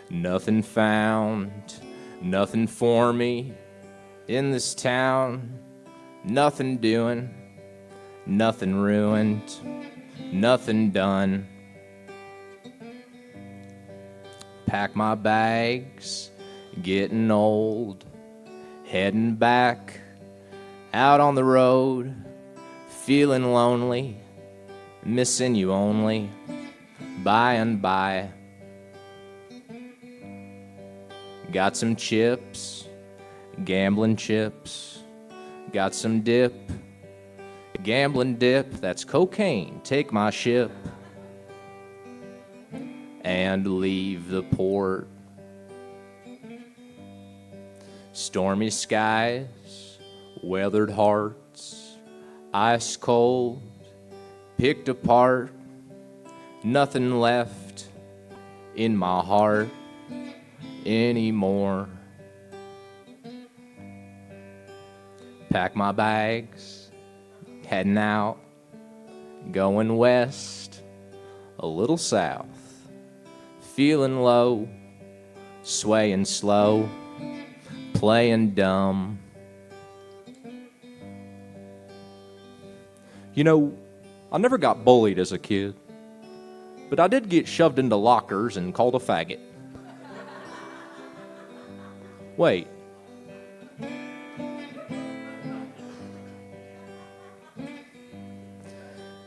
Nothing found, nothing for me in this town. Nothing doing, nothing ruined, nothing done. Pack my bags, getting old, heading back out on the road, feeling lonely, missing you only by and by. Got some chips, gambling chips, got some dip, gambling dip, that's cocaine, take my ship and leave the port. Stormy skies, weathered hearts, ice cold, picked apart, nothing left in my heart anymore. Pack my bags, heading out, going west, a little south, feeling low, swaying slow, playing dumb. You know, I never got bullied as a kid, but I did get shoved into lockers and called a faggot. Wait.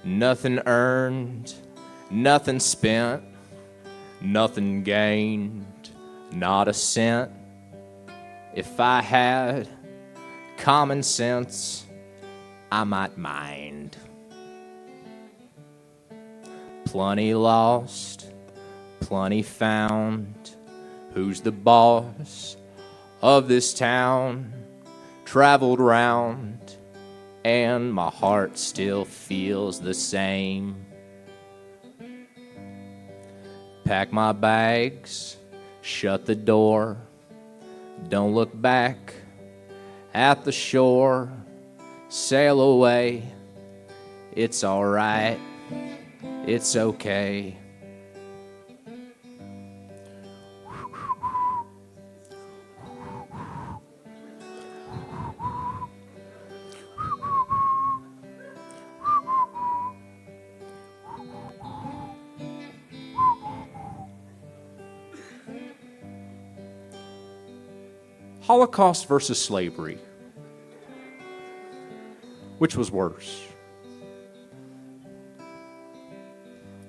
Nothing earned, nothing spent, nothing gained, not a cent. If I had common sense, I might mind. Plenty lost, plenty found. Who's the boss of this town? Traveled round, and my heart still feels the same. Pack my bags, shut the door, don't look back at the shore, sail away, it's all right, it's okay. Holocaust versus slavery. Which was worse?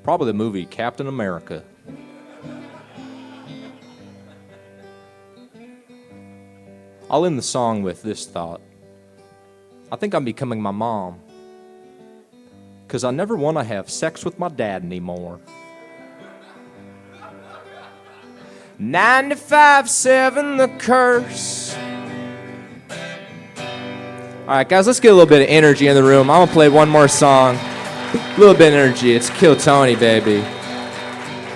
Probably the movie Captain America. I'll end the song with this thought. I think I'm becoming my mom, 'cause I never want to have sex with my dad anymore. 95.7 The Curse. All right, guys, let's get a little bit of energy in the room. I'm going to play one more song. A little bit of energy. It's Kill Tony, baby.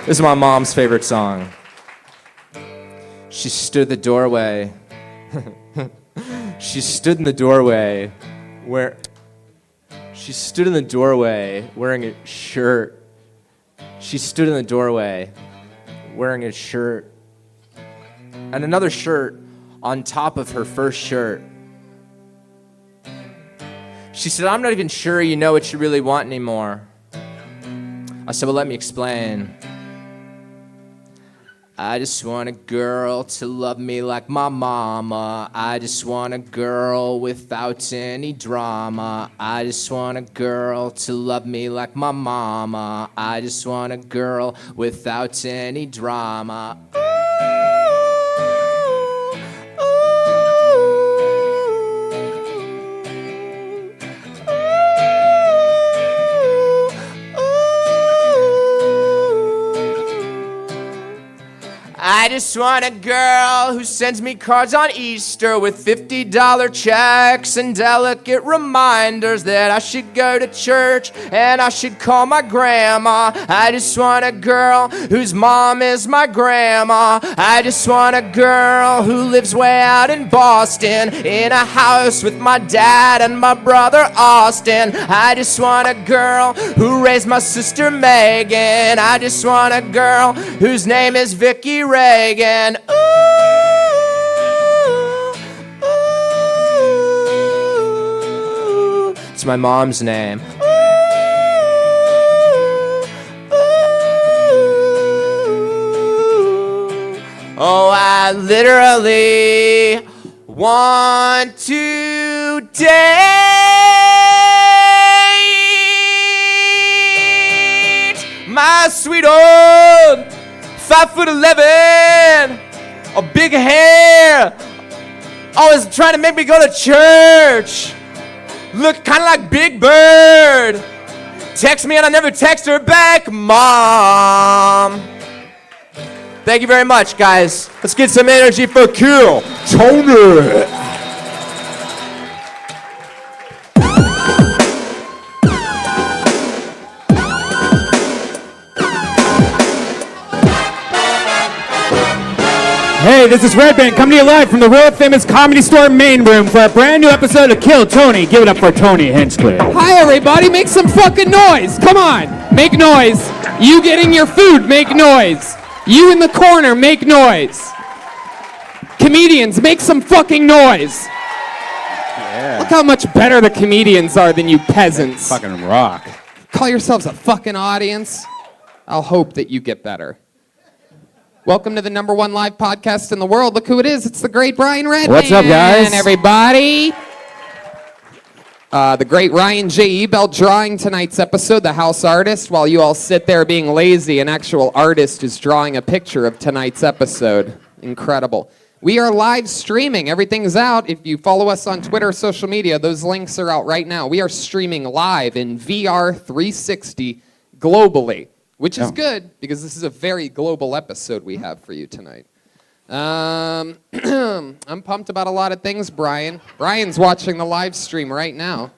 This is my mom's favorite song. She stood in the doorway. She stood in the doorway wearing a shirt. She stood in the doorway wearing a shirt and another shirt on top of her first shirt. She said, "I'm not even sure you know what you really want anymore." I said, "Well, let me explain. I just want a girl to love me like my mama. I just want a girl without any drama. I just want a girl to love me like my mama. I just want a girl without any drama." I just want a girl who sends me cards on Easter with $50 checks and delicate reminders that I should go to church and I should call my grandma. I just want a girl whose mom is my grandma. I just want a girl who lives way out in Boston in a house with my dad and my brother Austin. I just want a girl who raised my sister Megan. I just want a girl whose name is Vicky Reagan. Ooh, ooh. It's my mom's name. Ooh, ooh. Oh, I literally want to date my sweet old 5'11", a big hair, always trying to make me go to church. Look kind of like Big Bird. Text me and I never text her back, Mom. Thank you very much, guys. Let's get some energy for Kill Tony. Hey, this is Red Band coming to you live from the world famous Comedy Store main room for a brand new episode of Kill Tony. Give it up for Tony Hinchcliffe. Hi, everybody. Make some fucking noise. Come on. Make noise. You getting your food, make noise. You in the corner, make noise. Comedians, make some fucking noise. Yeah. Look how much better the comedians are than you peasants. Fucking rock. Call yourselves a fucking audience. I'll hope that you get better. Welcome to the #1 live podcast in the world. Look who it is. It's the great Brian Redman. What's up, guys? Everybody. The great Ryan J. Ebelt drawing tonight's episode, the house artist, while you all sit there being lazy. An actual artist is drawing a picture of tonight's episode. Incredible. We are live streaming. Everything's out. If you follow us on Twitter or social media, those links are out right now. We are streaming live in VR 360 globally. Which is good, because this is a very global episode we have for you tonight. I'm pumped about a lot of things, Brian. Brian's watching the live stream right now.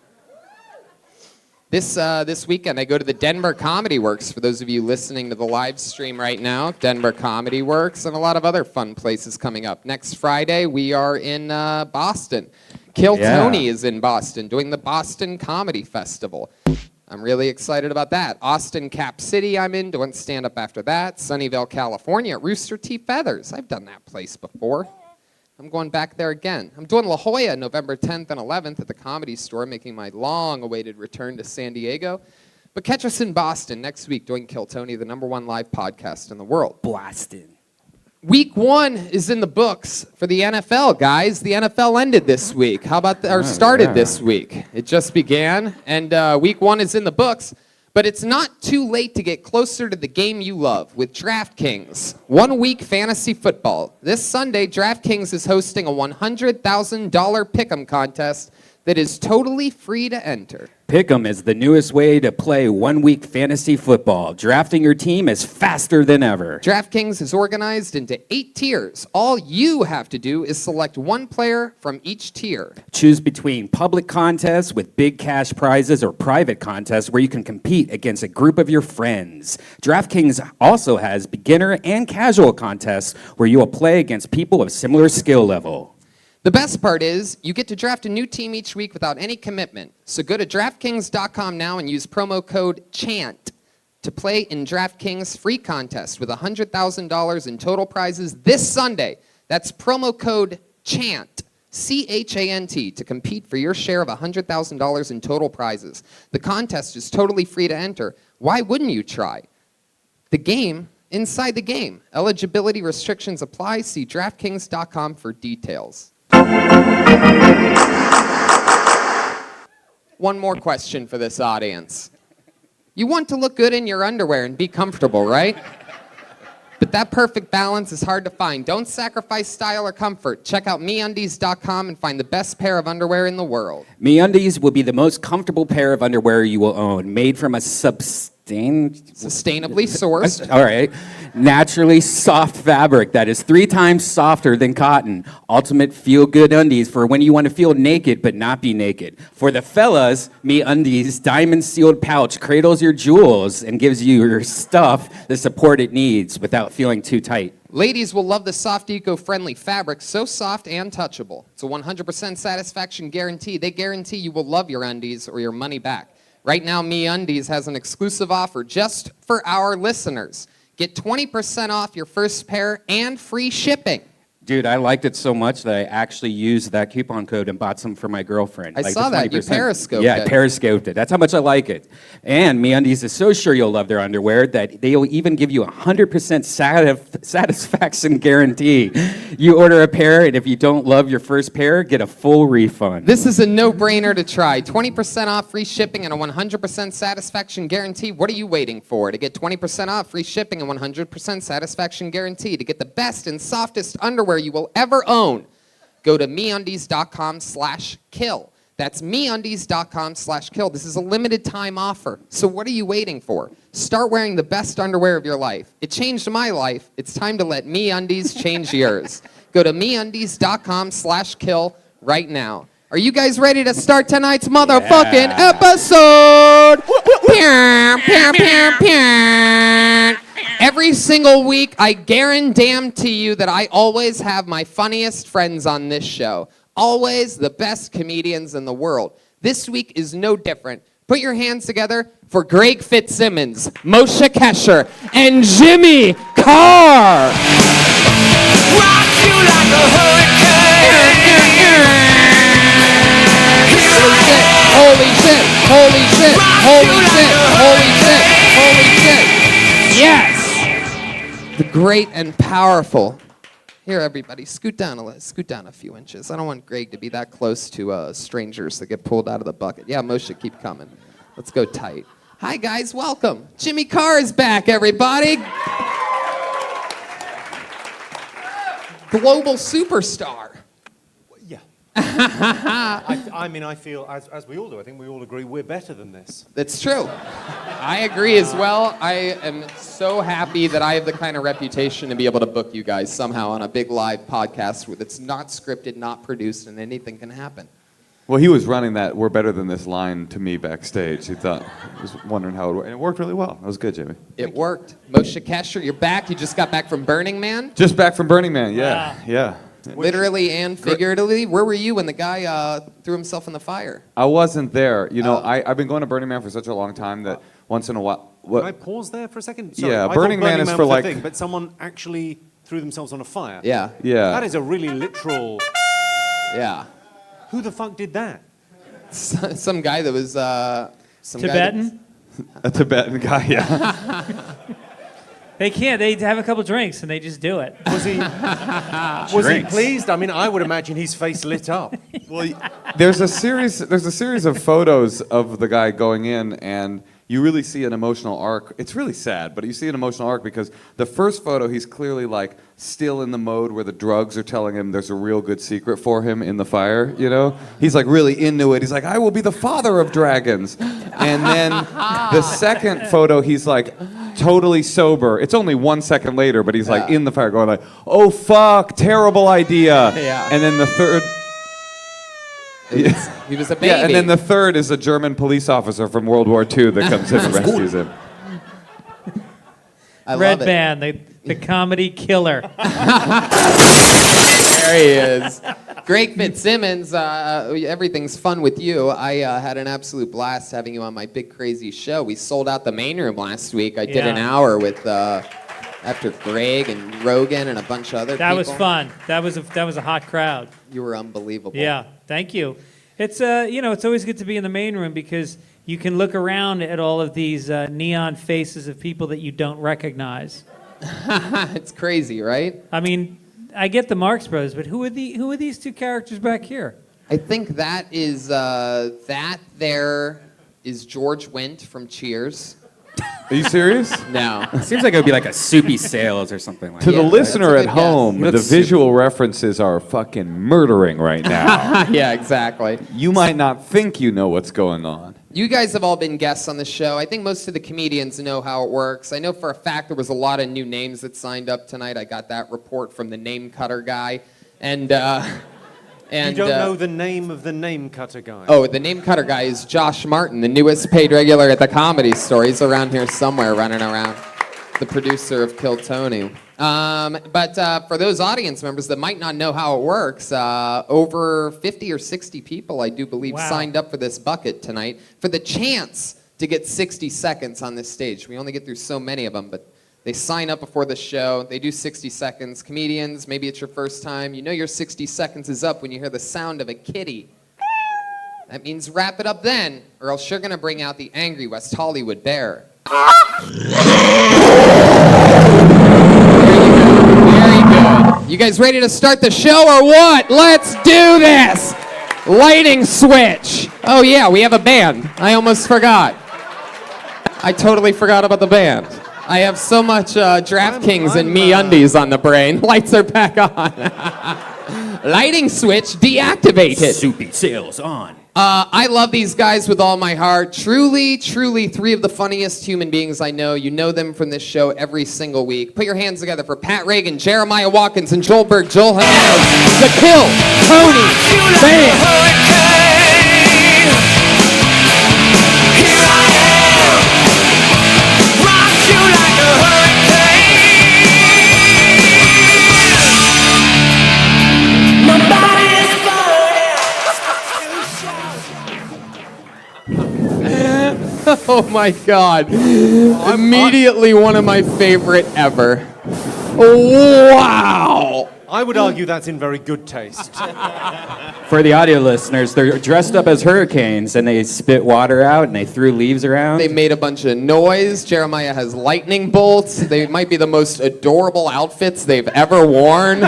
This weekend, I go to the Denver Comedy Works, for those of you listening to the live stream right now. Denver Comedy Works, and a lot of other fun places coming up. Next Friday, we are in Boston. Kill Tony is in Boston, doing the Boston Comedy Festival. I'm really excited about that. Austin, Cap City, I'm in, doing stand-up after that. Sunnyvale, California, at Rooster T. Feathers. I've done that place before. I'm going back there again. I'm doing La Jolla November 10th and 11th at the Comedy Store, making my long-awaited return to San Diego. But catch us in Boston next week doing Kill Tony, the #1 live podcast in the world. Blasted. Week 1 is in the books for the NFL, guys. The NFL ended this week. How about started this week? It just began, and week 1 is in the books. But it's not too late to get closer to the game you love with DraftKings. 1 week fantasy football. This Sunday, DraftKings is hosting a $100,000 pick'em contest that is totally free to enter. Pick'em is the newest way to play 1 week fantasy football. Drafting your team is faster than ever. DraftKings is organized into 8 tiers. All you have to do is select one player from each tier. Choose between public contests with big cash prizes or private contests where you can compete against a group of your friends. DraftKings also has beginner and casual contests where you will play against people of similar skill level. The best part is, you get to draft a new team each week without any commitment. So go to DraftKings.com now and use promo code CHANT to play in DraftKings free contest with $100,000 in total prizes this Sunday. That's promo code CHANT, C-H-A-N-T, to compete for your share of $100,000 in total prizes. The contest is totally free to enter. Why wouldn't you try? The game inside the game. Eligibility restrictions apply. See DraftKings.com for details. One more question for this audience. You want to look good in your underwear and be comfortable, right? But that perfect balance is hard to find. Don't sacrifice style or comfort. Check out MeUndies.com and find the best pair of underwear in the world. MeUndies will be the most comfortable pair of underwear you will own, made from a sustainably sourced. All right. Naturally soft fabric that is 3 times softer than cotton. Ultimate feel-good undies for when you want to feel naked but not be naked. For the fellas, MeUndies diamond-sealed pouch cradles your jewels and gives you your stuff the support it needs without feeling too tight. Ladies will love the soft, eco-friendly fabric, so soft and touchable. It's a 100% satisfaction guarantee. They guarantee you will love your undies or your money back. Right now, MeUndies has an exclusive offer just for our listeners. Get 20% off your first pair and free shipping. Dude, I liked it so much that I actually used that coupon code and bought some for my girlfriend. I Like saw the that. You 20%. periscoped Yeah, it. I periscoped it. That's how much I like it. And MeUndies is so sure you'll love their underwear that they'll even give you a 100% satisfaction guarantee. You order a pair, and if you don't love your first pair, get a full refund. This is a no-brainer to try. 20% off free shipping and a 100% satisfaction guarantee. What are you waiting for? To get 20% off free shipping and 100% satisfaction guarantee. To get the best and softest underwear you will ever own, go to MeUndies.com/kill. That's MeUndies.com/kill. This is a limited time offer. So what are you waiting for? Start wearing the best underwear of your life. It changed my life. It's time to let MeUndies change yours. Go to MeUndies.com/kill right now. Are you guys ready to start tonight's motherfucking episode? Pew, pew, pew, pew. Every single week, I guarantee you that I always have my funniest friends on this show. Always the best comedians in the world. This week is no different. Put your hands together for Greg Fitzsimmons, Moshe Kesher, and Jimmy Carr. Rock you like a hurricane. Holy shit, holy shit, holy shit, holy shit, holy shit, holy shit. Yes! The great and powerful. Here, everybody, scoot down a few inches. I don't want Greg to be that close to strangers that get pulled out of the bucket. Yeah, Moshe, keep coming. Let's go tight. Hi, guys, welcome. Jimmy Carr is back, everybody. Global superstar. Yeah. I feel, as we all do, I think we all agree we're better than this. That's true. I agree as well. I am so happy that I have the kind of reputation to be able to book you guys somehow on a big live podcast that's not scripted, not produced, and anything can happen. Well, he was running that "we're better than this" line to me backstage. He was wondering how it worked, and it worked really well. That was good, Jimmy. It worked. Moshe Kesher, you're back. You just got back from Burning Man? Just back from Burning Man, yeah. Literally and figuratively. Where were you when the guy threw himself in the fire? I wasn't there. You know, I've been going to Burning Man for such a long time that once in a while... Can I pause there for a second? Sorry, Yeah, I Burning thought Man is for was a like- thing, but someone actually threw themselves on a fire. Yeah. Yeah. That is a really literal... Yeah. Who the fuck did that? Some guy that was... some Tibetan? A Tibetan guy, yeah. They can't. They have a couple drinks and they just do it. Was he pleased? I mean, I would imagine his face lit up. Well, there's a series of photos of the guy going in, and you really see an emotional arc. It's really sad, but you see an emotional arc because the first photo, he's clearly like still in the mode where the drugs are telling him there's a real good secret for him in the fire, you know? He's like really into it. He's like, I will be the father of dragons. And then the second photo, he's like totally sober. It's only 1 second later, but he's like in the fire going like, oh fuck, terrible idea. Yeah. And then the third... He was a baby. Yeah, and then the third is a German police officer from World War II that comes in and rescues him. I Red love it. Band, the comedy killer. There he is. Greg Fitzsimmons, everything's fun with you. I had an absolute blast having you on my big crazy show. We sold out the main room last week. I did an hour with after Greg and Rogan and a bunch of other people. That was fun. That was a hot crowd. You were unbelievable. Yeah, thank you. It's it's always good to be in the main room because you can look around at all of these neon faces of people that you don't recognize. It's crazy, right? I mean, I get the Marx Brothers, but who are these two characters back here? I think that is that there is George Wendt from Cheers. Are you serious? No. Seems like it would be like a Soupy Sales or something like To that. the Yeah, listener that's a at good guess. home, the That's visual references are fucking murdering right now. Yeah, exactly. You might not think you know what's going on. You guys have all been guests on the show. I think most of the comedians know how it works. I know for a fact there was a lot of new names that signed up tonight. I got that report from the name cutter guy. And You don't know the name of the name cutter guy. oh, the name cutter guy is Josh Martin, the newest paid regular at the Comedy Store. He's around here somewhere running around. The producer of Kill Tony. But for those audience members that might not know how it works, over 50 or 60 people, I do believe, Wow. signed up for this bucket tonight for the chance to get 60 seconds on this stage. We only get through so many of them, but They sign up before the show. They do 60 seconds. Comedians, maybe it's your first time. You know your 60 seconds is up when you hear the sound of a kitty. That means wrap it up then, or else you're going to bring out the angry West Hollywood bear. Very good. You guys ready to start the show or what? Let's do this! Lighting switch. Oh yeah, we have a band. I almost forgot. I totally forgot about the band. I have so much DraftKings and MeUndies on the brain. Lights are back on. Lighting switch deactivated. Soupy sales on. I love these guys with all my heart. Truly, truly, three of the funniest human beings I know. You know them from this show every single week. Put your hands together for Pat Reagan, Jeremiah Watkins, and Joel Berg, Joel Jimenez, the Kill Tony Band. Oh my God. Immediately one of my favorite ever. Wow. I would argue that's in very good taste. For the audio listeners, they're dressed up as hurricanes and they spit water out and they threw leaves around. They made a bunch of noise. Jeremiah has lightning bolts. They might be the most adorable outfits they've ever worn.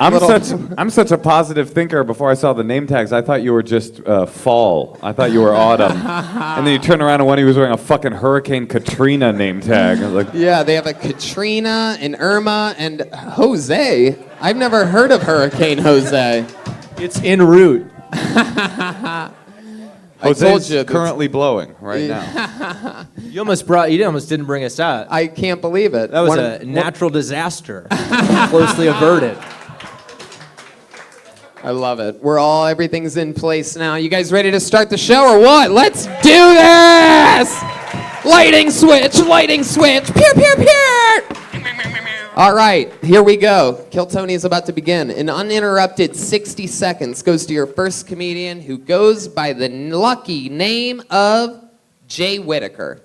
I'm such a positive thinker. Before I saw the name tags, I thought you were just fall. I thought you were autumn. And then you turn around and one, he was wearing a fucking Hurricane Katrina name tag. I was like, Yeah, they have a Katrina, an Irma, and Jose. I've never heard of Hurricane Jose. It's en route. Jose's you, currently blowing right now. You almost didn't bring us out. I can't believe it. That was a natural disaster. Closely averted. I love it. Everything's in place now. You guys ready to start the show or what? Let's do this! Lighting switch, pew, pew, pew! All right, here we go. Kill Tony is about to begin. An uninterrupted 60 seconds goes to your first comedian who goes by the lucky name of Jay Whitaker.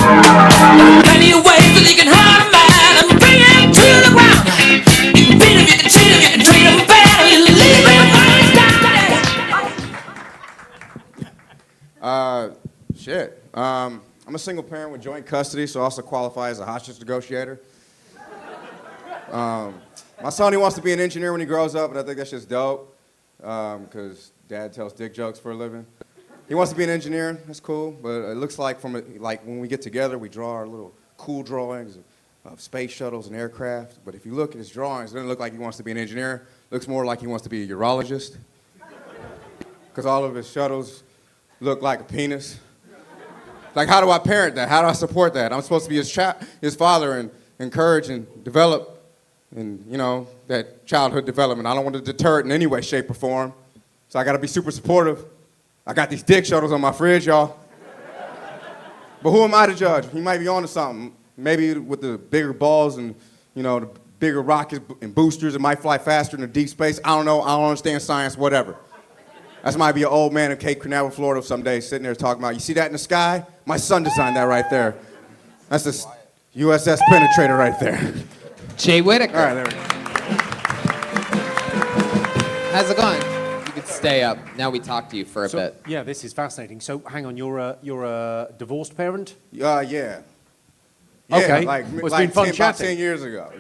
Plenty of ways that you can harm a man and bring him to the ground. You can beat him, you can cheat him, you can treat him bad, or you leave him face down. Shit. I'm a single parent with joint custody, so I also qualify as a hostage negotiator. My son, he wants to be an engineer when he grows up, and I think that's just dope, because dad tells dick jokes for a living. He wants to be an engineer, that's cool, but it looks like when we get together, we draw our little cool drawings of space shuttles and aircraft, but if you look at his drawings, it doesn't look like he wants to be an engineer, it looks more like he wants to be a urologist, because all of his shuttles look like a penis. Like, how do I parent that? How do I support that? I'm supposed to be his father and encourage and develop and, that childhood development. I don't want to deter it in any way, shape, or form. So I got to be super supportive. I got these dick shuttles on my fridge, y'all. But who am I to judge? He might be onto something. Maybe with the bigger balls and, the bigger rockets and boosters, it might fly faster in the deep space. I don't know. I don't understand science, whatever. That might be an old man in Cape Canaveral, Florida someday sitting there talking about, you see that in the sky? My son designed that right there. That's the USS Penetrator right there. Jay Whitaker. All right, there we go. How's it going? You can stay up. Now we talk to you for a bit. Yeah, this is fascinating. So, hang on, you're a divorced parent? Yeah. Okay. Like, Well, it's like been fun 10, about chatting. 10 years ago.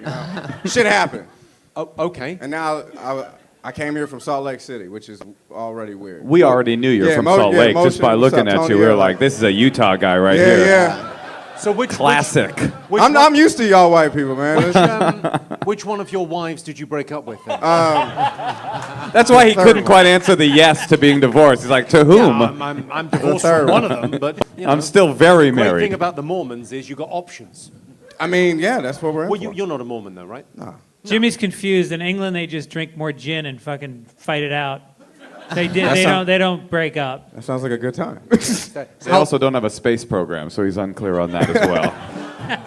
Shit happened. Oh, okay. And now I came here from Salt Lake City, which is already weird. We already knew you're Yeah, from Mo- Salt yeah, Lake Motion, just by what's looking up, at Tony? you. We were Yeah. like, this is a Utah guy right Yeah, here. yeah. So Classic. I'm used to y'all white people, man. Which one of your wives did you break up with then? That's why he third couldn't one. quite answer the yes to being divorced. He's like, to whom? I'm divorced from one of them, but I'm still very the great married. thing about the Mormons is you got options. I mean, yeah, that's what we're in Well, for. you're not a Mormon though, right? Jimmy's confused. In England, they just drink more gin and fucking fight it out. They sound- They don't break up. That sounds like a good time. They also don't have a space program, so he's unclear on that as well.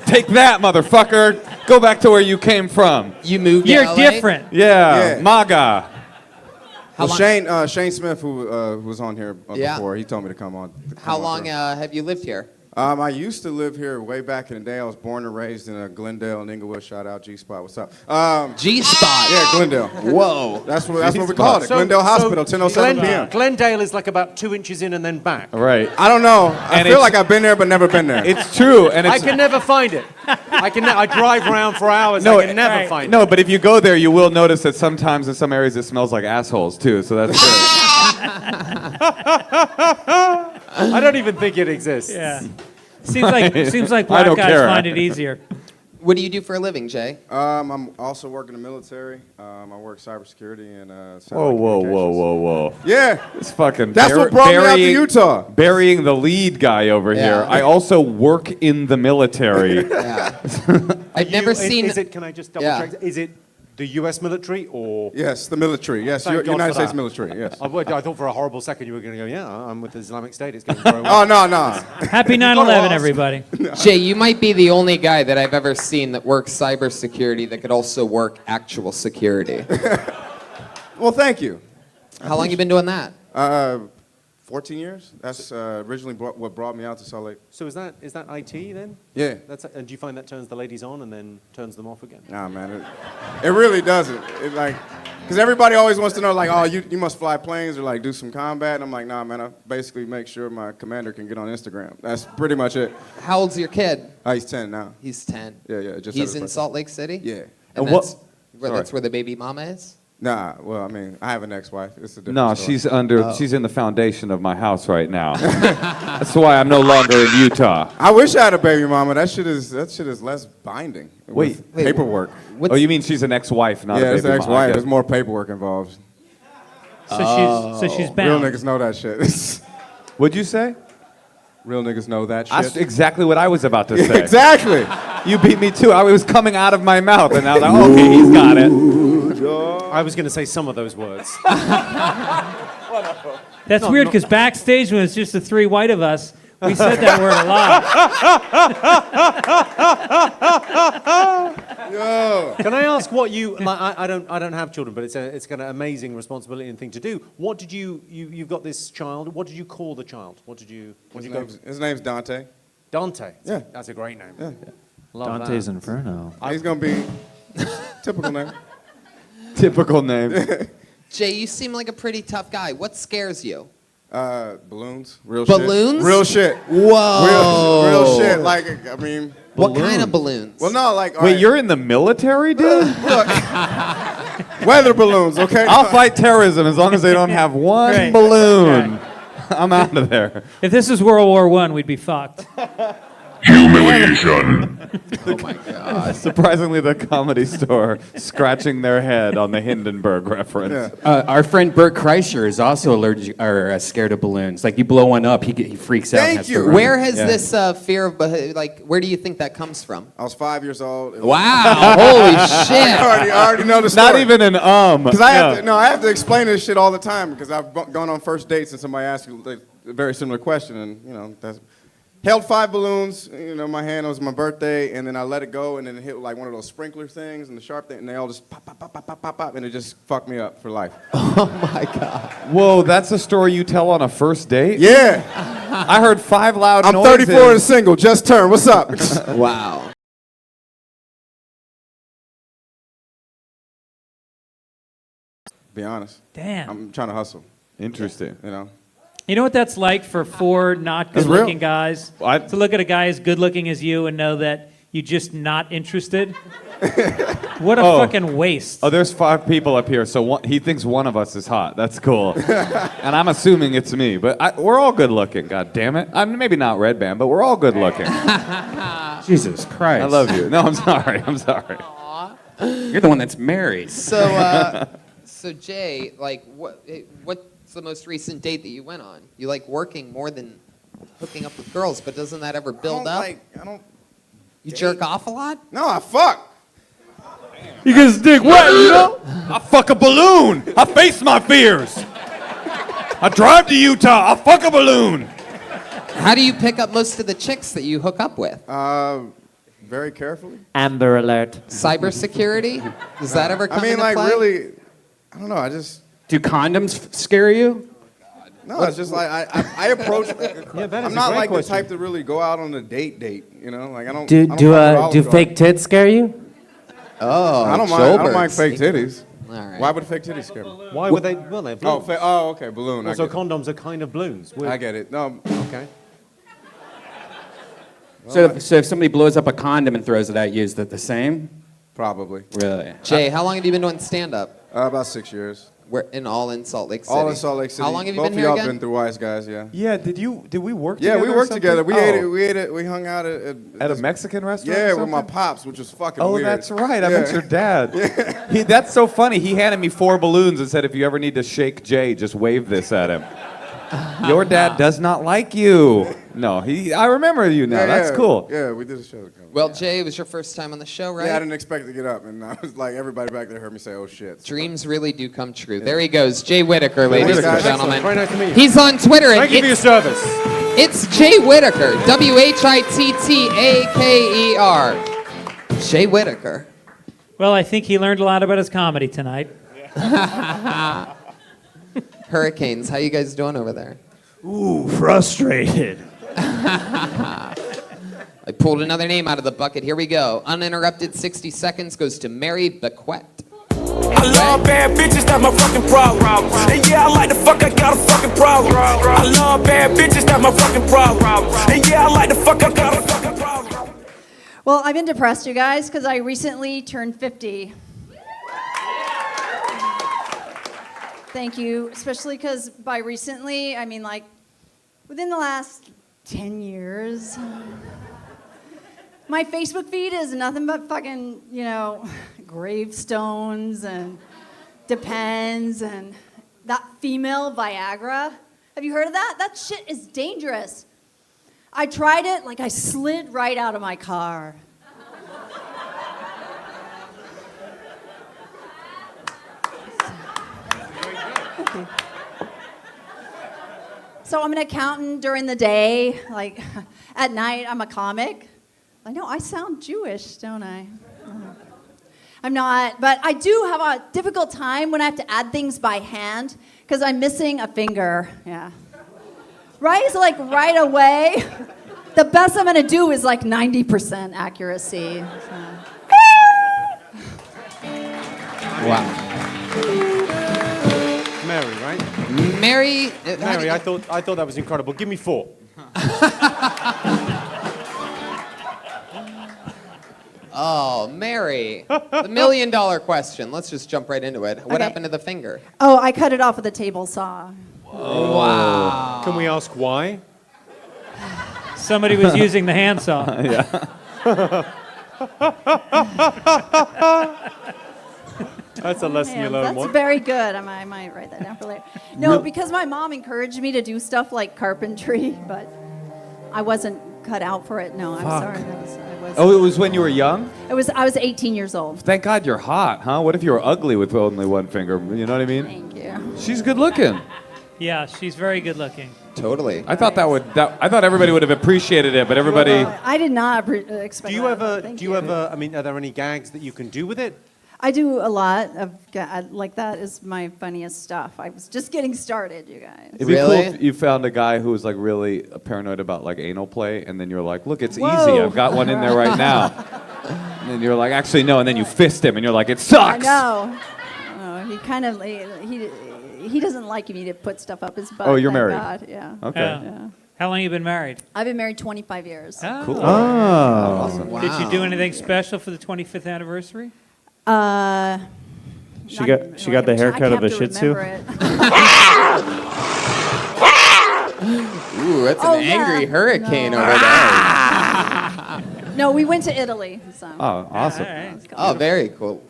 Take that, motherfucker! Go back to where you came from. You moved You're to LA? different. Yeah, Yeah. MAGA. How Well, long- Shane Smith, who was on here Yeah. before, he told me to come on. How long have you lived here? I used to live here way back in the day. I was born and raised in Glendale and Inglewood. Shout out G-Spot. What's up? G-Spot. Yeah, Glendale. Whoa. That's what we called it. Glendale Hospital, 10:07 p.m. Glendale is like about 2 inches in and then back. Right. I don't know. I And feel it's- like I've been there but never been there. It's true, and I it's can never find it. I drive around for hours. No, I can never right. find it. no, but if you go there, you will notice that sometimes in some areas it smells like assholes too. So that's good. I don't even think it exists. Yeah. Seems like I black don't guys care. find it easier. What do you do for a living, Jay? I'm also working in the military. I work cybersecurity and Whoa, satellite whoa, whoa, communications. whoa, whoa! Yeah, It's fucking. that's what brought me out to Utah. Burying the lead guy over Yeah. here. I also work in the military. Yeah. I've never seen. Is it? Can I just double Yeah. check? Is it the U.S. military or? Yes, the military. Yes, Thank God United for States that. military. Yes. I thought for a horrible second you were going to go, yeah, I'm with the Islamic State. It's going very well. Oh no. Happy 9/11, everybody. Jay, you might be the only guy that I've ever seen that works cybersecurity that could also work actual security. Well, thank you. How long you been doing that? 14 years. That's originally what brought me out to Salt Lake. So is that IT then? Yeah. And do you find that turns the ladies on and then turns them off again? Nah, man. It really doesn't. It like, because everybody always wants to know, like, oh, you must fly planes or like do some combat. And I'm like, nah, man. I basically make sure my commander can get on Instagram. That's pretty much it. How old's your kid? He's 10 now. He's 10. Yeah. Just had He's his in birthday. Salt Lake City? Yeah. And What- that's where the baby mama is? Nah. Well, I mean, I have an ex-wife. It's a different No, story. she's in the foundation of my house right now. That's why I'm no longer in Utah. I wish I had a baby mama. That shit is less binding. Wait. With paperwork. Oh, you mean she's an ex-wife, not a Yeah, baby it's an mom, I ex-wife. guess. There's more paperwork involved. So she's Real bound. niggas know that shit. What'd you say? Real niggas know that That's shit. exactly what I was about to say. Exactly. You beat me too. I was coming out of my mouth, and I was like, okay, he's got it. I was going to say some of those words. That's weird because backstage when it's just the three white of us, we said that word a lot. Yo. Can I ask what you? Like, I don't have children, but it's an amazing responsibility and thing to do. What did you've got this child? What did you call the child? What did you go? His name's Dante. Dante. Yeah. That's a great name. Yeah. Love Dante's that. Inferno. He's gonna be typical name. Typical name. Jay, you seem like a pretty tough guy. What scares you? Balloons. Real Balloons? shit. Real shit. Whoa. Real shit. Like, I mean. What kind of balloons? Well, no, like. all Wait, right, you're in the military, dude? weather balloons, okay? I'll fight terrorism as long as they don't have one Right. balloon. I'm out of there. If this was World War I, we'd be fucked. Oh my God. Surprisingly, the Comedy Store scratching their head on the Hindenburg reference. Yeah. Our friend Bert Kreischer is also allergic or scared of balloons. Like you blow one up, he freaks out. and Thank has to you. run. Where has Yeah. this fear of, like, where do you think that comes from? I was 5 years old. Wow. Holy I shit. already know the story. Not even an Because I have to explain this shit all the time because I've gone on first dates and somebody asked you like, a very similar question and that's held 5 balloons. My hand, it was my birthday, and then I let it go, and then it hit like one of those sprinkler things and the sharp thing, and they all just pop, pop, pop, pop, pop, pop, pop, and it just fucked me up for life. Oh my God. Whoa, that's a story you tell on a first date? Yeah, I heard 5 loud I'm noises. 34 and single, just turned. What's up? Wow. Be honest. Damn. I'm trying to hustle. Interesting. You know what that's like for 4 not That's good-looking real. guys? I- To look at a guy as good-looking as you and know that you're just not interested? What a Oh. fucking waste. Oh, there's 5 people up here, so he thinks one of us is hot. That's cool. And I'm assuming it's me, but we're all good looking, god damn it. Maybe not Red Band, but we're all good looking. Jesus Christ. I love you. No, I'm sorry. I'm sorry. You're the one that's married. So, so Jay, like, what's the most recent date that you went on? You like working more than hooking up with girls, but doesn't that ever build up? I don't. You jerk off a lot? No, I fuck. You get his dick wet, you know? I fuck a balloon. I face my fears. I drive to Utah. I fuck a balloon. How do you pick up most of the chicks that you hook up with? Very carefully. Amber Alert. Cybersecurity? Does that ever come I mean, into like, play? really, I don't know. I just. Do condoms scare you? No, it's just like I approach. that is I'm a not great like question. the type to really go out on a date. You know, like I don't. Do I don't do fuck with all do the fake tits scare you? Oh, I don't mind. I don't mind Joelbert's. fake titties. All right. Why would fake titties scare me? Why would they? Well, they're Oh, balloons. okay, balloon. Also, I get condoms are kind of balloons. it. I get it. No, Okay. So if somebody blows up a condom and throws it at you, is that the same? probably. Really? Jay, how long have you been doing stand-up? About 6 years. We're in Salt Lake City. All in Salt Lake City. How long have you Both been of here y'all again? been through Wise Guys, yeah. Yeah, did we work Yeah, together? we or worked something? together. We Oh. ate it. We hung out at At a Mexican restaurant? Yeah, or with my something? pops, which was fucking Oh, weird. that's right. I Yeah. met your dad. That's so funny. He handed me 4 balloons and said, if you ever need to shake Jay, just wave this at him. Your dad does not like you. No, I remember you now. That's cool. Yeah, we did a show. Well, Jay, it was your first time on the show, right? Yeah, I didn't expect to get up, and I was like, everybody back there heard me say, "Oh shit." Dreams really do come true. There he goes, Jay Whitaker, ladies and Whitaker. gentlemen. Very nice to meet you. He's on Twitter, and Thank you for your it's, service. it's Jay Whitaker, Whittaker. Jay Whitaker. Well, I think he learned a lot about his comedy tonight. Hurricanes, how you guys doing over there? Ooh, frustrated. I pulled another name out of the bucket. Here we go. Uninterrupted 60 seconds goes to Mary Bequette. I love bad bitches, that's my fucking problem. And yeah, I like the fuck, I got a fucking problem. I love bad bitches, that's my fucking problem. And yeah, I like the fuck, I got a fucking problem. Well, I've been depressed, you guys, because I recently turned 50. Thank you, especially because by recently, I mean like within the last 10 years. My Facebook feed is nothing but fucking, gravestones and Depends and that female Viagra. Have you heard of that? That shit is dangerous. I tried it, like I slid right out of my car. So I'm an accountant during the day, like at night I'm a comic. I know I sound Jewish, don't I? I'm not, but I do have a difficult time when I have to add things by hand because I'm missing a finger. Yeah. Right? So like right away, the best I'm gonna do is like 90% accuracy. So. Wow. Mary, right? Mary. Mary, I thought that was incredible. Give me 4. Oh, Mary. The $1 million question. Let's just jump right into it. What Okay. happened to the finger? Oh, I cut it off with a table saw. Wow. Can we ask why? Somebody was using the handsaw. That's a lesson you Man, learn that's one. very good. I might write that down for later. No, because my mom encouraged me to do stuff like carpentry, but I wasn't cut out for it. No, I'm sorry. Oh, it was when you were young? I was 18 years old. Thank God you're hot, huh? What if you were ugly with only one finger? You know what I mean? Thank you. She's good looking. Yeah, she's very good looking. Totally. I thought I thought everybody would have appreciated it, but everybody. I did not expect. Do you that. ever? Thank Do you ever? I mean, are there any gags that you can do with it? I do a lot of like that is my funniest stuff. I was just getting started, you guys. It'd be Really? cool if you found a guy who was like really paranoid about like anal play, and then you're like, "Look, it's easy. Whoa. I've got one in there right now." And then you're like, "Actually, no." And then you fist him, and you're like, "It sucks." I know. Oh, he kind of he doesn't like me to put stuff up his butt. Oh, you're thank married. God. Yeah. Okay. Yeah. How long have you been married? I've been married 25 years. Cool. Oh. Wow. Did you do anything special for the 25th anniversary? She got the haircut of a Shih Tzu. Ooh, that's Oh, an yeah. angry hurricane No. over there. No, we went to Italy. So. Oh, awesome. All right. Oh, very cool.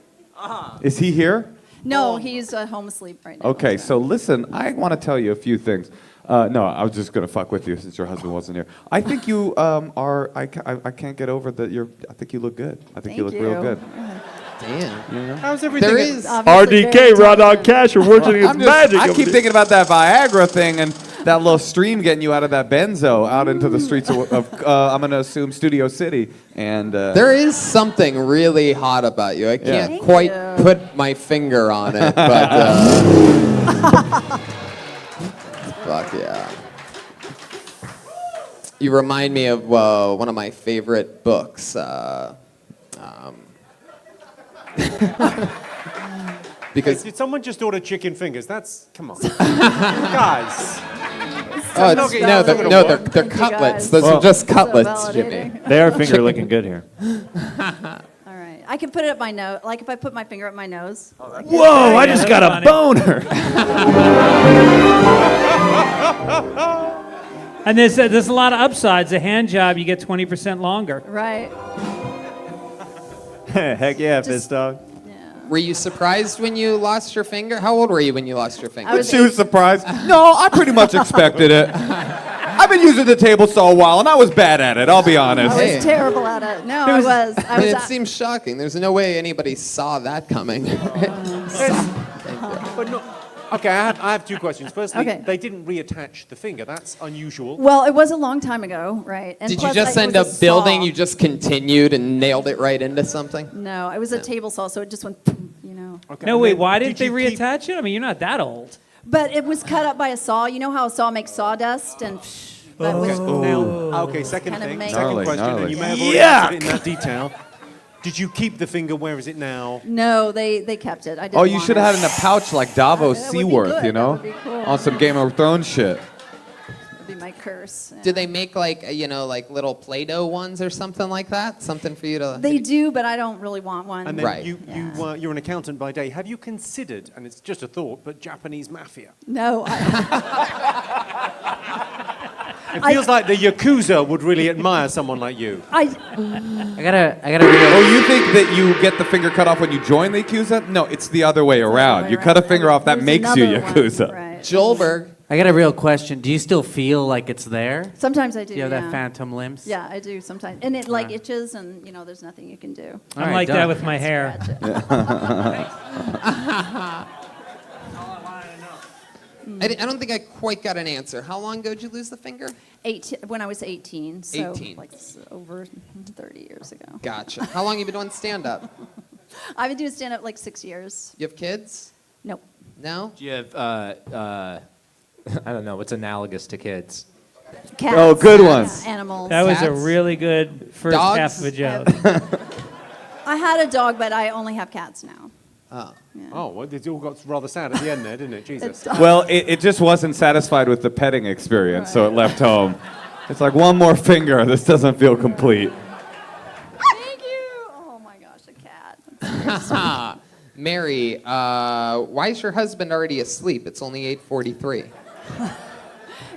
Is he here? No, he's home asleep right now. Okay, so listen, I want to tell you a few things. No, I was just gonna fuck with you since your husband wasn't here. I think you are. I can't get over that. I think you look good. I think you look real good. Damn. How's everything? There is. Obviously very RDK, Rod on talented. Cash, are working his magic. I over keep there. thinking about that Viagra thing and that little stream getting you out of that benzo out into the streets of I'm gonna assume Studio City. And There is something really hot about you. I can't Thank quite you. put my finger on it, but Fuck yeah. You remind me of one of my favorite books. Because Did someone just order chicken fingers? Come on. Guys. oh, not it's, gonna- no, it's not they're, gonna no, work. they're Thank you, cutlets. guys. Those Well- are just So cutlets, Jimmy. validating. They are finger licking good here. All right. I can put it up my nose. Like if I put my finger up my nose. Whoa, I just got a funny. boner. And there's a lot of upsides. A hand job, you get 20% longer. Right. Heck yeah, fist dog. Were you surprised when you lost your finger? How old were you when you lost your finger? I was She was surprised. No, I pretty much expected it. I've been using the table saw a while, and I was bad at it. I'll be honest. I Hey. was terrible at it. No, I was. I was. It seems shocking. There's no way anybody saw that coming. But no. Okay, I have two questions. Firstly, Okay. they didn't reattach the finger. That's unusual. Well, it was a long time ago, right? And Did you plus, just it end was up a building? saw. You just continued and nailed it right into something? No, it was a table saw, so it just went, you know. Okay, No, and wait, then why didn't did they you keep- reattach it? I mean, you're not that old. But it was cut up by a saw. You know how a saw makes sawdust, and that was. Okay, second Kind of thing. make- Second Gnarly, question, gnarly. and you may have already answered it in that detail. Did you keep the finger? Where is it now? No, they kept it. I didn't Oh, you want should have it. had it in a pouch like Davos That would be Seaworth, good. you know? That would be cool. On some Game of Thrones shit. That'd be my curse. Yeah. Did they make like like little Play-Doh ones or something like that? Something for you to. They do, but I don't really want one. And then Right. you're an accountant by day. Have you considered, and it's just a thought, but Japanese mafia? No, It feels like the Yakuza would really admire someone like you. I gotta real. Oh, you think that you get the finger cut off when you join the Yakuza? No, it's the other way around. You cut a finger off, that There's makes you another one, Yakuza. right. Joelberg. I got a real question. Do you still feel like it's there? Sometimes I do. Do you have yeah. that phantom limbs? Yeah, I do sometimes, and it like itches, and there's nothing you can do. All I'm right, like done. that with my hair. Scratch it. I don't think I quite got an answer. How long ago did you lose the finger? When I was 18, so 18. like over 30 years ago. Gotcha. How long you been doing stand-up? I've been doing stand-up like 6 years. You have kids? Nope. No? Do you have, I don't know, what's analogous to kids? Cats. Oh, good ones. Animals. That was a Cats? really good first Dogs? half of a joke. I had a dog, but I only have cats now. Oh. Oh, well, it all got rather sad at the end there, didn't it? Jesus. Well, it just wasn't satisfied with the petting experience, so it left home. It's like one more finger. This doesn't feel complete. Thank you. Oh my gosh, a cat. That's very sweet. Mary, why is your husband already asleep? It's only 8:43.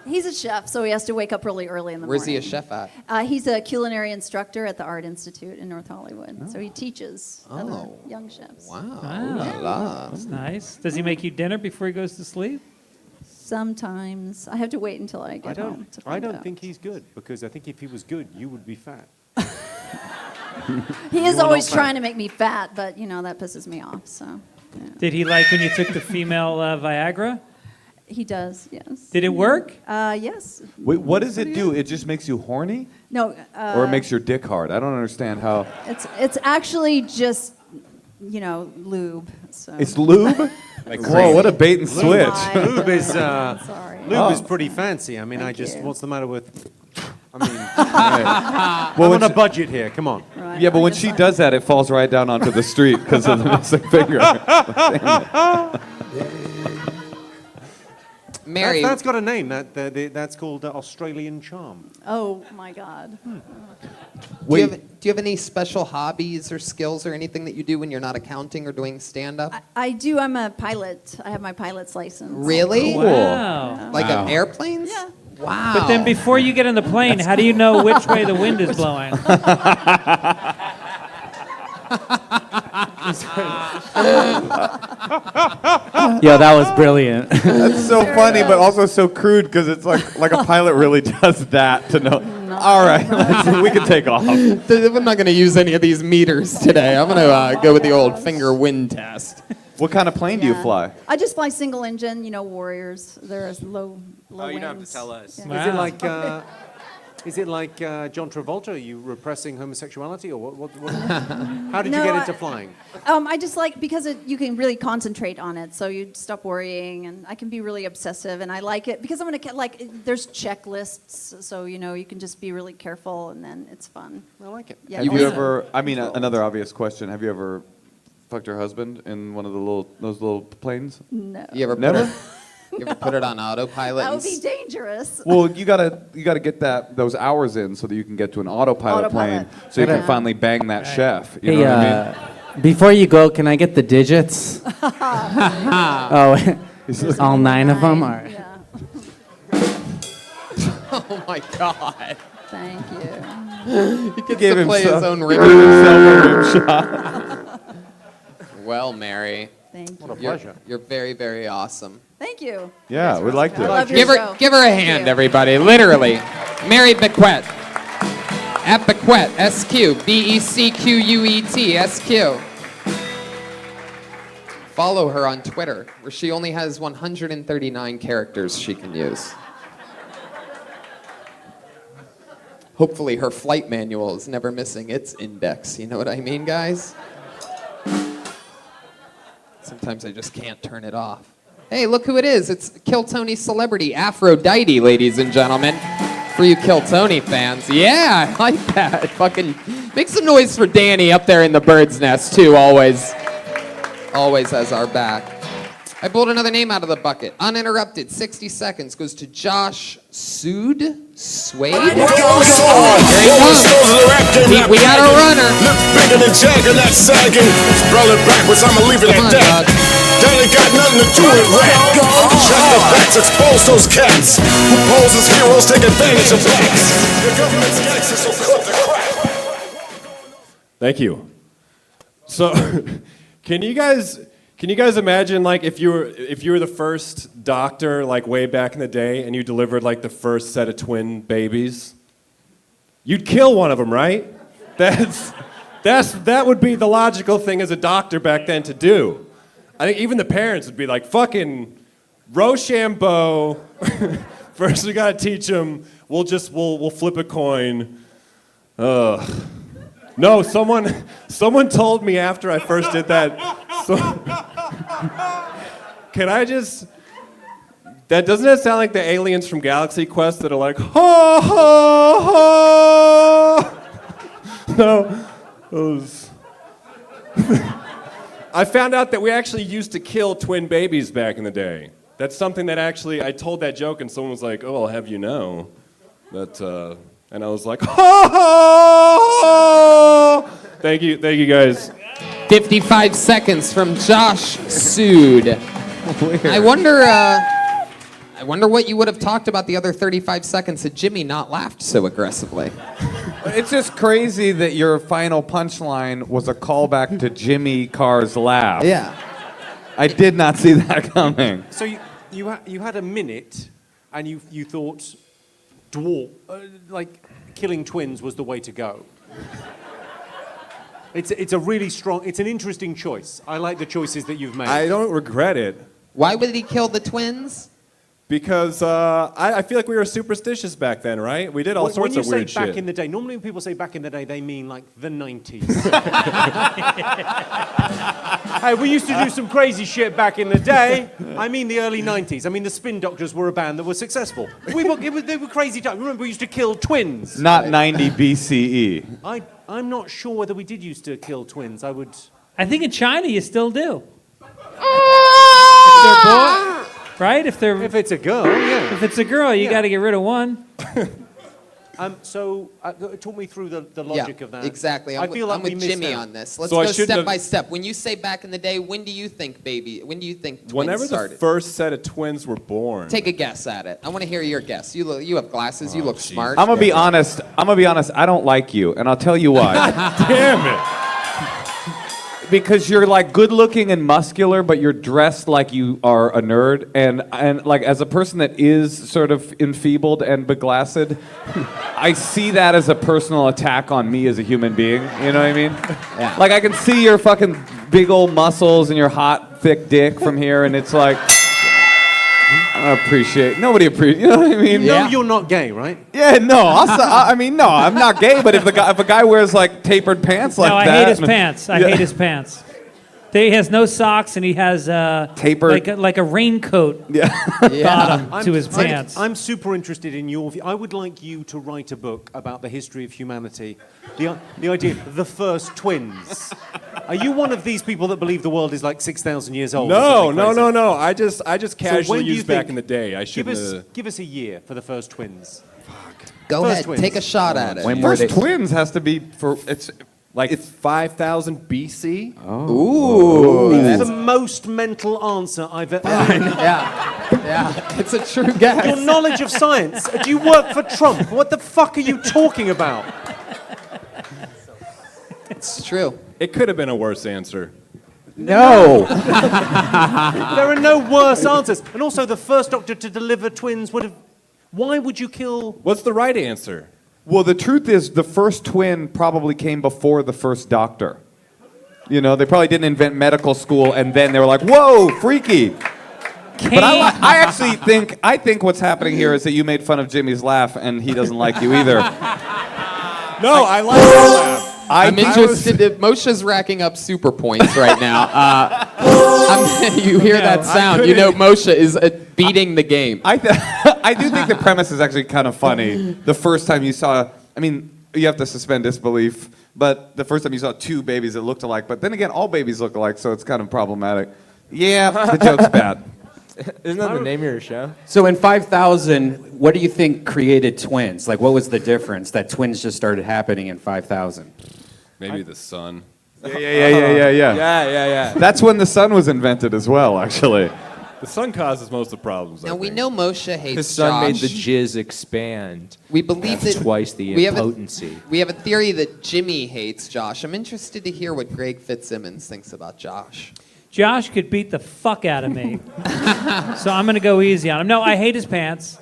He's a chef, so he has to wake up really early in the Where's morning. he a chef at? He's a culinary instructor at the Art Institute in North Hollywood. So he teaches other Oh. young chefs. Wow. Wow. Ooh la la. That's nice. Does he make you dinner before he goes to sleep? Sometimes I have to wait until I get home to I find don't out. think he's good, because I think if he was good, you would be fat. He is You are always not fat. trying to make me fat, but that pisses me off. So Did he like when you took the female Viagra? he does, yes. Did it work? Yes. Wait, what does it do? It just makes you horny? No. Or it makes your dick hard? I don't understand how. It's actually just lube. So. It's lube? Whoa, what a bait and switch. Lube is Sorry. lube is pretty fancy. I mean, Thank you. what's the matter with? I mean, Well, I'm when on a budget here. Come on. Right, yeah, but I when just she like- does that, it falls right down onto the street because of the missing finger. Mary, That's got a name. That's called Australian charm. Oh my God. do you have any special hobbies or skills or anything that you do when you're not accounting or doing stand-up? I do. I'm a pilot. I have my pilot's license. Really? Wow. Like Wow. of airplanes? Yeah. Wow. But then before you get in the plane, how do you know which way the wind is blowing? Yo, that was brilliant. That's so funny, but also so crude because it's like a pilot really does that to know. All right, we can take off. I'm not going to use any of these meters today. I'm going to go with the old finger wind test. What kind of plane do you Yeah. fly? I just fly single engine. Warriors. They're low Oh, you don't have to wings. tell us. Yeah. Wow. Is it like Is it like John Travolta? Are you repressing homosexuality, or what how did you get into flying? I just like because you can really concentrate on it, so you stop worrying, and I can be really obsessive, and I like it because I'm gonna there's checklists, so you can just be really careful, and then it's fun. I like it. Yeah, Have you also- ever? I mean, another obvious question. Have you ever fucked your husband in one of those little planes? No. You ever Never? You ever put it on autopilot? That and would be dangerous. Well, you gotta get those hours in so that you can get to an autopilot plane, so you can finally bang that chef. You know what I mean? Before you go, can I get the digits? Oh, all 9 of them? All right. Yeah. Oh my God. Thank you. He gets gave to play himself- his own Give rim. himself a rim shot. Well, Mary, Thank you. What a pleasure. you're very, very awesome. Thank you. Yeah, we'd like I to. love your Give her, show. give her a Thank hand, you. everybody. Literally, Mary Becquet. At Becquet, SQ, BECQUET, SQ. Follow her on Twitter, where she only has 139 characters she can use. Hopefully her flight manual is never missing its index. You know what I mean, guys? Sometimes I just can't turn it off. Hey, look who it is. It's Kill Tony celebrity Aphrodite, ladies and gentlemen. For you Kill Tony fans. Yeah, I like that. Fucking make some noise for Danny up there in the bird's nest, too, always. Always has our back. I pulled another name out of the bucket. Uninterrupted, 60 seconds goes to Josh Suede? Here he comes. We got a runner. Lips bigger than Jagger, not sagging. Roll it backwards, I'ma leave it Come at on, that. dog. That ain't got nothing to do with rap. Check the facts, expose those cats who pose as heroes, take advantage of blacks. The government's gangsters, so cut the crap. Thank you. So, can you guys imagine like if you were the first doctor like way back in the day and you delivered like the first set of twin babies? You'd kill one of them, right? That would be the logical thing as a doctor back then to do. I think even the parents would be like, fucking Rochambeau. First we gotta teach them. We'll flip a coin. Ugh. No, someone told me after I first did that. Can I just? Doesn't that sound like the aliens from Galaxy Quest that are like, ha ha ha? No, those. I found out that we actually used to kill twin babies back in the day. That's something that actually I told that joke and someone was like, "Oh, I'll have you know that." And I was like, ha ha! Thank you guys. 55 seconds from Josh Sued. I wonder what you would have talked about the other 35 seconds had Jimmy not laughed so aggressively. It's just crazy that your final punchline was a callback to Jimmy Carr's laugh. Yeah. I did not see that coming. So you had a minute, and you thought like killing twins was the way to go. It's a really strong. It's an interesting choice. I like the choices that you've made. I don't regret it. Why would he kill the twins? Because I feel like we were superstitious back then, right? We did all sorts of weird When you say back shit. in the day, normally when people say back in the day, they mean like the 90s. Hey, we used to do some crazy shit back in the day. I mean the early 90s. I mean the Spin Doctors were a band that was successful. They were crazy times. Remember, we used to kill twins. Not 90 BCE. I'm not sure whether we did used to kill twins. I think in China you still do. Right? If it's a girl, yeah. If it's a girl, you got to get rid of one. So talk me through the logic of that. Exactly. I'm feel like with we missed Jimmy out. on this. Let's So I go shouldn't step have- by step. When you say back in the day, when do you think twins Whenever started? the first set of twins were born. Take a guess at it. I want to hear your guess. You have glasses. You look smart. I'm gonna be honest. I don't like you, and I'll tell you why. Damn it. Because you're like good looking and muscular, but you're dressed like you are a nerd, and like as a person that is sort of enfeebled and beglassed, I see that as a personal attack on me as a human being. You know what I mean? Yeah. Like I can see your fucking big old muscles and your hot thick dick from here, and it's like Nobody appreciates. You know what I mean? You know you're not gay, right? Yeah, no. I mean, no. I'm not gay. But if a guy wears like tapered pants like No, I that, hate his pants. I hate his pants. He has no socks and he has tapered, like a raincoat bottom to his pants. I'm super interested in your view. I would like you to write a book about the history of humanity. The idea, the first twins. Are you one of these people that believe the world is like 6,000 years old? No. I just casually when do you used back think- in the day. I shouldn't. Give us a year for the first twins. Go First ahead, twins. take a shot at it. First twins has to be for it's. Like 5,000 BC. Ooh. It's the most mental answer I've ever. Yeah, it's a true guess. Your knowledge of science. Do you work for Trump? What the fuck are you talking about? It's true. It could have been a worse answer. No. There are no worse answers. And also, the first doctor to deliver twins would have. Why would you kill? What's the right answer? Well, the truth is, the first twin probably came before the first doctor. You know, they probably didn't invent medical school, and then they were like, "Whoa, freaky." But I actually think what's happening here is that you made fun of Jimmy's laugh, and he doesn't like you either. No, I like your laugh. I'm interested. Moshe's racking up super points right now. You hear that sound? You know Moshe is beating the game. I do think the premise is actually kind of funny. The first time you saw, I mean, you have to suspend disbelief, but the first time you saw two babies that looked alike, but then again, all babies look alike, so it's kind of problematic. Yeah, the joke's bad. Isn't that the name of your show? So in 5,000, what do you think created twins? Like, what was the difference that twins just started happening in 5,000? Maybe the sun. Yeah. That's when the sun was invented as well, actually. The sun causes most of the problems. Now we know Moshe hates The sun made Josh. the jizz expand. We believe that Twice the we have a- potency. We have a theory that Jimmy hates Josh. I'm interested to hear what Greg Fitzsimmons thinks about Josh. Josh could beat the fuck out of me. So I'm going to go easy on him. No, I hate his pants.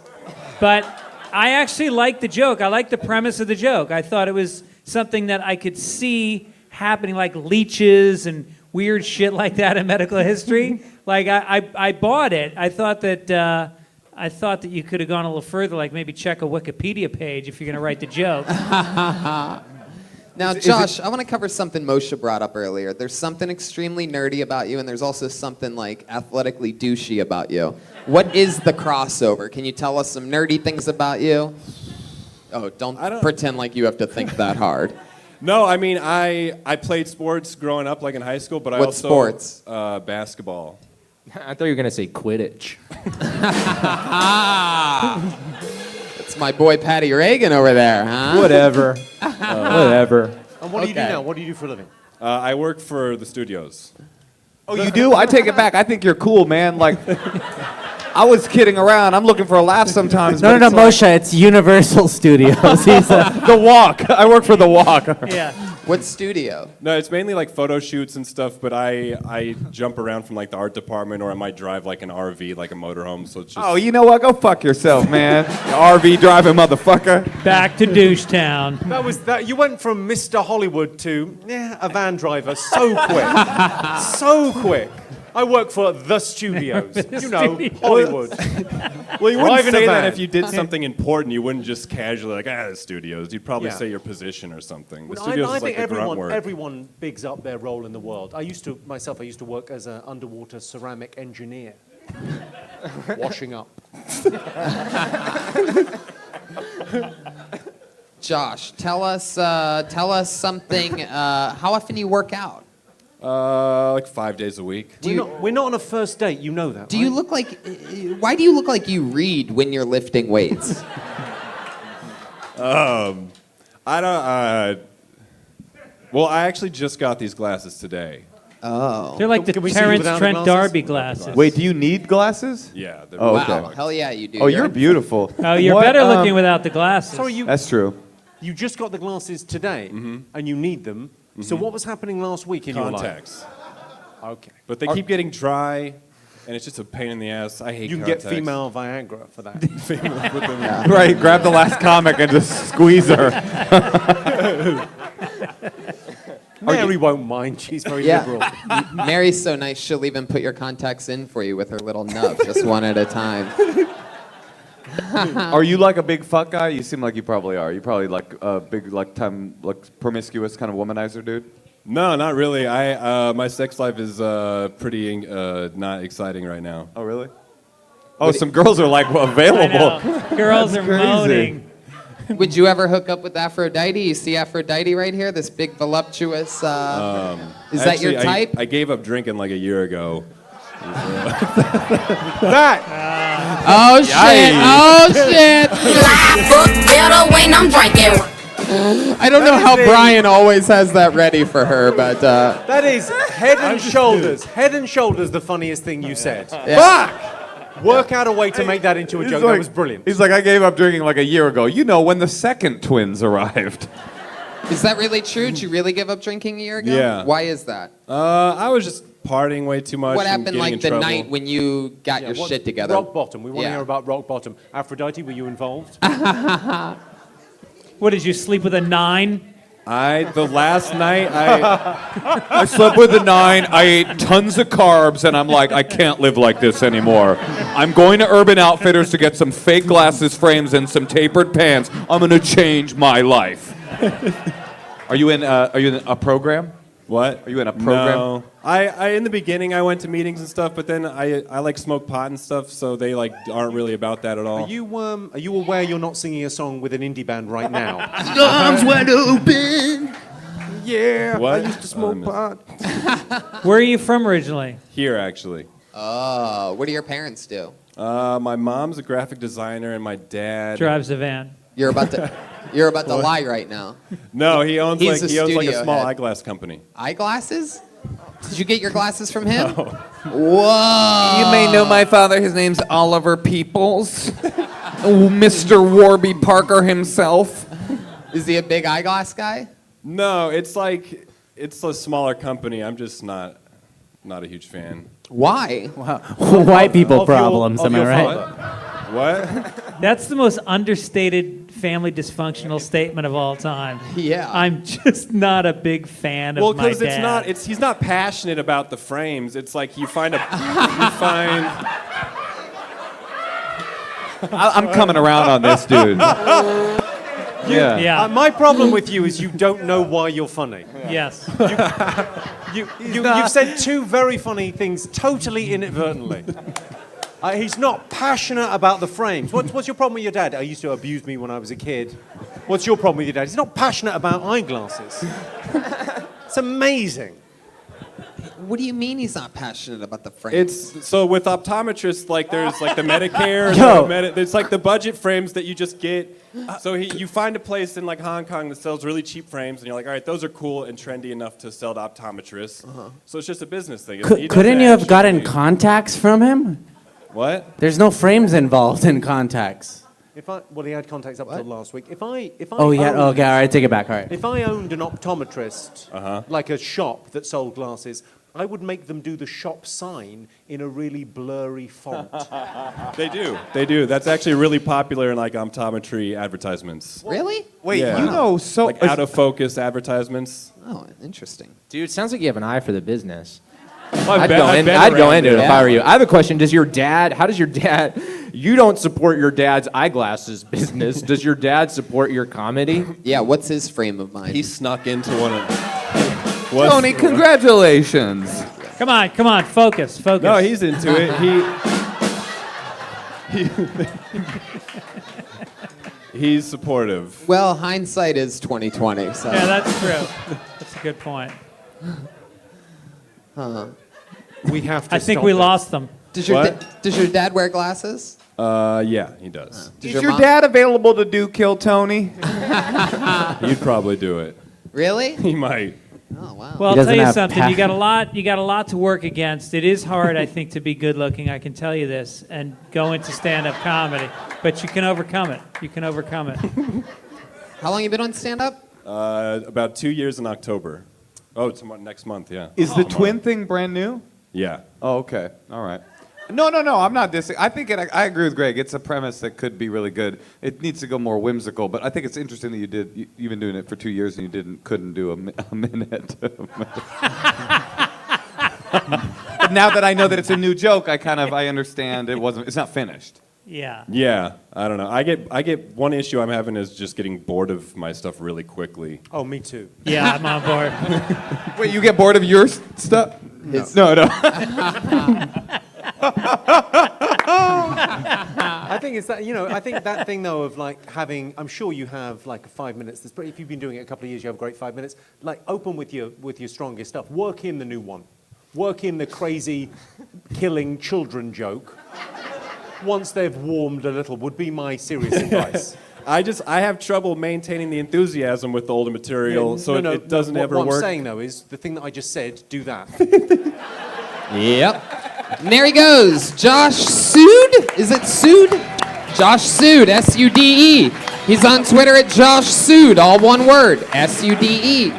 But I actually like the joke. I like the premise of the joke. I thought it was something that I could see happening, like leeches and weird shit like that in medical history. Like, I bought it. I thought that you could have gone a little further, like maybe check a Wikipedia page if you're going to write the joke. Now, Josh, I want to cover something Moshe brought up earlier. There's something extremely nerdy about you, and there's also something like athletically douchey about you. What is the crossover? Can you tell us some nerdy things about you? Oh, don't pretend like you have to think that hard. No, I mean, I played sports growing up, like in high school, but I What also... sports? I Basketball. thought you were going to say Quidditch. It's my boy Patty Reagan over there, huh? Whatever. Whatever. And what do you do Okay. now? What do you do for a living? I work for the studios. Oh, you do? I take it back. I think you're cool, man. Like, I was kidding around. I'm looking for a laugh sometimes. No, but no, it's Moshe, it's Universal Studios. He's The Walk. I work for The Walk. Yeah. What studio? No, it's mainly like photo shoots and stuff, but I jump around from like the art department, or I might drive like an RV, like a motorhome, so it's just... Oh, you know what? Go fuck yourself, man. RV driving motherfucker. Back to Douche Town. That was that. You went from Mr. Hollywood to a van driver so quick, so quick. I work for the studios. You know, Hollywood. Well, you wouldn't Driving a say that van. if you did something important. You wouldn't just casually like, the studios. You'd probably Yeah. say your position or something. The Well, studios I is like think the grunt work. everyone bigs up their role in the world. I used to work as an underwater ceramic engineer, washing up. Josh, tell us something. How often do you work out? Like 5 days a week. We're not on a first date. You know that. Do you look like? Why do you look like you read when you're lifting weights? I don't. Well, I actually just got these glasses today. Oh. They're like the Can we see you Terrence without the Trent glasses? D'Arby glasses. Wait, do you need glasses? Yeah. They're Oh, Wow. okay. Hell yeah, you do. Oh, you're beautiful. Oh, you're What, better looking without the glasses. Sorry, That's true. you just got the glasses today, and you need them. So what was happening last week in your life? contacts. Okay. But they keep getting dry, and it's just a pain in the ass. I hate You can contacts. get female Viagra for that. Right, grab the last comic and just squeeze her. Mary won't mind. She's very Yeah. liberal. Mary's so nice, she'll even put your contacts in for you with her little nub, just one at a time. Are you like a big fuck guy? You seem like you probably are. You probably like a big promiscuous kind of womanizer dude. No, not really. My sex life is pretty not exciting right now. Oh really? Oh, some girls are like available. Girls That's are crazy. moaning. Would you ever hook up with Aphrodite? You see Aphrodite right here, this big voluptuous. Is that your Actually, type? I gave up drinking like a year ago. That. Oh shit! Oh shit! Life look better when I'm drinking. I don't know how Brian always has that ready for her, but That is head and shoulders. Head and shoulders the funniest thing you said. Yeah. Fuck! Work out a way to make that into a joke. That was brilliant. He's like, I gave up drinking like a year ago. You know, when the second twins arrived. is that really true? Did you really give up drinking a year ago? Yeah. Why is that? I was just partying way too much. What and happened getting like in the trouble. night when you got your What- shit together? Rock bottom. We want to Yeah. hear about rock bottom. Aphrodite, were you involved? What did you sleep with a 9? The last night I slept with a 9. I ate tons of carbs, and I'm like, I can't live like this anymore. I'm going to Urban Outfitters to get some fake glasses frames and some tapered pants. I'm going to change my life. Are you in a program? What? Are you in a program? No. I in the beginning I went to meetings and stuff, but then I like smoke pot and stuff, so they like aren't really about that at all. Are you aware you're not singing a song with an indie band right now? Arms wide open. Yeah, What? I used to smoke pot. Where are you from originally? Here actually. Oh, what do your parents do? My mom's a graphic designer and my dad Drives a van. You're about to lie right now. No, he owns He's like a he owns like a studio small head. eyeglass company. Eyeglasses? Did you get your glasses from him? No. Whoa! You may know my father. His name's Oliver Peoples. Mr. Warby Parker himself. Is he a big eyeglass guy? No, it's like it's a smaller company. I'm just not a huge fan. Why? White people problems, am I right? What? That's the most understated family dysfunctional statement of all time. Yeah. I'm just not a big fan Well, of my because dad. he's not passionate about the frames. It's like you find. I'm coming around on this, dude. Yeah. Yeah. My problem with you is you don't know why you're funny. Yes. You've said two very funny things totally inadvertently. He's not passionate about the frames. What's your problem with your dad? I used to abuse me when I was a kid. What's your problem with your dad? He's not passionate about eyeglasses. It's amazing. What do you mean he's not passionate about the frames? It's so with optometrists, like there's like the Medicare, Yo. there's like the budget frames that you just get. So you find a place in like Hong Kong that sells really cheap frames, and you're like, all right, those are cool and trendy enough to sell to optometrists. So it's just a business thing. He doesn't Couldn't you have gotten actually- contacts from him? What? There's no frames involved in contacts. He had contacts up until last week. If I Oh, yeah. owned- Okay, all right, take it back. All right. If I owned an optometrist, like a shop that sold glasses, I would make them do the shop sign in a really blurry font. They do. That's actually really popular in like optometry advertisements. Really? Wait, Yeah. you know so Like out of focus advertisements. Oh, interesting. Dude, sounds like you have an eye for the business. I've I'd go into it if Yeah. I were you. I have a question. How does your dad, you don't support your dad's eyeglasses business. Does your dad support your comedy? Yeah, what's his frame of mind? He snuck into one of. Tony, congratulations. Come on, focus. No, he's into it. He's supportive. Well, hindsight is 2020. So. Yeah, that's true. That's a good point. We have to. I think stop we it. lost them. Does your What? does your dad wear glasses? Yeah, he does. Does Is your mom- dad available to do Kill Tony? He'd probably do it. Really? He might. Oh wow. Well, I'll doesn't tell you have something. You got a lot to work against. It is hard, I think, to be good looking. I can tell you this, and go into stand-up comedy. But you can overcome it. You can overcome it. How long you been on stand-up? About 2 years in October. Oh, next month, yeah. Is the twin thing brand new? Yeah. Oh, okay. All right. No, I'm not dissing. I think I agree with Greg. It's a premise that could be really good. It needs to go more whimsical, but I think it's interesting that you've been doing it for 2 years and you couldn't do a minute. But now that I know that it's a new joke, I understand it's not finished. Yeah. Yeah, I don't know. I get one issue I'm having is just getting bored of my stuff really quickly. Oh, me too. Yeah, I'm on board. Wait, you get bored of your stuff? No. I think it's that, I think that thing though of like I'm sure you have like 5 minutes. If you've been doing it a couple of years, you have a great 5 minutes. Like open with your strongest stuff. Work in the new one. Work in the crazy killing children joke. Once they've warmed a little would be my serious advice. I have trouble maintaining the enthusiasm with the older material, it doesn't ever work. What I'm saying though is the thing that I just said, do that. Yep. And there he goes. Josh Sude? Is it Sude? Josh Sude, S-U-D-E. He's on Twitter at Josh Sude, all one word, S-U-D-E.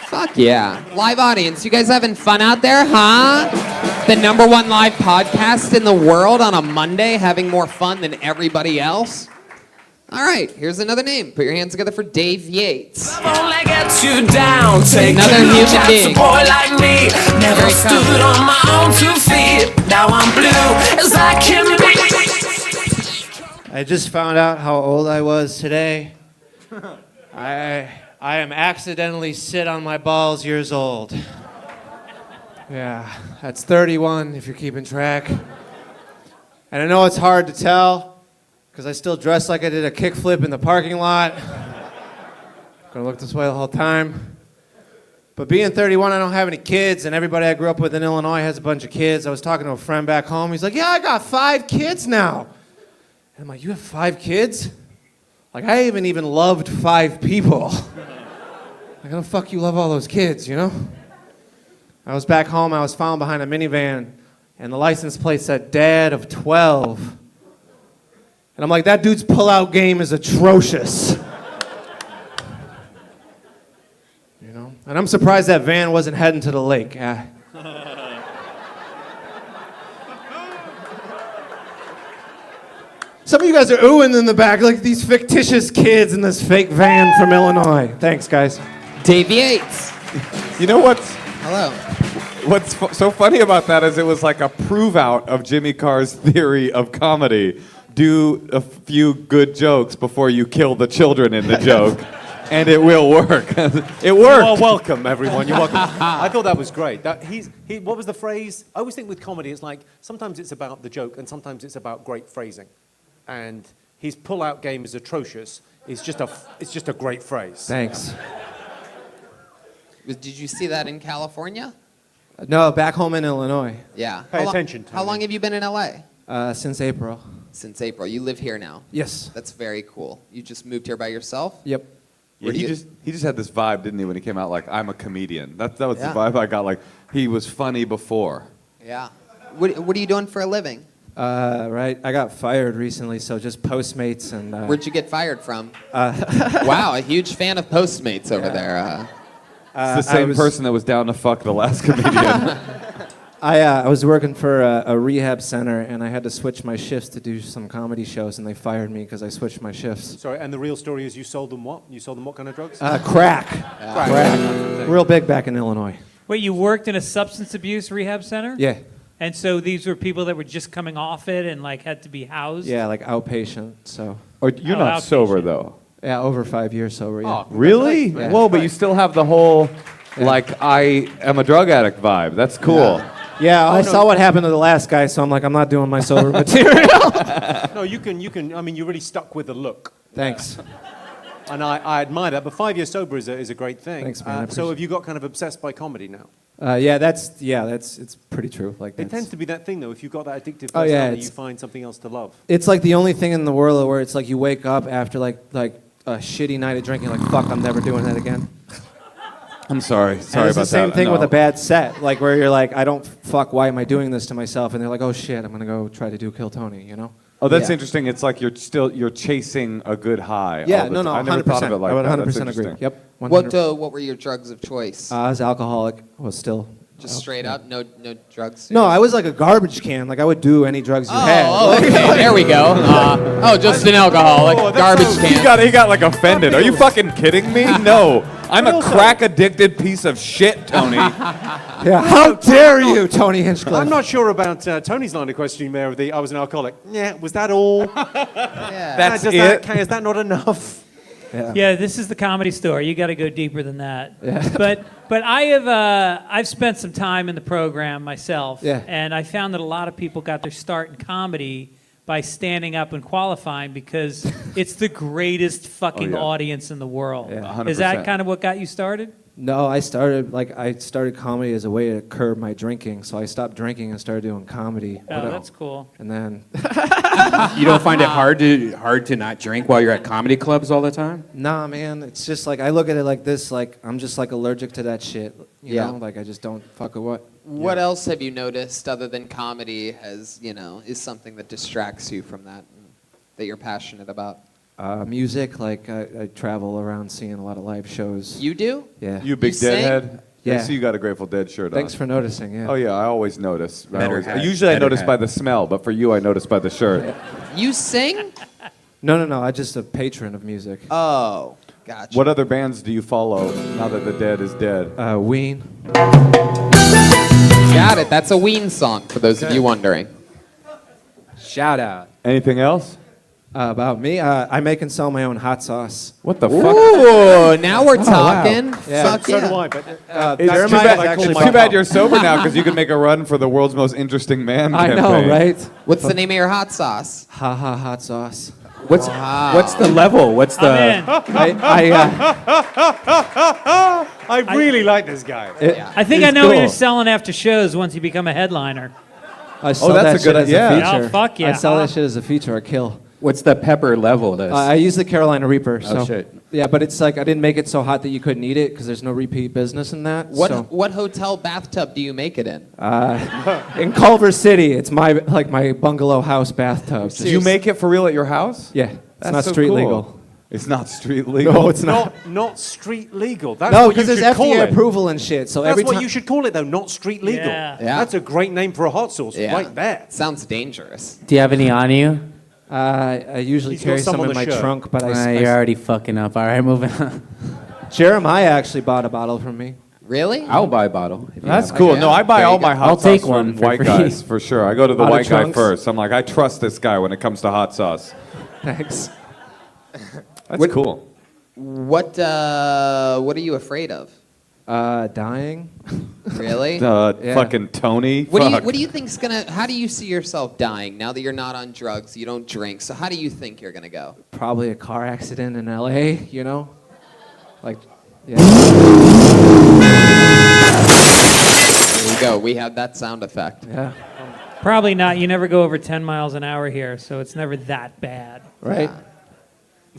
Fuck yeah. Live audience, you guys having fun out there, huh? The #1 live podcast in the world on a Monday, having more fun than everybody else? All right, here's another name. Put your hands together for Dave Yates. Only get you down, take Another a look human at being. a boy like me. Never Very stood confident. on my own 2 feet. Now I'm blue as I can be. I just found out how old I was today. I am accidentally sit on my balls years old. Yeah, that's 31 if you're keeping track. And I know it's hard to tell because I still dress like I did a kickflip in the parking lot. Gonna look this way the whole time. But being 31, I don't have any kids, and everybody I grew up with in Illinois has a bunch of kids. I was talking to a friend back home. He's like, yeah, I got 5 kids now. And I'm like, you have 5 kids? Like, I haven't even loved 5 people. Like, how the fuck you love all those kids, you know? I was back home, I was found behind a minivan, and the license plate said dad of 12. And I'm like, that dude's pull-out game is atrocious. You know? And I'm surprised that van wasn't heading to the lake. Some of you guys are oohing in the back, like these fictitious kids in this fake van from Illinois. Thanks, guys. Dave Yates. You know what's Hello. so funny about that is it was like a prove out of Jimmy Carr's theory of comedy. Do a few good jokes before you kill the children in the joke, and it will work. It worked. You are welcome, everyone. You're welcome. I thought that was great. What was the phrase? I always think with comedy, it's like sometimes it's about the joke and sometimes it's about great phrasing. And his pull-out game is atrocious. It's just a great phrase. Thanks. Did you see that in California? No, back home in Illinois. Yeah. Pay attention to How long have you been in LA? Since April. Since April. You live here now? Yes. That's very cool. You just moved here by yourself? Yep. Yeah, he just had this vibe, didn't he, when he came out? Like, I'm a comedian. That was Yeah. the vibe I got. Like, he was funny before. Yeah. What are you doing for a living? Right. I got fired recently, so just Postmates and. Where'd you get fired from? Wow, a huge fan of Postmates over there. It's the same person that was down to fuck the last comedian. I was working for a rehab center, and I had to switch my shifts to do some comedy shows, and they fired me because I switched my shifts. Sorry, and the real story is you sold them what? You sold them what kind of drugs? Crack. Crack. Real big back in Illinois. Wait, you worked in a substance abuse rehab center? Yeah. And so these were people that were just coming off it and like had to be housed? Yeah, like outpatient. So. Or you're not sober though. Yeah, over 5 years sober. Yeah. Oh, really? Yeah. Whoa, but you still have the whole, like, I am a drug addict vibe. That's cool. Yeah, I saw what happened to the last guy, so I'm like, I'm not doing my sober material. No, you can. I mean, you really stuck with the look. Thanks. And I admire that. But 5 years sober is a great thing. Thanks, man. I So appreciate have you got kind of obsessed by comedy now? It's pretty true. Like It tends to be that thing though. If you've got that addictive Oh, personality, yeah, you it's- find something else to love. It's like the only thing in the world where it's like you wake up after like a shitty night of drinking, like fuck, I'm never doing that again. I'm sorry. And Sorry it's about the same that. thing No. with a bad set, like where you're like, I don't fuck. Why am I doing this to myself? And they're like, oh shit, I'm gonna go try to do Kill Tony. You know? Oh, that's Yeah. interesting. It's like you're chasing a good high. Yeah, all the no, time. no, I never thought of 100%. it like I would that. That's 100% agree. interesting. Yep. 100%. What were your drugs of choice? I was alcoholic. Was still Just straight up, no drugs. No, I was like a garbage can. Like I would do any drugs you had. Oh, okay. There we go. Just an alcoholic, garbage can. He got like offended. Are you fucking kidding me? No, I'm a crack addicted piece of shit, Tony. Yeah, how dare you, Tony Hinchcliffe? I'm not sure about Tony's line of questioning there. I was an alcoholic. Yeah, was that all? That's it. Is that not enough? Yeah, this is the Comedy Store. You got to go deeper than that. Yeah. But I've spent some time in the program myself, and I found that a lot of people got their start in comedy by standing up and qualifying because it's the greatest fucking audience in the world. Yeah. Is that kind of what got you started? No, I started comedy as a way to curb my drinking. So I stopped drinking and started doing comedy. Oh, that's cool. And then You don't find it hard to not drink while you're at comedy clubs all the time? Nah, man, it's just like I look at it like this, like I'm just like allergic to that shit. You know, like I just don't fuck with what. What else have you noticed other than comedy is something that distracts you from that you're passionate about? Music, like I travel around seeing a lot of live shows. You do? Yeah. You big You sing? deadhead? Yeah. I see you got a Grateful Dead shirt on. Thanks for noticing, yeah. Oh yeah, I always notice. Hat, Usually I better notice hat. by the smell, but for you I notice by the shirt. You sing? No, I'm just a patron of music. Oh, gotcha. What other bands do you follow now that the Dead is dead? Ween. Got it. That's a Ween song for those of you wondering. Shout out. Anything else? About me, I make and sell my own hot sauce. What the Ooh, now we're wow. talking. Yeah. Fuck So yeah. do I. But It's too bad you're sober now because you can make a run for the world's most interesting man I campaign. know, right? What's the name of your hot sauce? Ha ha hot sauce. What's the level? What's the? I really like this guy. I think I know what you're selling after shows once you become a headliner. I sell that's that a good shit as idea. a feature. Oh, fuck yeah. I sell that shit as a feature or kill. What's the pepper level? I use the Carolina Reaper. So. Oh, shit. Yeah, but it's like I didn't make it so hot that you couldn't eat it because there's no repeat business in that. What hotel bathtub do you make it in? In Culver City, it's my bungalow house bathtub. Did you make it for real at your house? Yeah, it's That's not so street cool. legal. It's not street legal. No, it's not. Not street legal. That's No, what you because should there's call FDA it. approval and shit. So That's every what time you should call it, though. Not street legal. Yeah. Yeah. That's a great name for a hot sauce, right there. Sounds dangerous. Do you have any on you? I usually He's got carry some some on in the my shirt. trunk, but You're already fucking up. All right, moving on. Jeremiah actually bought a bottle from me. Really? I'll buy a bottle. if you That's have cool. Yeah. No, I buy There all you my go. hot I'll sauce take from one for white free. guys for sure. I go to the Out of white guy trunks? first. I'm like, I trust this guy when it comes to hot sauce. Thanks. That's cool. What are you afraid of? Dying. Really? Yeah. Fucking Tony. What do you think's gonna? How do you see yourself dying now that you're not on drugs? You don't drink. So how do you think you're gonna go? Probably a car accident in LA, you know? Like, yeah. There we go. We have that sound effect. Yeah. Probably not. You never go over 10 miles an hour here, so it's never that bad. Right?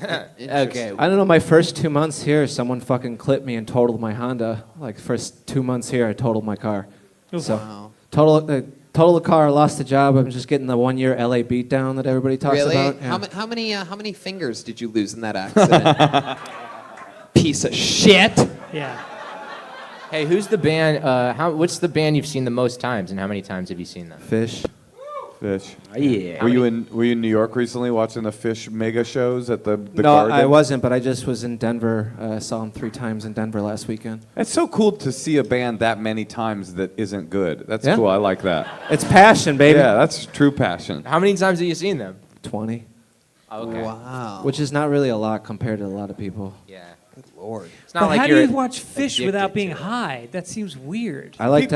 Okay. I don't know, my first 2 months here, someone fucking clipped me and totaled my Honda. Like, first 2 months here, I totaled my car. So, Wow. total the car, lost the job. I'm just getting the 1 year LA beatdown that everybody talks Really? about. Yeah. How many fingers did you lose in that accident? Piece of shit. Yeah. Hey, who's the band? What's the band you've seen the most times, and how many times have you seen them? Fish. Fish. Yeah. Were you in New York recently watching the Fish mega shows at the No, Garden? I wasn't, but I just was in Denver. Saw them 3 times in Denver last weekend. It's so cool to see a band that many times that isn't good. That's Yeah. cool. I like that. It's passion, baby. Yeah, that's true passion. How many times have you seen them? 20. Okay. Wow. Which is not really a lot compared to a lot of people. Yeah. Good lord. It's not But like how do you're you watch Fish addicted without to being it. high? That seems weird. I like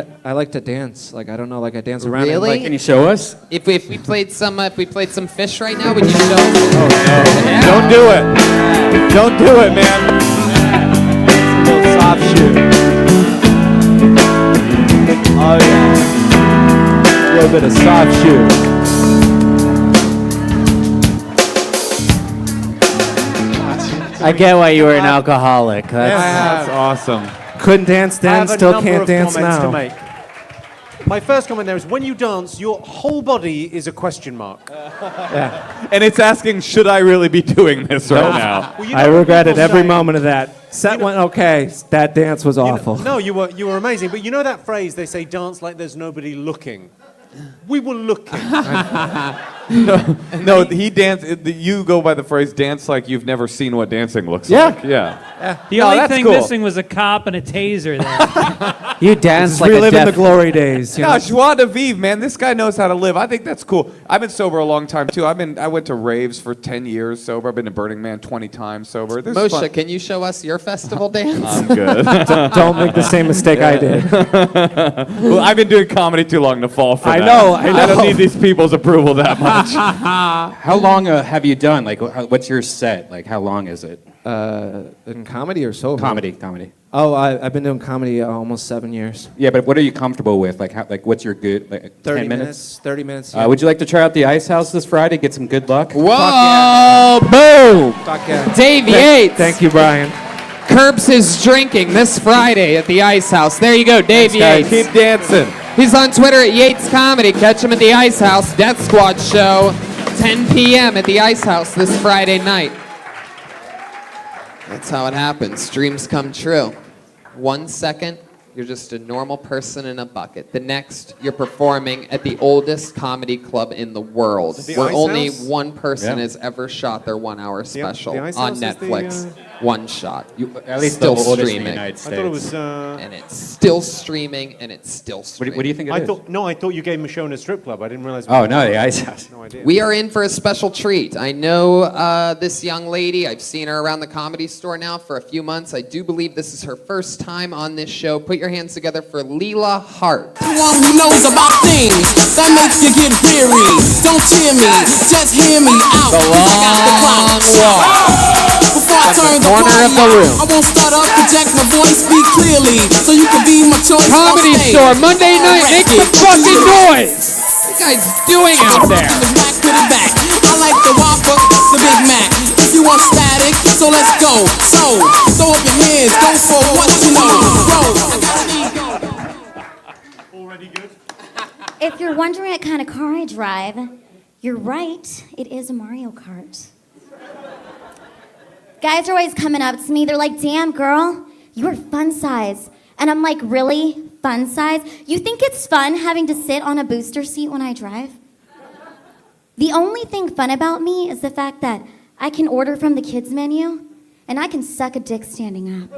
to dance. Like, I don't know, like I dance around. and, Really? like, Can you show us? If we played some Fish right now, would you show? Don't do it. Don't do it, man. a little soft shoe. Oh yeah. A little bit of soft shoe. I get why you were an alcoholic. That's That's awesome. Couldn't dance I then, have a still number can't of dance comments now. to make. My first comment there is when you dance, your whole body is a question mark. And it's asking, should I really be doing this right now? Well, you I know what regretted people every say- moment of that. Set went okay. That dance was awful. No, you were amazing. But you know that phrase, they say dance like there's nobody looking. We were looking. No, he danced. You go by the phrase "dance like you've never seen what dancing looks Yeah. like." Yeah. The only thing missing was a cop and a taser there. You dance like a reliving the deaf. glory days. You No, know? joie de vivre, man. This guy knows how to live. I think that's cool. I've been sober a long time too. I went to raves for 10 years sober. I've been to Burning Man 20 times sober. This is Moshe, fun. can you show us your festival dance? I'm good. Don't make the same mistake I did. Well, I've been doing comedy too long to fall for I that. know. I don't need these people's approval that much. How long have you done? Like, what's your set? Like, how long is it? In comedy or sober? Comedy. Oh, I've been doing comedy almost 7 years. Yeah, but what are you comfortable with? Like, what's your good? Like, 30 10 minutes. 30 minutes. Yeah. Would you like to try out the Ice House this Friday? Get some good luck. Whoa! Boom! Fuck yeah. Dave Yates. Thank you, Brian. Curbs his drinking this Friday at the Ice House. There you go, Dave Yates. Keep dancing. He's on Twitter at Yates Comedy. Catch him at the Ice House Death Squad show, 10 p.m. at the Ice House this Friday night. That's how it happens. Dreams come true. 1 second, you're just a normal person in a bucket. The next, you're performing at the oldest comedy club in the world, The where Ice only House? one person Yeah. has ever shot their 1 hour special the Ice on House is the, Netflix. One shot. At least still the oldest in the streaming. United I States. thought it was. And it's still streaming, and it's still streaming. What do you think it is? I thought you gave him a show in a strip club. I didn't realize. Oh no, the Ice House. No idea. We are in for a special treat. I know this young lady. I've seen her around the Comedy Store now for a few months. I do believe this is her first time on this show. Put your hands together for Leela Hart. One who knows about things that make you get weary. Don't cheer me, just hear me out. The 'cause I got the long clock. Before I turn the corner of the party room. out, I won't start up, project my voice, speak clearly, so you can be my choice. Comedy on stage. Store, Monday night. Make some fucking noise. What you guys doing out there? From the back to the back. I like the Whopper, the Big Mac. If you want static, so let's go. So, throw up your hands, go for what you know. Bro, I gotta be Already good. If you're wondering what kind of car I drive, you're right. It is a Mario Kart. Guys are always coming up to me. They're like, damn, girl, you are fun size. And I'm like, really? Fun size? You think it's fun having to sit on a booster seat when I drive? The only thing fun about me is the fact that I can order from the kids menu and I can suck a dick standing up.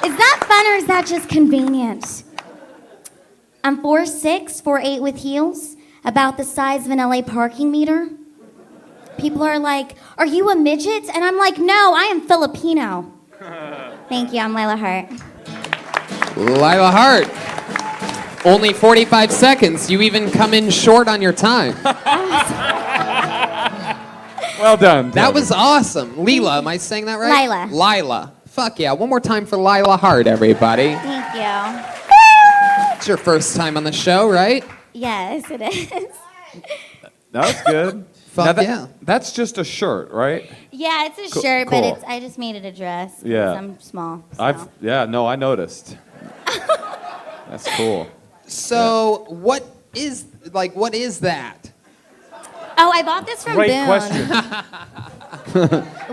Is that fun or is that just convenient? I'm 4'6", 4'8" with heels, about the size of an LA parking meter. People are like, are you a midget? And I'm like, no, I am Filipino. Thank you, I'm Lila Hart. Lila Hart. Only 45 seconds. You even come in short on your time. Well done. That was awesome. Leela, am I saying that right? Lila. Lila. Fuck yeah. One more time for Lila Hart, everybody. Thank you. It's your first time on the show, right? Yes, it is. That's good. Fuck Now yeah. That's just a shirt, right? Yeah, it's a Cool- shirt, cool. but I just made it a dress. 'cause Yeah. I'm small. So. I noticed. That's cool. So, what is that? Oh, I bought this from Great Boone. question.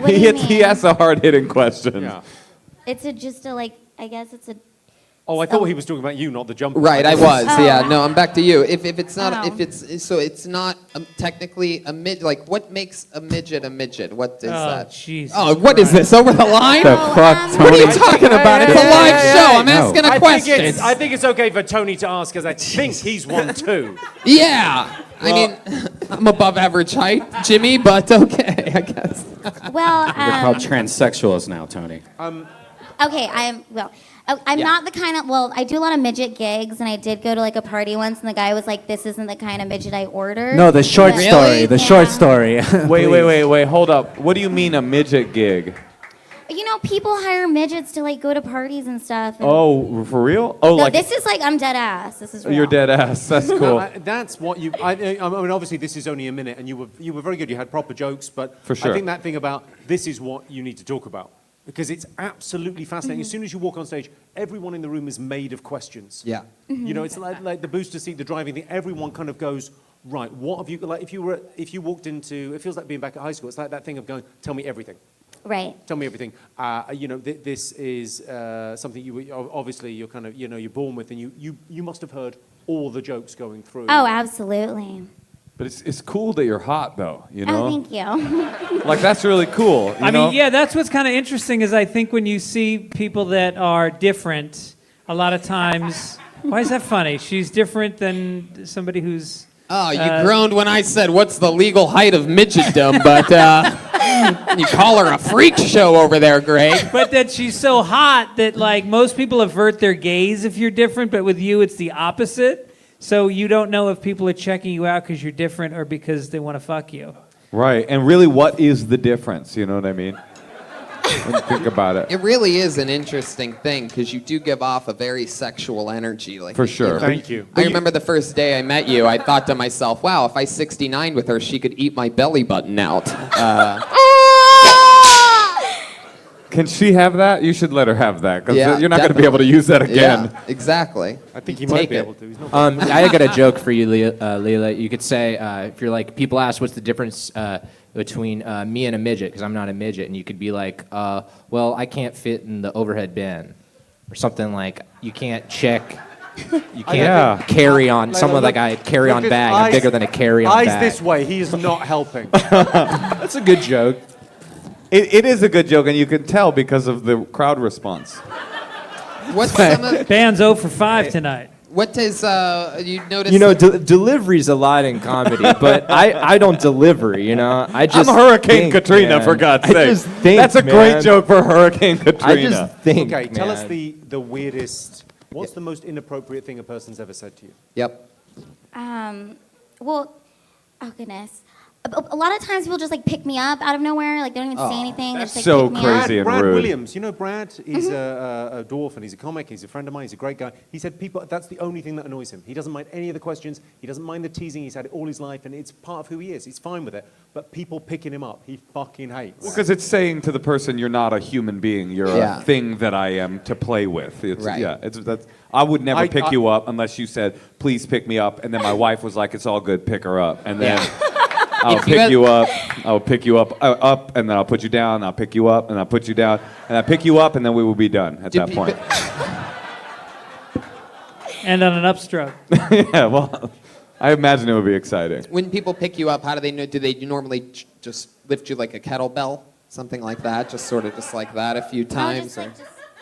What do you mean? He asks a hard-hitting question. Yeah. It's just a I guess it's a. Oh, I thought he was talking about you, not the jumper. Right, I was. Oh. Yeah, no, I'm back to you. If it's not, Oh. if it's so, it's not technically a mid. Like, what makes a midget a midget? What is Oh, that? Jesus Oh, what is this? Over the line? The fuck, What are you Tony? talking about? It's a live show. I'm No. asking a I question. think it's okay for Tony to ask, because I think he's one too. Yeah. I mean, I'm above average height, Jimmy, but okay, I guess. Well, They're called transsexuals now, Tony. okay, I'm Yeah. not the kind of I do a lot of midget gigs, and I did go to a party once, and the guy was like, "This isn't the kind of midget I ordered." No, the short But- story. The short story. Wait. Hold up. What do you mean a midget gig? You know, people hire midgets to go to parties and stuff. And Oh, for real? Oh, no, like this is I'm dead ass. This is real. you're dead ass. That's cool. That's what you. I mean, obviously, this is only a minute, and you were very good. You had proper jokes, but For sure. I think that thing about this is what you need to talk about. because it's absolutely fascinating. As soon as you walk on stage, everyone in the room is made of questions. Yeah. You know, it's like the booster seat, the driving thing. Everyone kind of goes, right, what have you, like if you walked into, it feels like being back at high school. It's like that thing of going, tell me everything. Right. Tell me everything. You know, this is something you obviously you're kind of, you know, you're born with, and you must have heard all the jokes going through. Oh, absolutely. But it's cool that you're hot, though. You know. Oh, thank you. Like that's really cool. I mean, yeah, that's what's kind of interesting is I think when you see people that are different, a lot of times, why is that funny? She's different than somebody who's. Oh, you groaned when I said, what's the legal height of midgetdom, but you call her a freak show over there, Greg. But that she's so hot that, like, most people avert their gaze if you're different, but with you, it's the opposite. So you don't know if people are checking you out because you're different or because they want to fuck you. Right, and really, what is the difference? You know what I mean? When you think about it. It really is an interesting thing because you do give off a very sexual energy. Like, For sure. Thank you. I remember the first day I met you, I thought to myself, wow, if I 69 with her, she could eat my belly button out. Can she have that? You should let her have that because Yeah, you're not going to be able to use that again. Yeah, exactly. I think you Take might be it. able to. He's not I got a joke for you, Leela. You could say, if you're like, people ask what's the difference between me and a midget, because I'm not a midget, and you could be like, well, I can't fit in the overhead bin, or something like, you can't check, you can't carry on, someone like a carry-on bag, I'm bigger than a carry-on bag. Eyes this way, he is not helping. That's a good joke. It is a good joke, and you can tell because of the crowd response. What's some of, Band's 0 for 5 tonight. what does you notice? You know, delivery's a lot in comedy, but I don't deliver, you know? I just I'm Hurricane think, Katrina, man. for God's I sake. just think, That's a man. great joke for Hurricane Katrina. I just think, Okay, tell us man. the weirdest, what's the most inappropriate thing a person's ever said to you? Yep. Well, oh goodness. A lot of times people just like pick me up out of nowhere. Like they don't even say anything. They that's just like so pick me crazy. up. and Brad rude. Williams, you know Brad? He's a dwarf and he's a comic. He's a friend of mine. He's a great guy. He said that's the only thing that annoys him. He doesn't mind any of the questions. He doesn't mind the teasing. He's had it all his life and it's part of who he is. He's fine with it. But people picking him up, he fucking hates. Because it's saying to the person, you're not a human being. You're Yeah. a thing that I am to play with. It's, Right. Yeah, I would never I- pick you up unless you said, please pick me up. And then my wife was like, it's all good, pick her up. And then I'll If you pick had- you up, I'll pick you up, and then I'll put you down, I'll pick you up, and I'll put you down, and I'll pick you up, and then we will be done at that point. And on an upstroke. Yeah, well, I imagine it would be exciting. When people pick you up, how do they know? Do they normally just lift you like a kettlebell, something like that, just sort of just like that a few Oh, times? just, like,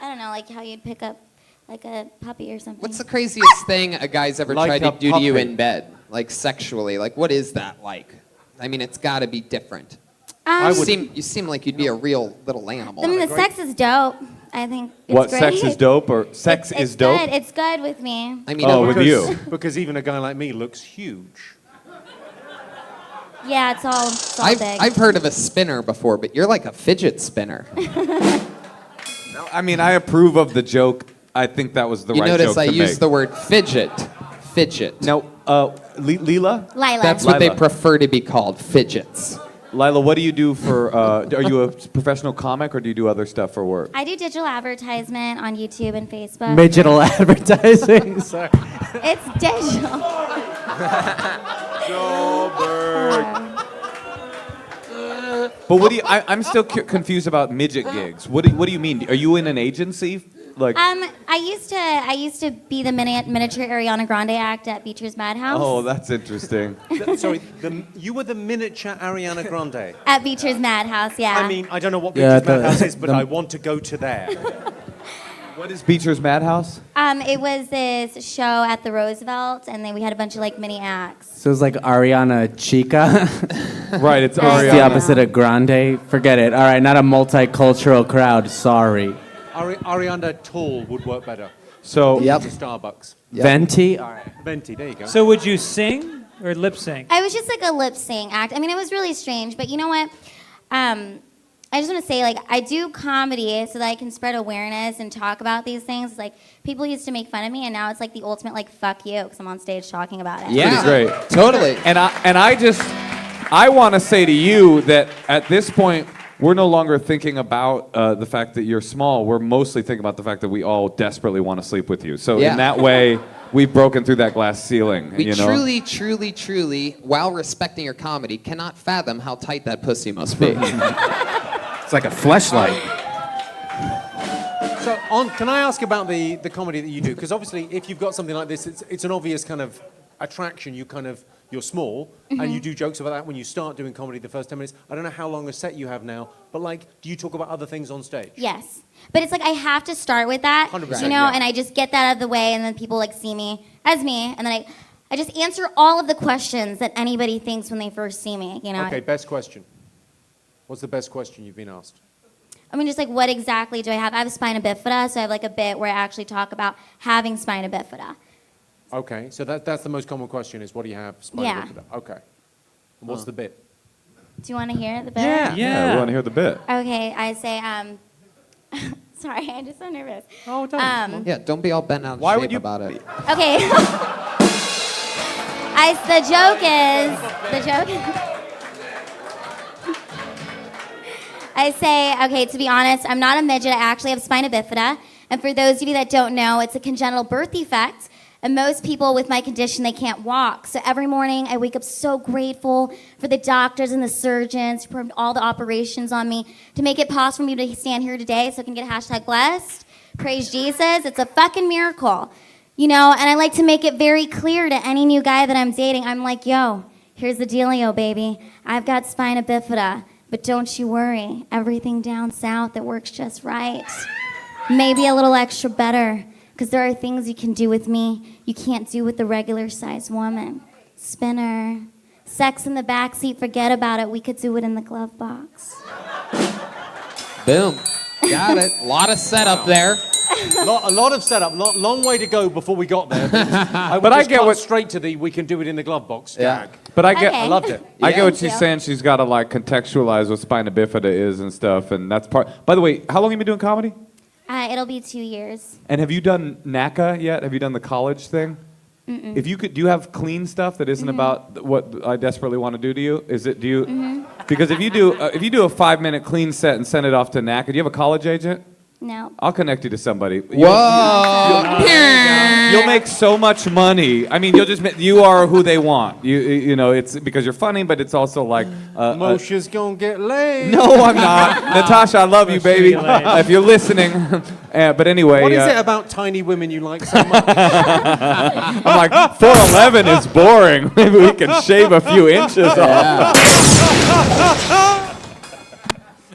I don't know, like how you'd pick up like a puppy or something. What's the craziest thing a guy's ever Like tried to a do to you puppy. in bed, like sexually? Like, what is that like? I mean, it's got to be different. You seem like you'd be a real little animal. I mean, the sex is dope. I think it's What, great. sex is dope, or sex It's is dope? Good. It's good with me. I mean, Oh, with Because- you. Because even a guy like me looks huge. Yeah, it's all big. I've heard of a spinner before, but you're like a fidget spinner. I mean, I approve of the joke. I think that was the You right notice joke I to used make. the word fidget. Fidget. Now, Leela? Lila. That's what they Lila. prefer to be called, fidgets. Lila, what do you do for, are you a professional comic or do you do other stuff for work? I do digital advertisement on YouTube and Facebook. Digital advertising. Sorry. It's digital. But what do you, I'm still confused about midget gigs. What do you mean? Are you in an agency? Like, I used to be the miniature Ariana Grande act at Beecher's Madhouse. oh, that's interesting. Sorry, you were the miniature Ariana Grande. At Beecher's Madhouse, yeah. I mean, I don't know what Yeah, Beacher's Madhouse is, but I want to go to there. What is Beecher's Madhouse? It was this show at the Roosevelt, and then we had a bunch of like mini acts. So it's like Ariana Chica. Right, it's It's Ariana. the opposite of Grande. Forget it. All right, not a multicultural crowd. Sorry. Ariana Tall would work better. So, Yep. To Starbucks. Venti. All right. Venti, there you go. So would you sing or lip sync? I was just like a lip sync act. I mean, it was really strange, but you know what? I just want to say, like, I do comedy so that I can spread awareness and talk about these things. Like, people used to make fun of me, and now it's like the ultimate, like, fuck you, because I'm on stage talking about it. Yeah, Pretty great. totally. And I want to say to you that at this point, we're no longer thinking about the fact that you're small. We're mostly thinking about the fact that we all desperately want to sleep with you. So Yeah. in that way, we've broken through that glass ceiling. We you know? truly, while respecting your comedy, cannot fathom how tight that pussy must be. It's like a fleshlight. So, can I ask about the comedy that you do? Because obviously, if you've got something like this, it's an obvious kind of attraction. You're small, and you do jokes about that when you start doing comedy the first 10 minutes. I don't know how long a set you have now, but do you talk about other things on stage? Yes. But it's like I have to start with that, 100%, and I just get that out of the way, and then people see me as me, and then I just answer all of the questions that anybody thinks when they first see me, Okay, best question. What's the best question you've been asked? I mean, just what exactly do I have? I have spina bifida, so I have a bit where I actually talk about having spina bifida. Okay, so that's the most common question is, what do you have? Spina Yeah. bifida. Okay. And what's the bit? Do you want to hear the bit? Yeah, we want to hear the bit. Okay, I say, sorry, I'm just so nervous. Oh, don't. Yeah, don't be all bent out of Why shape would you- about it. Okay. The joke is, I say, okay, to be honest, I'm not a midget. I actually have spina bifida. And for those of you that don't know, it's a congenital birth defect. And most people with my condition, they can't walk. So every morning, I wake up so grateful for the doctors and the surgeons who performed all the operations on me to make it possible for me to stand here today so I can get a #blessed. Praise Jesus. It's a fucking miracle. And I like to make it very clear to any new guy that I'm dating. I'm like, yo, here's the dealio, baby. I've got spina bifida, but don't you worry. Everything down south, it works just right. Maybe a little extra better, because there are things you can do with me you can't do with the regular-sized woman. Spinner. Sex in the backseat, forget about it. We could do it in the glove box. Boom. Got it. A lot of setup there. A lot of setup. Long way to go before we got there. I get what straight to the we can do it in the glove box gag. But I get, I loved it. I get what Thank she's you. saying. She's got to contextualize what spina bifida is and stuff, and that's part. By the way, how long have you been doing comedy? It'll be 2 years. And have you done NACA yet? Have you done the college thing? Mm-mm. If you could, do you have clean stuff that isn't about what I desperately want to do to you? Is it? Do you? Mm-hmm. Because if you do a 5-minute clean set and send it off to NACA, do you have a college agent? No. I'll connect you to somebody. Whoa. You'll make so much money. I mean, you are who they want. You know, it's because you're funny, but it's also Moshe's gonna get laid. No, I'm not. Natasha, I love you, baby. If you're listening. But anyway. What is it about tiny women you like so much? I'm like, 4'11" is boring. Maybe we can shave a few inches off.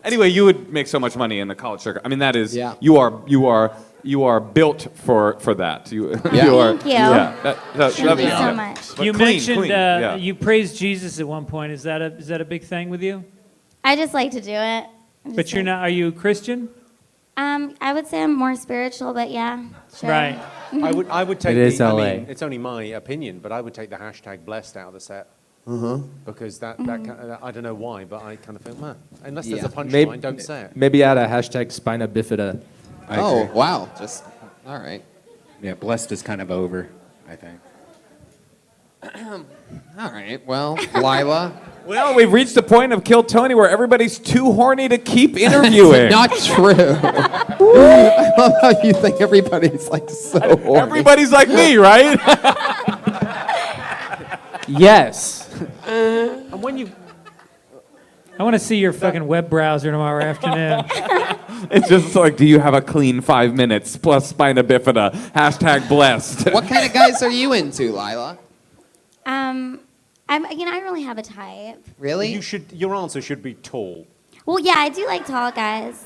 Anyway, you would make so much money in the college circuit. I mean, that is, you are built for that. You are. Thank you. Yeah. Thank you so much. But You clean, mentioned clean, yeah. you praised Jesus at one point. Is that a big thing with you? I just like to do it. But you're not. Are you Christian? I would say I'm more spiritual, but yeah, sure. Right. I would take. It is I LA. mean, it's only my opinion, but I would take the #blessed out of the set. Because that I don't know why, but I kind of think, man, unless there's a punchline, don't say it. Maybe add a #spina bifida. Oh, wow. Just, all right. Yeah, blessed is kind of over, I think. All right. Well, Lila. Well, we've reached the point of Kill Tony where everybody's too horny to keep interviewing. Not true. I love how you think everybody's so horny. Everybody's like me, right? Yes. And when you, I want to see your fucking web browser tomorrow afternoon. It's just like, do you have a clean 5 minutes plus spina bifida? #blessed. What kind of guys are you into, Lila? I don't really have a type. Really? your answer should be tall. Well, yeah, I do like tall guys.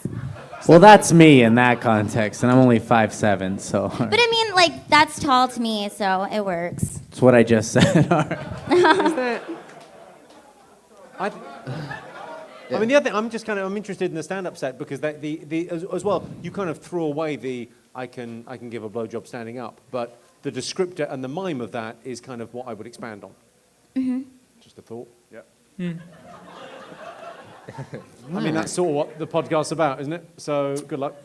Well, that's me in that context, and I'm only 5'7", so But I mean, that's tall to me, so it works. that's what I just said. All right. I mean, the other thing, I'm interested in the stand-up set because as well, you kind of threw away the I can give a blowjob standing up, but the descriptor and the mime of that is kind of what I would expand on. Mm-hmm. Just a thought. Yeah. I mean, that's sort of what the podcast's about, isn't it? So, good luck.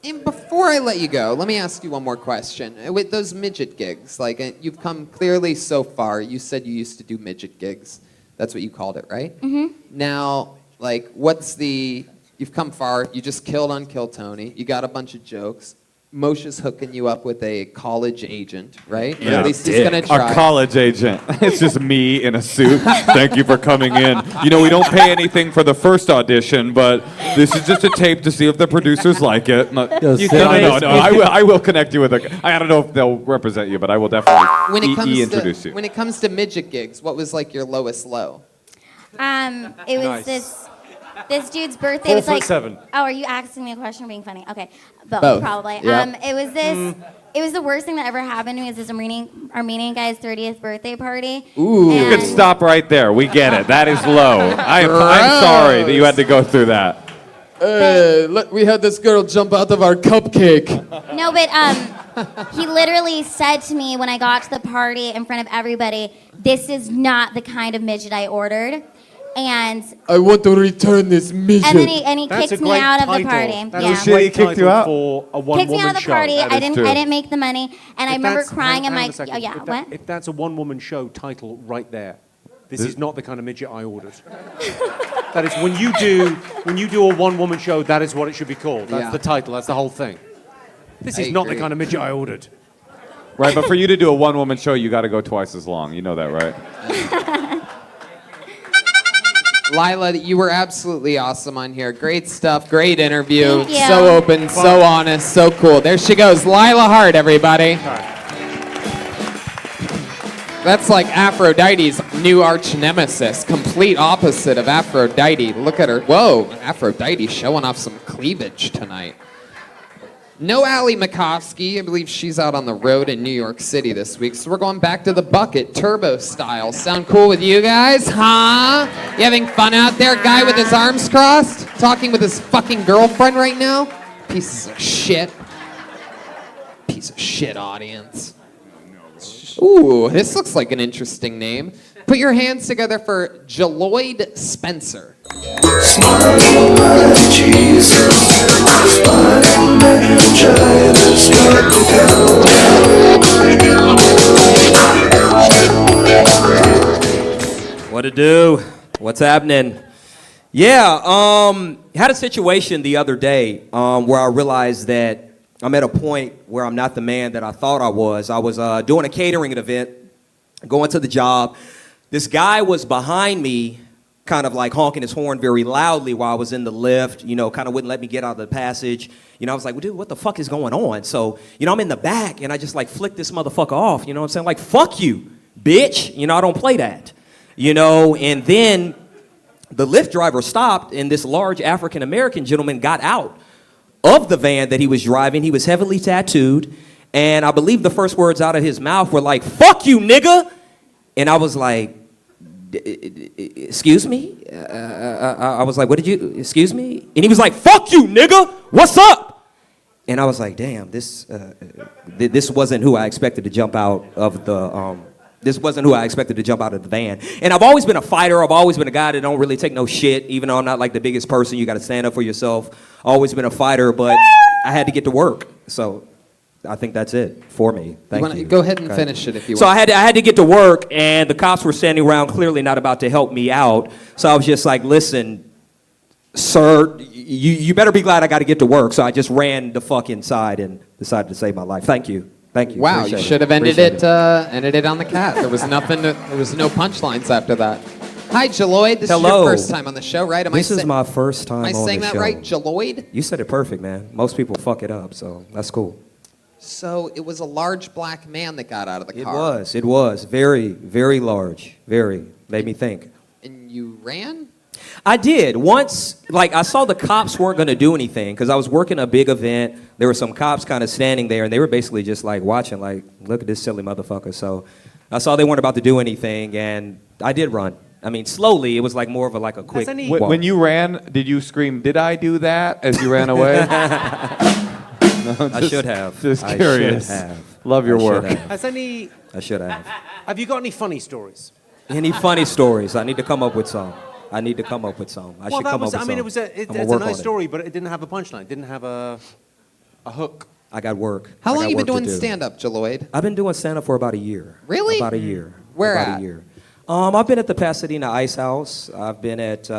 And before I let you go, let me ask you one more question. With those midget gigs, you've come clearly so far. You said you used to do midget gigs. That's what you called it, right? Mm-hmm. Now, Like, you've come far, you just killed on Kill Tony, you got a bunch of jokes. Moshe's hooking you up with a college agent, right? Or at least he's gonna try. A college agent. It's just me in a suit. Thank you for coming in. You know, we don't pay anything for the first audition, but this is just a tape to see if the producers like it. No, I will connect you with I don't know if they'll represent you, but I will definitely introduce you. When it comes to midget gigs, what was like your lowest low? It was this dude's birthday. Was like, 4'7". Oh, are you asking me a question or being funny? Okay, Both. probably. Yep. It was this. It was the worst thing that ever happened to me. It was this Armenian guy's 30th birthday party. Ooh. You could stop right there. We get it. That is low. I'm sorry that you had to go through that. Hey, we had this girl jump out of our cupcake. No, but he literally said to me when I got to the party in front of everybody, "This is not the kind of midget I ordered." And I want to return this midget. And then he kicked me out of the party. That's a great kicked you out? for a one-woman Kicked me out of the show. party. I didn't make the money, and I remember crying in hang my. on a second. Oh yeah, what? If that's a one-woman show title right there, this is not the kind of midget I ordered. That is when you do a one-woman show, that is what it should be called. That's the title. That's the whole thing. This is not the kind of midget I ordered. Right, but for you to do a one-woman show, you got to go twice as long. You know that, right? Lila, you were absolutely awesome on here. Great stuff, great interview. Thank you. So open, so honest, so cool. There she goes, Lila Hart, everybody. That's like Aphrodite's new arch nemesis, complete opposite of Aphrodite. Look at her. Whoa, Aphrodite showing off some cleavage tonight. No Allie Makovsky. I believe she's out on the road in New York City this week. So we're going back to the bucket, turbo style. Sound cool with you guys? Huh? You having fun out there? Guy with his arms crossed? Talking with his fucking girlfriend right now? Pieces of shit. Piece of shit audience. Ooh, this looks like an interesting name. Put your hands together for Jaloid Spencer. What to do? What's happening? Yeah, had a situation the other day where I realized that I'm at a point where I'm not the man that I thought I was. I was doing a catering event, going to the job. This guy was behind me, kind of like honking his horn very loudly while I was in the lift, you know, kind of wouldn't let me get out of the passage. You know, I was like, well, dude, what the fuck is going on? So, you know, I'm in the back and I just like flick this motherfucker off, you know what I'm saying? Like, fuck you, bitch. You know, I don't play that, you know? And then the Lyft driver stopped and this large African-American gentleman got out of the van that he was driving. He was heavily tattooed. And I believe the first words out of his mouth were like, fuck you, nigga. And I was like, excuse me? I was like, what did you, excuse me? And he was like, fuck you, nigga, what's up? And I was like, damn, this wasn't who I expected to jump out of the, this wasn't who I expected to jump out of the van. And I've always been a fighter. I've always been a guy that don't really take no shit, even though I'm not like the biggest person. You got to stand up for yourself. Always been a fighter, but I had to get to work. So I think that's it for me. Thank you. Go ahead and finish it if you want. So I had to get to work, and the cops were standing around, clearly not about to help me out. So I was just like, listen, sir, you better be glad I got to get to work. So I just ran the fuck inside and decided to save my life. Thank you. Thank you. Wow, Appreciate you should have ended Appreciate it on the cat. There was nothing. There was no punchlines after that. Hi, Jaloid. This Hello. is your first time on the show, right? This is my first time on the show. Am I saying that right, Jaloid? You said it perfect, man. Most people fuck it up, so that's cool. So it was a large black man that got out of the car. It was. Very, very large. Very. Made me think. And you ran? I did. Once, like, I saw the cops weren't going to do anything because I was working a big event. There were some cops kind of standing there, and they were basically just, like, watching, like, look at this silly motherfucker. So I saw they weren't about to do anything, and I did run. I mean, slowly. It was, like, more of a quick walk. When you ran, did you scream, did I do that, as you ran away? No, I should have. Just I curious. should have. Love your I should work. have. I should have. Have you got any funny stories? Any funny stories? I need to come up with some. I should come up with some. It's a nice story, but it didn't have a punchline. It didn't have a hook. I got work. How long I got you been work to doing do. stand-up, Jaloid? I've been doing stand-up for about a year. Really? About a year. Where about at? a year. I've been at the Pasadena Ice House. I've been at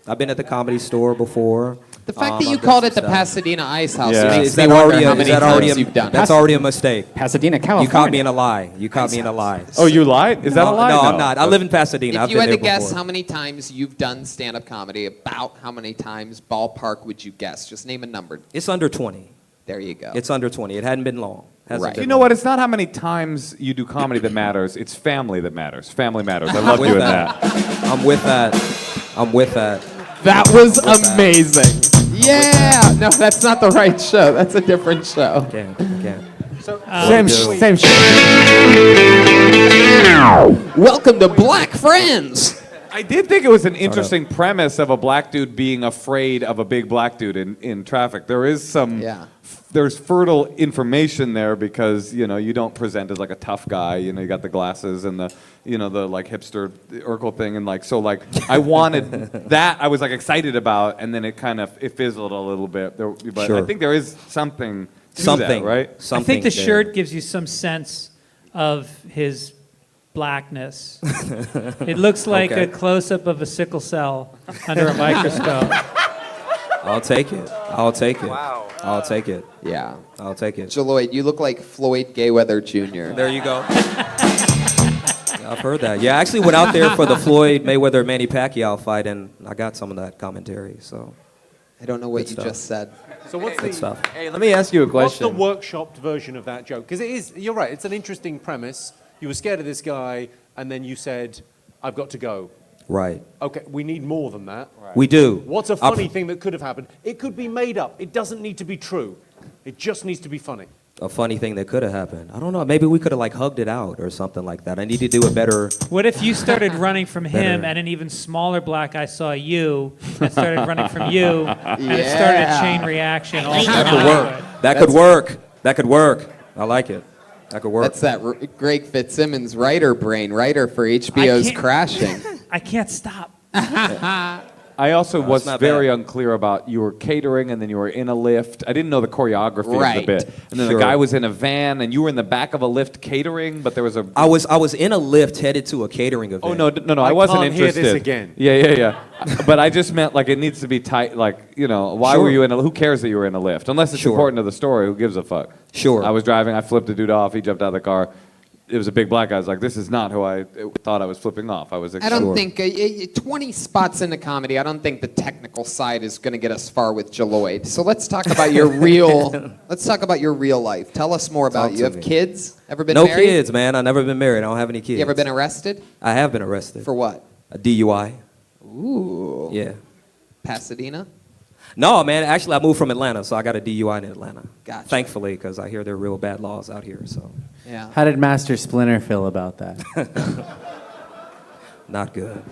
I've been at the Comedy Store before. The fact that I've you done called some it the stuff. Pasadena Ice House Yeah. makes Is me that wonder already how a- many is that already times a- you've done That's it. already a mistake. Pasadena, You caught California. me in a lie. You caught me in a lie. Oh, you lied? Is that a lie? No, I'm not. I live in Pasadena. If I've you been had to there guess before. how many times you've done stand-up comedy, about how many times ballpark would you guess? Just name a number. It's under 20. There you go. It's under 20. It hadn't been long. Hasn't Right. been You know long. what? It's not how many times you do comedy that matters. It's family that matters. Family matters. I I'm love with doing that. that. I'm with that. I'm with that. That was I'm with that. amazing. Yeah. No, that's not the right show. That's a different show. Can't. Same shit. Welcome to Black Friends. I did think it was an interesting premise of a black dude being afraid of a big black dude in traffic. There is some, there's fertile information there because, you know, you don't present as like a tough guy. You know, you got the glasses and the, you know, the like hipster Urkel thing. And like, so like, I wanted that, I was like excited about, and then it kind of, it fizzled a little bit. But Sure. I think there is something to Something. that, right? I think the shirt gives you some sense of his blackness. It looks like Okay. a close-up of a sickle cell under a microscope. I'll take it. I'll take it. Wow. I'll take it. Yeah. I'll take it. Jaloid, you look like Floyd Mayweather Jr. There you go. I've heard that. Yeah, I actually went out there for the Floyd Mayweather Manny Pacquiao fight, and I got some of that commentary. So I don't know what Good you stuff. just said. So what's Good the stuff. Hey, let me ask you a question. What's the workshopped version of that joke? Because it is. You're right. It's an interesting premise. You were scared of this guy, and then you said, "I've got to go." Right. Okay, we need more than that. We do. What's a funny thing that could have happened? It could be made up. It doesn't need to be true. It just needs to be funny. A funny thing that could have happened. I don't know. Maybe we could have like hugged it out or something like that. I need to do it better. What if you started running from him Better. and an even smaller black guy saw you and started running from you and it started a chain reaction all That through could work. Hollywood? That could work. That could work. I like it. That could work. That's that Greg Fitzsimmons writer brain, writer for HBO's can't- Crashing. I can't stop. I also No, was it's not very bad. unclear about you were catering and then you were in a lift. I didn't know the choreography of Right. the bit. And then Sure. the guy was in a van and you were in the back of a lift catering, but there was a. I was in a lift headed to a catering event. Oh no! I I wasn't can't hear interested. this again. Yeah. But I just meant like it needs to be tight. Like you know, why Sure. were you in a? Who cares that you were in a lift? Unless it's Sure. important to the story. Who gives a fuck? Sure. I was driving. I flipped a dude off. He jumped out of the car. It was a big black guy. I was like, this is not who I thought I was flipping off. I was. I don't think 20 spots into comedy. I don't think the technical side is going to get us far with Jaloid. So let's talk about your real. Let's talk about your real life. Tell us more about Talk you. to Have me. kids? Ever been No married? kids, man. I've never been married. I don't have any kids. You ever been arrested? I have been arrested. For what? A DUI. Ooh. Yeah. Pasadena. No, man. Actually, I moved from Atlanta, so I got a DUI in Atlanta. Gotcha. Thankfully, because I hear there are real bad laws out here. So Yeah. How did Master Splinter feel about that? not good.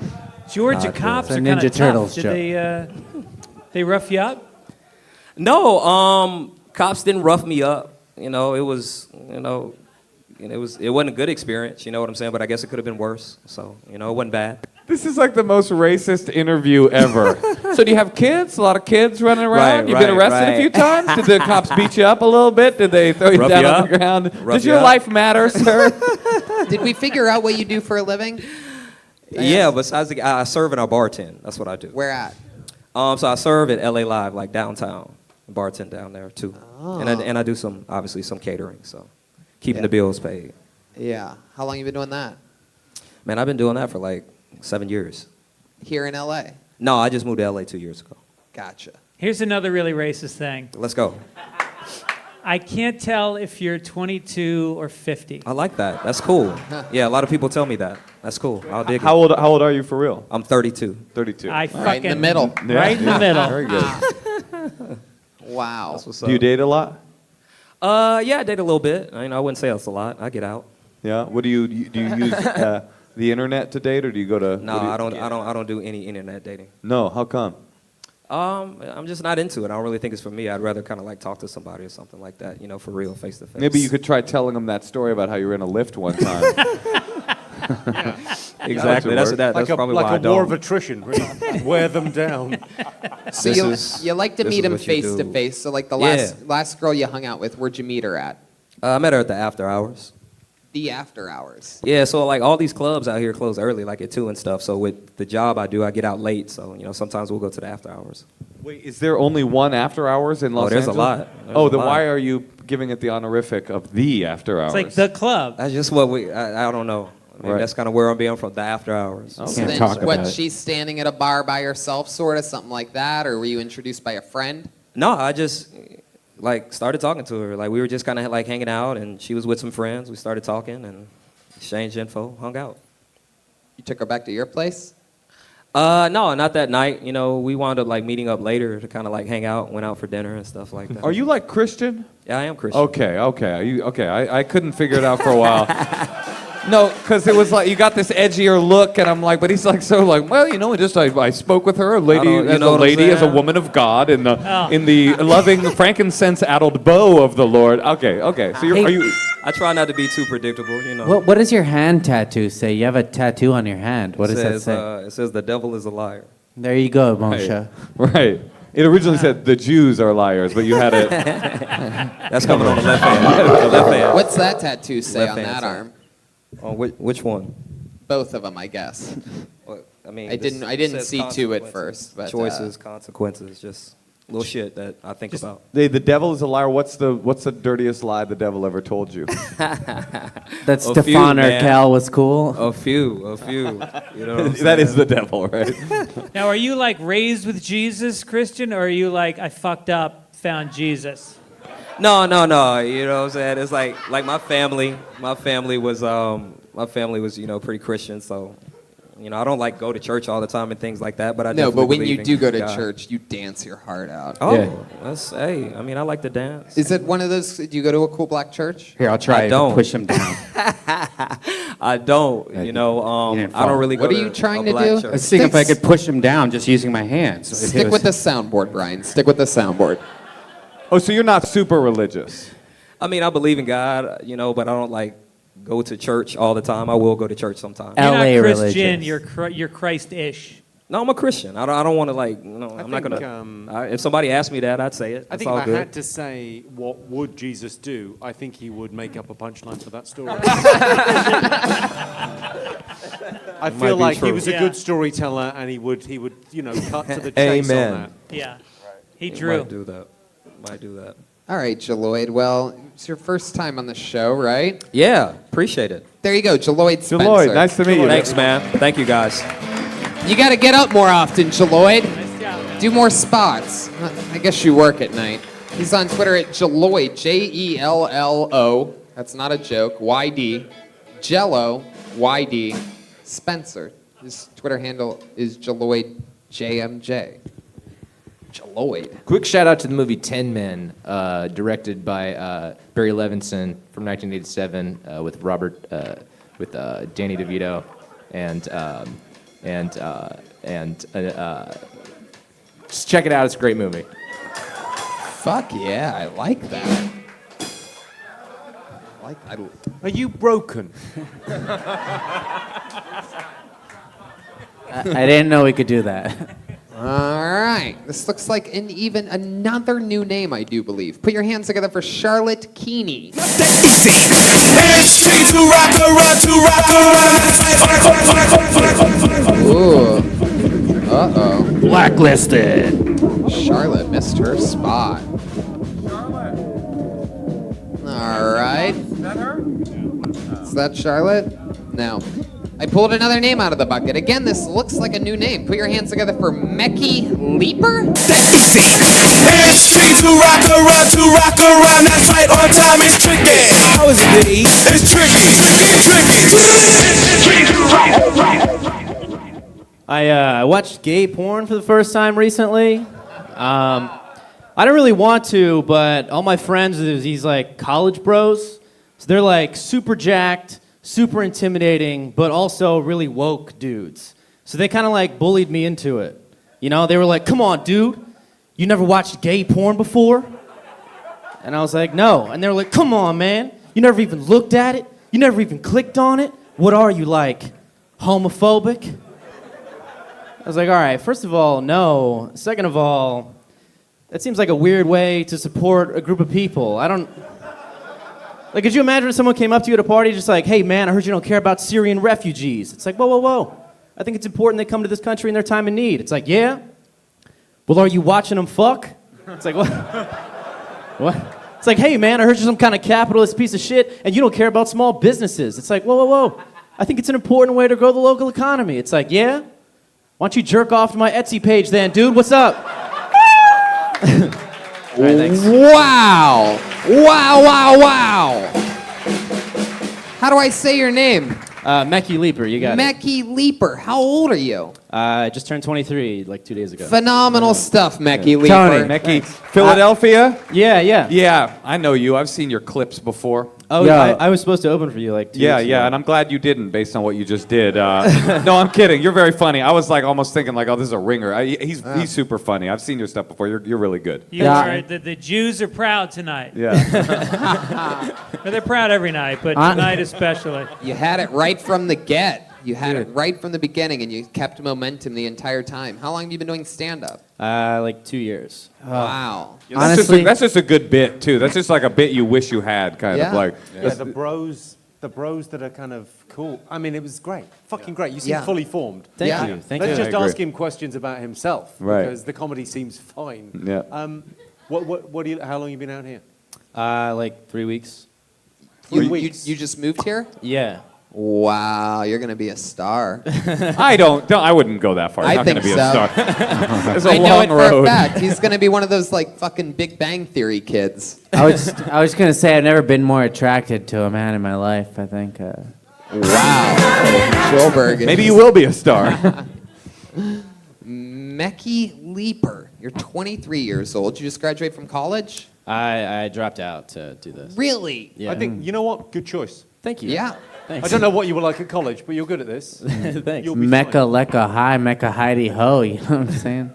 Georgia Not cops good. are It's a kind Ninja of Turtles tough. joke. Did they rough you up? No, cops didn't rough me up. You know, it was, it wasn't a good experience. You know what I'm saying? But I guess it could have been worse. So, it wasn't bad. This is like the most racist interview ever. So do you have kids? A lot of kids running around? Right, You've been right, arrested a right. few times? Did the cops beat you up a little bit? Did they throw you Rough down you on up? the ground? Rough Does you your up? life matter, sir? Did we figure out what you do for a living? Yeah, besides I serve and I bartend. That's what I do. Where at? So I serve at LA Live, like downtown. Bartend down there too. Oh. And I do obviously some catering. So keeping Yeah. the bills paid. Yeah. How long you been doing that? Man, I've been doing that for like 7 years. Here in LA. No, I just moved to LA 2 years ago. Gotcha. Here's another really racist thing. Let's go. I can't tell if you're 22 or 50. I like that. That's cool. Yeah, a lot of people tell me that. That's cool. I'll dig How it. old are you for real? I'm 32. 32. I fucking Right in the middle. Right in the middle. Very good. Wow. That's what's Do you up. date a lot? Yeah, I date a little bit. I wouldn't say that's a lot. I get out. Yeah. What do you use the internet to date, or do you go to? No, what do you- I don't do any internet dating. No. How come? I'm just not into it. I don't really think it's for me. I'd rather kind of like talk to somebody or something like that, for real, face to face. Maybe you could try telling them that story about how you were in a lift one time. Exactly. That's work. that's probably why I like a don't. war of attrition. Wear them down. So you like to this meet is him what you face to do. face. So like the Yeah. last girl you hung out with, where'd you meet her at? I met her at the after hours. The after hours. Yeah, so like all these clubs out here close early, like at 2 and stuff. So with the job I do, I get out late. So sometimes we'll go to the after hours. Wait, is there only one after hours in Los there's a Angeles? lot. There's Oh, a then lot. why are you giving it the honorific of the after hours? It's like the club. That's just what I don't know. I mean, Right. that's kind of where I'm being from, the after hours. So then, she's standing at a bar by herself, sort of, something like that, or were you introduced by a friend? No, I just like started talking to her. Like we were just kind of like hanging out, and she was with some friends. We started talking and exchanged info, hung out. You took her back to your place? No, not that night. We wound up like meeting up later to kind of like hang out, went out for dinner and stuff like that. Are you like Christian? Yeah, I am Christian. Okay. I couldn't figure it out for a while. No, because it was like you got this edgier look, and I'm like, but he's like so like, well, I spoke with her, a lady, as a woman of God, in the loving frankincense-addled bow of the Lord. Okay. So are you? I try not to be too predictable, What does your hand tattoo say? You have a tattoo on your hand. What does that say? It says the devil is a liar. There you go, Moshe. Right. It originally said the Jews are liars, but you had it. That's coming on the left hand. What's that tattoo say Left on hand that side. arm? Oh, which one? Both of them, I guess. Well, I mean, I didn't says see to it consequences. first, but Choices, consequences, just little shit that I think about. The devil is a liar. What's the dirtiest lie the devil ever told you? That A few, Stefan man. Urkel was cool. A few. You know what I'm saying? That is the devil, right? Now, are you like raised with Jesus, Christian, or are you like, I fucked up, found Jesus? No. You know what I'm saying? It's like my family. My family was pretty Christian, so I don't like go to church all the time and things like that. But I No, but definitely when believe you in do go to God. church, you dance your heart out. Oh, hey. I mean, I like to dance. Is it one of those? Do you go to a cool black church? Here, I'll try I to don't. push him down. I don't. I don't really go What are to you trying a to black do? church. Let's see if I could push him down just using my hands. If it Stick was- with the soundboard, Brian. Stick with the soundboard. Oh, so you're not super religious? I mean, I believe in God, but I don't like go to church all the time. I will go to church sometimes. You're not LA Christian, religious. you're Christ-ish. No, I'm a Christian. I don't want to I'm not gonna. If somebody asked me that, I'd say it. I That's think all if I good. had to say what would Jesus do, I think he would make up a punchline for that story. I Might feel be like he true. was a Yeah. good storyteller, and he would cut to the chase Amen. on that. Yeah. He Might drew. do that. Might do that. All right, Jaloid. Well, it's your first time on the show, right? Yeah, appreciate it. There you go, Jaloid Spencer. Jaloid, nice to meet you. Thanks, man. Thank you, guys. You got to get up more often, Jaloid. Nice job, man. Do more spots. I guess you work at night. He's on Twitter at Jaloid, Jello. That's not a joke. YD. Jello, YD. Spencer. His Twitter handle is Jaloid, JMJ. Jaloid. Quick shout out to the movie Ten Men, directed by Barry Levinson from 1987 with Danny DeVito, and just check it out. It's a great movie. Fuck yeah, I like that. Are you broken? I didn't know we could do that. All right. This looks like even another new name, I do believe. Put your hands together for Charlotte Keeney. Ooh. Uh-oh. Blacklisted. Charlotte missed her spot. All right. Is that Charlotte? No. I pulled another name out of the bucket. Again, this looks like a new name. Put your hands together for Mecky Leaper. How is it? It's tricky. I watched gay porn for the first time recently. I don't really want to, but all my friends, there's these like college bros. So they're like super jacked, super intimidating, but also really woke dudes. So they kind of like bullied me into it. They were like, "Come on, dude, you never watched gay porn before?" And I was like, "No." And they were like, "Come on, man, you never even looked at it? You never even clicked on it? What are you, like, homophobic?" I was like, all right, first of all, no. Second of all, that seems like a weird way to support a group of people. I don't Like, could you imagine if someone came up to you at a party just like, hey, man, I heard you don't care about Syrian refugees. It's like, whoa, whoa, whoa. I think it's important they come to this country in their time of need. It's like, yeah? Well, are you watching them fuck? It's like, what? What? It's like, hey, man, I heard you're some kind of capitalist piece of shit, and you don't care about small businesses. It's like, whoa, whoa, whoa. I think it's an important way to grow the local economy. It's like, yeah? Why don't you jerk off to my Etsy page then, dude? What's up? All right, thanks. Wow. Wow, wow, wow. How do I say your name? Mecky Leaper, you got it. Mecky Leaper. How old are you? I just turned 23 like 2 days ago. Phenomenal stuff, Mecky Leaper. Tony, Mecky, Philadelphia? Yeah, yeah. Yeah, I know you. I've seen your clips before. Oh, yeah. I was supposed to open for you like 2 Yeah, weeks yeah, ago. and I'm glad you didn't based on what you just did. No, I'm kidding. You're very funny. I was like almost thinking like, oh, this is a ringer. He's super funny. I've seen your stuff before. You're really good. You are, the Jews are proud tonight. Yeah. Well, they're proud every night, but tonight especially. You had it right from the get. You had it right from the beginning, and you kept momentum the entire time. How long have you been doing stand-up? Like 2 years. Wow. That's just a good bit too. That's just like a bit you wish you had, kind of like. Yeah, the bros that are kind of cool. I mean, it was great, fucking great. You seem Yeah. fully formed. Thank you. Thank Let's you. just ask him questions about himself, Right. because the comedy seems fine. Yeah. What do you? How long you been out here? Like 3 weeks. You just moved here? Yeah. Wow, you're gonna be a star. I wouldn't go that far. He's I not think gonna be so. a star. It's a I know long it for road. a fact. He's gonna be one of those like fucking Big Bang Theory kids. I was gonna say I've never been more attracted to a man in my life. I think. Wow. Joelberg. Maybe you will be a star. Mecky Leaper. You're 23 years old. You just graduate from college? I dropped out to do this. Really? Yeah. I think you know what? Good choice. Thank you. Yeah. Thanks. I don't know what you were like at college, but you're good at this. Thanks. You'll be Mecca fine. lecca hi, Mecca Heidi ho. You know what I'm saying?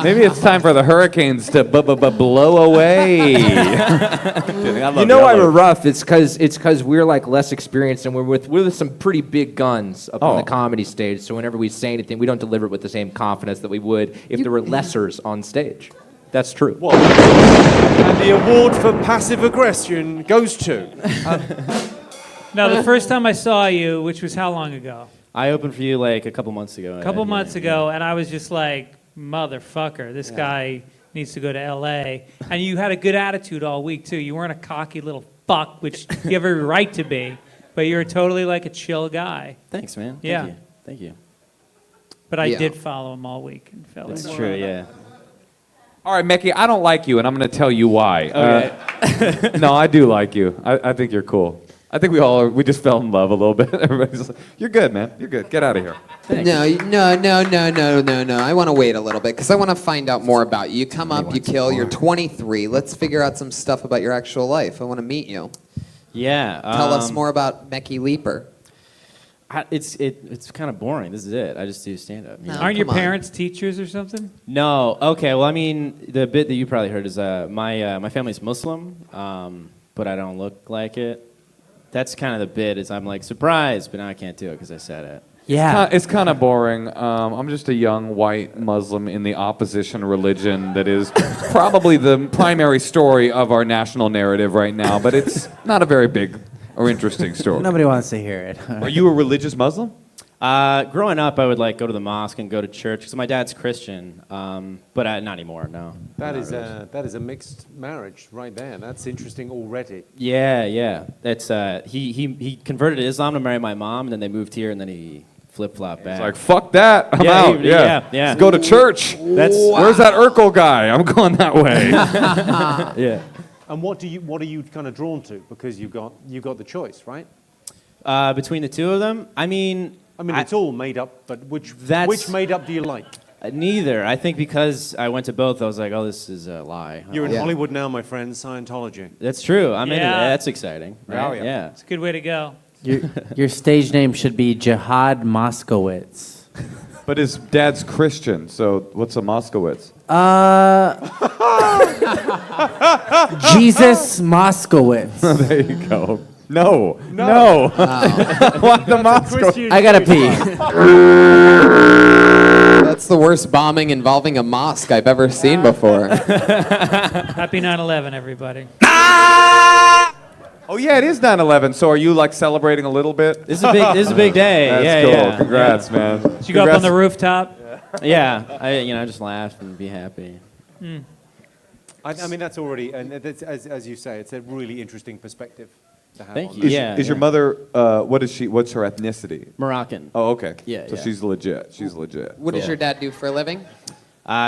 Maybe it's time for the hurricanes to blow away. You know why we're rough? It's because we're like less experienced and we're with some pretty big guns up on the comedy stage. So whenever we say anything, we don't deliver it with the same confidence that we would if there were lessers on stage. That's true. What? And the award for passive aggression goes to. Now, the first time I saw you, which was how long ago? I opened for you like a couple months ago. A couple months ago, and I was just like, motherfucker, this guy needs to go to L.A. And you had a good attitude all week, too. You weren't a cocky little fuck, which you have every right to be, but you're totally like a chill guy. Thanks, man. Yeah. Thank you. But I Yeah. did follow him all week in Philly. That's true, yeah. All right, Mecky, I don't like you, and I'm going to tell you why. Okay. No, I do like you. I think you're cool. I think we just fell in love a little bit. Everybody's like, you're good, man. You're good. Get out of here. No. I want to wait a little bit because I want to find out more about you. You come up, you kill, you're 23. Let's figure out some stuff about your actual life. I want to meet you. Yeah. Tell us more about Mecky Leaper. It's kind of boring. This is it. I just do stand-up. You know? Aren't your parents teachers or something? No. Okay. Well, I mean, the bit that you probably heard is my family's Muslim, but I don't look like it. That's kind of the bit. Is I'm like surprised, but now I can't do it because I said it. Yeah. It's kind of boring. I'm just a young white Muslim in the opposition religion that is probably the primary story of our national narrative right now, but it's not a very big or interesting story. Nobody wants to hear it. Are you a religious Muslim? Growing up, I would like go to the mosque and go to church because my dad's Christian, but not anymore. No. That is a mixed marriage right there. That's interesting already. Yeah. That's he converted to Islam to marry my mom, and then they moved here, and then he flip-flopped back. It's like, fuck that. I'm Yeah, out. yeah. Let's go to church. Where's that Urkel guy? I'm going that way. Yeah. And what are you kind of drawn to? Because you got the choice, right? Between the two of them, I mean, it's all made up, but which made up do you like? Neither. I think because I went to both, I was like, oh, this is a lie. You're in Hollywood now, my friend. Scientology. That's true. I'm into Yeah. that. That's exciting. Right? Oh, yeah. It's a good way to go. Your stage name should be Jihad Moskowitz. But his dad's Christian, so what's a Moskowitz? Jesus Moskowitz. There you go. No. Why the Moskowitz? I gotta pee. That's the worst bombing involving a mosque I've ever seen before. Happy 9/11, everybody. Oh yeah, it is 9/11. So are you like celebrating a little bit? This is a big day. That's yeah, cool. yeah. Congrats, yeah. man. Did you go up on the rooftop? Yeah, I just laugh and be happy. I mean, that's already, and that's, as you say, it's a really interesting perspective to have. Thank on you. that. Is your mother? What is she? What's her ethnicity? Moroccan. Oh, okay. Yeah, So yeah. she's legit. She's legit. What does your dad do for a living?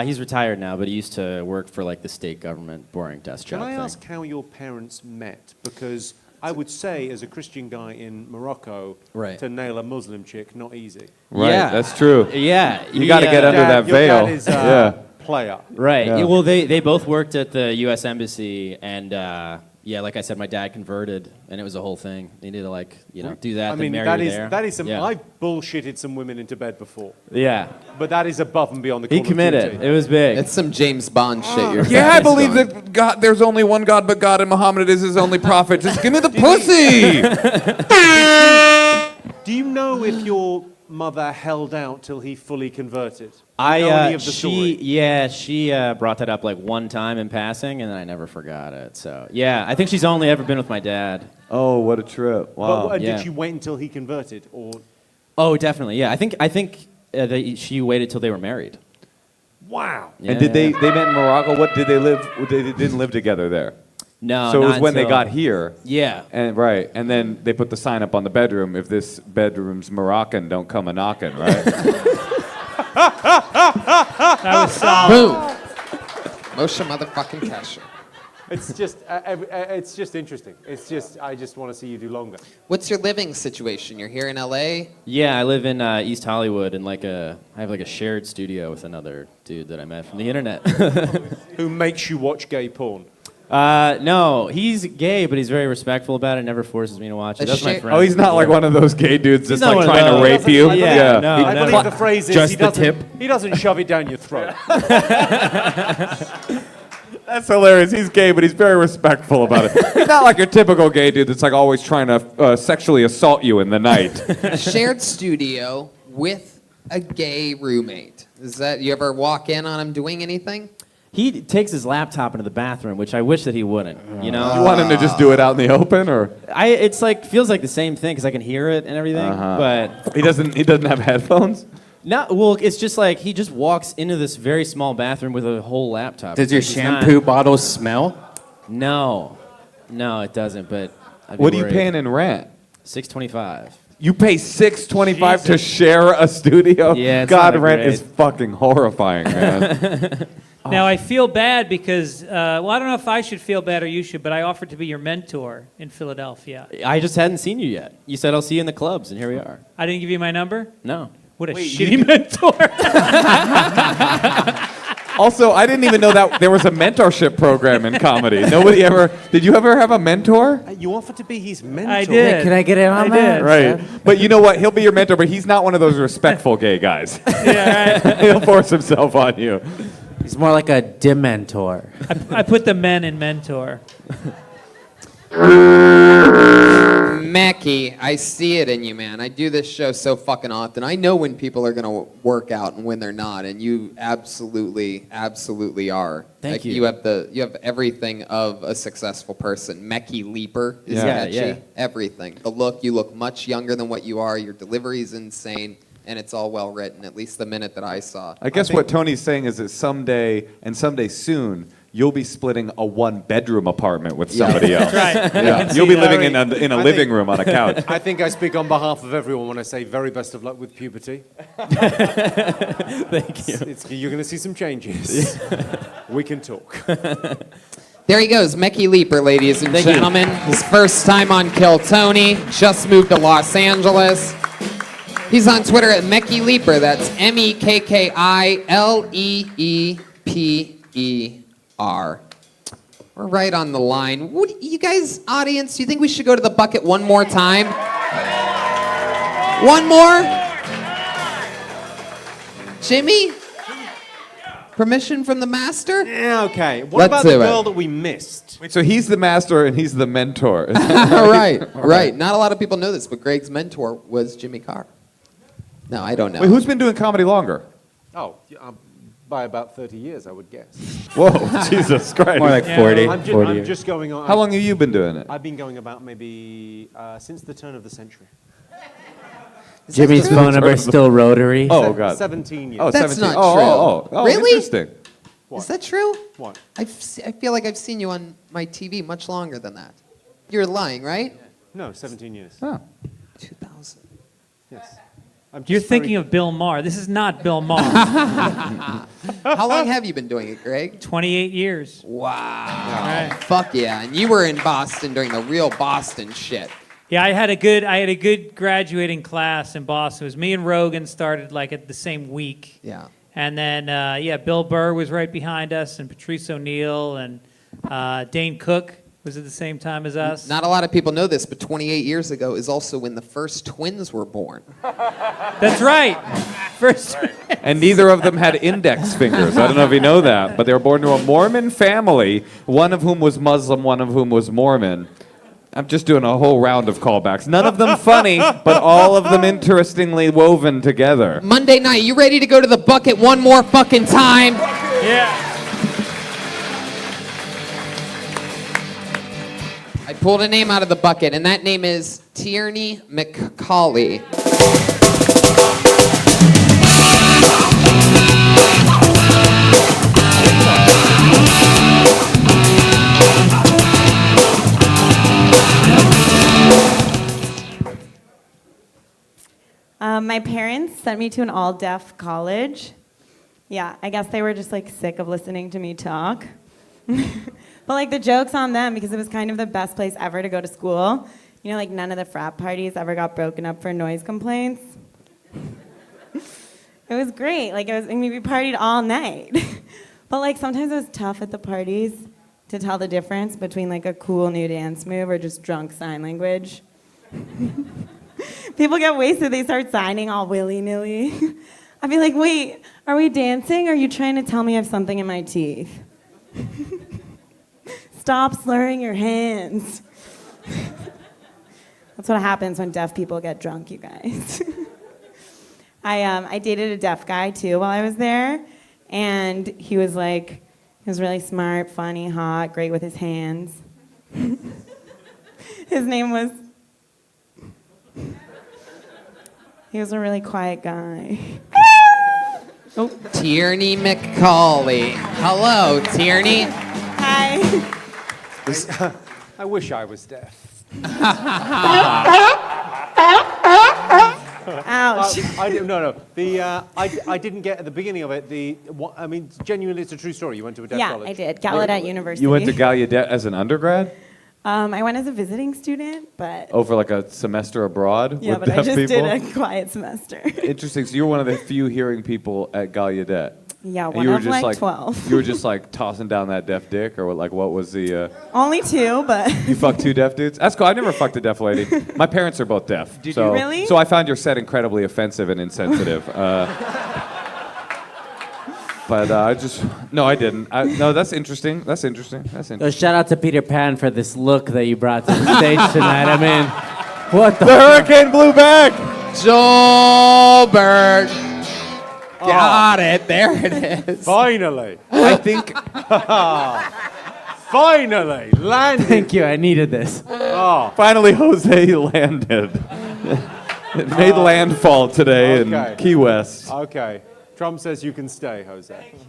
He's retired now, but he used to work for like the state government, boring desk Can job I thing. ask how your parents met? Because I would say, as a Christian guy in Morocco, Right. to nail a Muslim chick, not easy. Right. Yeah. That's true. Yeah, You got to get under that Your veil. dad is yeah. player. Right. Yeah. Well, they both worked at the U.S. Embassy, and yeah, like I said, my dad converted, and it was a whole thing. They needed to like do that, I then mean, marry that you is there. that is some. Yeah. I've bullshitted some women into bed before, Yeah. but that is above and beyond the. He Call of committed. Duty. It was big. It's some James Bond shit. You're Yeah, I believe doing. that God. There's only one God, but God and Muhammad is his only prophet. Just give me the pussy. Do you know if your mother held out till he fully converted? Do you know any of the story? she brought that up like one time in passing, and then I never forgot it. So yeah, I think she's only ever been with my dad. Oh, what a trip! Wow. But, Yeah. did she wait until he converted, or? Oh, definitely. Yeah, I think she waited till they were married. Wow. Yeah, And did yeah. they met in Morocco? What did they live? They didn't live together there. No. So it was not when they until- got here. Yeah. And right, and then they put the sign up on the bedroom. If this bedroom's Moroccan, don't come a knocking. Right. That was solid. Boom. Moshe motherfucking Kasher. It's just interesting. I just want to see you do longer. What's your living situation? You're here in LA? Yeah, I live in East Hollywood, and I have like a shared studio with another dude that I met from the internet. Who makes you watch gay porn? No, he's gay, but he's very respectful about it. Never forces me to watch it. That's my friend. Oh, he's not like one of those gay dudes that's not like one of trying to those. rape you. Yeah, no, I believe the phrase is Just he the doesn't, tip. he doesn't shove it down your throat. That's hilarious. He's gay, but he's very respectful about it. He's not like your typical gay dude that's like always trying to sexually assault you in the night. Shared studio with a gay roommate. Is that, you ever walk in on him doing anything? He takes his laptop into the bathroom, which I wish that he wouldn't. You know, You want him to just do it out in the open, or it's like feels like the same thing because I can hear it and everything. But he doesn't have headphones? no, well, it's just like he just walks into this very small bathroom with a whole laptop. Does your It's not- shampoo bottle smell? No, it doesn't. But I'd be What are you worried. paying in rent? $625. You pay $625 to share a studio? Yeah, it's God, not rent great. is fucking horrifying, man. Now, I feel bad because, well, I don't know if I should feel bad or you should, but I offered to be your mentor in Philadelphia. I just hadn't seen you yet. You said I'll see you in the clubs, and here we are. I didn't give you my number? No. What a Wait, shitty mentor. Also, I didn't even know that there was a mentorship program in comedy. Nobody ever. Did you ever have a mentor? You offered to be his mentor. I did. Can I get in on I that? did. Right. But you know what? He'll be your mentor, but he's not one of those respectful gay guys. Yeah, right. He'll force himself on you. He's more like a dementor. I put the men in mentor. Mackie, I see it in you, man. I do this show so fucking often. I know when people are gonna work out and when they're not, and you absolutely are. Thank you. You have everything of a successful person. Mackie Leaper is Yeah, catchy. yeah. Everything. The look, you look much younger than what you are. Your delivery's insane, and it's all well written. At least the minute that I saw. I guess what Tony's saying is that someday, and someday soon, you'll be splitting a one-bedroom apartment with somebody else. Right. Yeah. You'll be living in a living room on a couch. I think I speak on behalf of everyone when I say very best of luck with puberty. Thank you. You're going to see some changes. We can talk. There he goes, Mackie Leaper, ladies and gentlemen. His first time on Kill Tony. Just moved to Los Angeles. He's on Twitter at Mackie Leaper. That's MEKKILEEPER. We're right on the line. What, you guys, audience, do you think we should go to the bucket one more time? One more? Jimmy? Permission from the master? Yeah, okay. What Let's about the do it. girl that we missed? Wait, so he's the master and he's the mentor. Right. Not a lot of people know this, but Greg's mentor was Jimmy Carr. No, I don't know. Wait, who's been doing comedy longer? Oh, by about 30 years, I would guess. Whoa, Jesus Christ. More like 40. I'm 40 I'm just going on. How long have you been doing it? I've been going about maybe since the turn of the century. Jimmy's phone number is still rotary. Oh, God. 17 years. Oh, That's 17. not true. Oh, Really? interesting. Is that true? What? I feel like I've seen you on my TV much longer than that. You're lying, right? No, 17 years. Oh. 2000. Yes. You're thinking of Bill Maher. This is not Bill Maher. How long have you been doing it, Greg? 28 years. Wow. Fuck yeah. And you were in Boston during the real Boston shit. Yeah, I had a good graduating class in Boston. It was me and Rogan started like at the same week. Yeah. And then, Bill Burr was right behind us, and Patrice O'Neill, and Dane Cook was at the same time as us. Not a lot of people know this, but 28 years ago is also when the first twins were born. That's right. First. And neither of them had index fingers. I don't know if you know that, but they were born to a Mormon family, one of whom was Muslim, one of whom was Mormon. I'm just doing a whole round of callbacks. None of them funny, but all of them interestingly woven together. Monday night, you ready to go to the bucket one more fucking time? Yeah. I pulled a name out of the bucket, and that name is Tierney McCauley. My parents sent me to an all-deaf college. Yeah, I guess they were just like sick of listening to me talk. But like the joke's on them because it was kind of the best place ever to go to school. You know, like none of the frat parties ever got broken up for noise complaints. It was great. Like we partied all night. But like sometimes it was tough at the parties to tell the difference between like a cool new dance move or just drunk sign language. People get wasted, they start signing all willy-nilly. I'd be like, wait, are we dancing or are you trying to tell me I have something in my teeth? Stop slurring your hands. That's what happens when deaf people get drunk, you guys. I dated a deaf guy too while I was there, and he was really smart, funny, hot, great with his hands. His name was... He was a really quiet guy. Oh. Tierney McCauley. Hello, Tierney. Hi. I wish I was deaf. Ouch. I didn't get at the beginning of it. Genuinely, it's a true story. You went to a deaf college. Yeah, I did. Gallaudet University. You went to Gallaudet as an undergrad? I went as a visiting student, but... Oh, for like a semester abroad Yeah, with but I deaf just people? did a quiet semester. Interesting. So you're one of the few hearing people at Gallaudet. Yeah, And one you were of just like 12. You were just like tossing down that deaf dick, or what was the... Only 2, but... You fucked 2 deaf dudes? That's cool. I never fucked a deaf lady. My parents are both deaf. Did you really? So I found your set incredibly offensive and insensitive. But no, I didn't. No, that's interesting. That's interesting. So shout out to Peter Pan for this look that you brought to the stage tonight. I mean, what the hurricane blew back. Joelberg. Got it. There it is. Finally. I think. Finally landed. Thank you. I needed this. Oh. Finally, Jose landed. It made landfall today in Key West. Okay. Trump says you can stay, Jose. Thank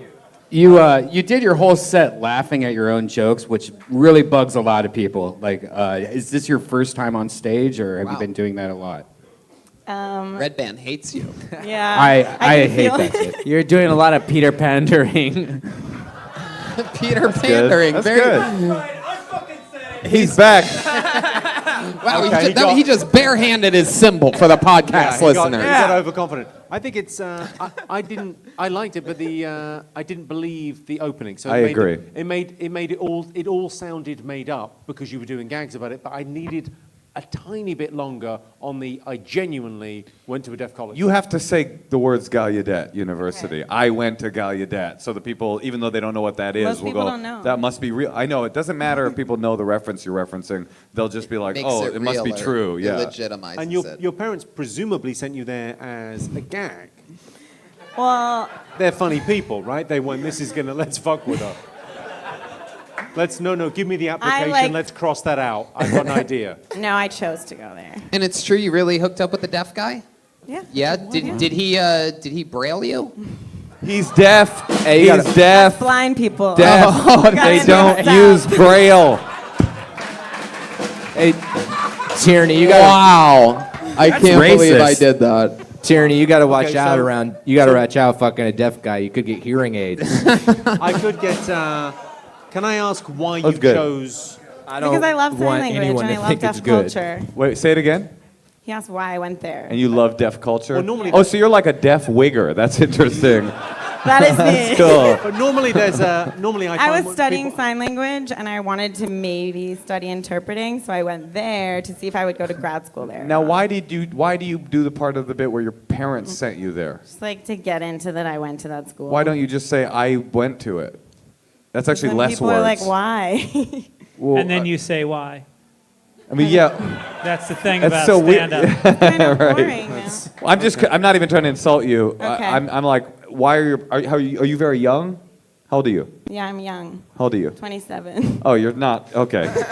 You did your whole set laughing at your own jokes, which really bugs a lot of people. Like, is this your first time on stage, or have you been doing that a lot? Red Band hates you. Yeah. I hate feel that it. You're doing a lot of Peter Pandering. Peter Pandering. That's very good. He's back. Wow, Okay, he just barehanded his symbol for the podcast listeners. He got overconfident. I think it's. I liked it, but I didn't believe the opening. So I agree. It made it all. It all sounded made up because you were doing gags about it. But I needed a tiny bit longer on the. I genuinely went to a deaf college. You have to say the words Gallaudet University. Okay. I went to Gallaudet, so the people, even though they don't know what that is, Most will people go, don't know. that must be real. I know, it doesn't matter if people know the reference you're referencing. They'll just be like, Makes oh, it it must be realer. true. It Yeah. legitimizes And it. your parents presumably sent you there as a gag. Well, They're funny people, right? They went, let's fuck with her. Give me the application, let's cross that out. I've got an idea. no, I chose to go there. And it's true, you really hooked up with the deaf guy? Yeah. Yeah. Did he braille you? He's deaf. Hey, He's deaf. Blind people. Deaf. Oh, They gotta don't do that. use braille. Hey, Tierney, you got. Wow. I That's can't believe I racist. did that. Tierney, you got to watch Okay, out so- around. You got to watch out fucking a deaf guy. You could get hearing aids. I could get. Can I ask why you That's good. chose? I Because I love sign want language anyone and to I love think deaf it's good. culture. Wait, say it again. He asked why I went there. And you love deaf culture? Well, normally- so you're like a deaf wigger. That's interesting. That is me. That's cool. But normally I was studying sign language and I wanted to maybe study interpreting, so I went there to see if I would go to grad school there. Now, why do you do the part of the bit where your parents sent you there? Just like to get into that, I went to that school. Why don't you just say I went to it? That's actually Then less people words. are like, why? Well, And then you say why. I mean, yeah. That's the thing That's about so weird. stand-up. Right. Well, I'm not even trying to insult you. Okay. I'm like, why are you very young? How old are you? Yeah, I'm young. How old are you? 27. Oh, you're not. Okay. Welcome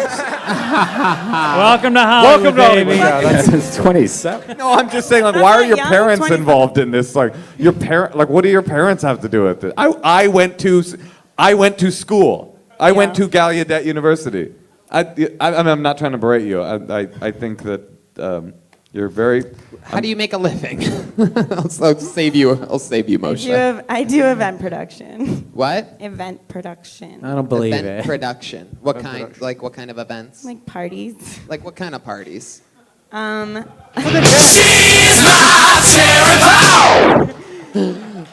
to Hollywood, baby. That's 27. No, I'm just saying, like, That's why are not your young, parents 25. involved in this? Like, what do your parents have to do with it? I went to school. I went to Gallaudet University. I mean, I'm not trying to berate you. I think that you're very. How do you make a living? I'll save you, Moshe. I do event production. What? Event production. I don't believe Event it. production. What Event kind? production. Like what kind of events? Like parties. Like what kind of parties?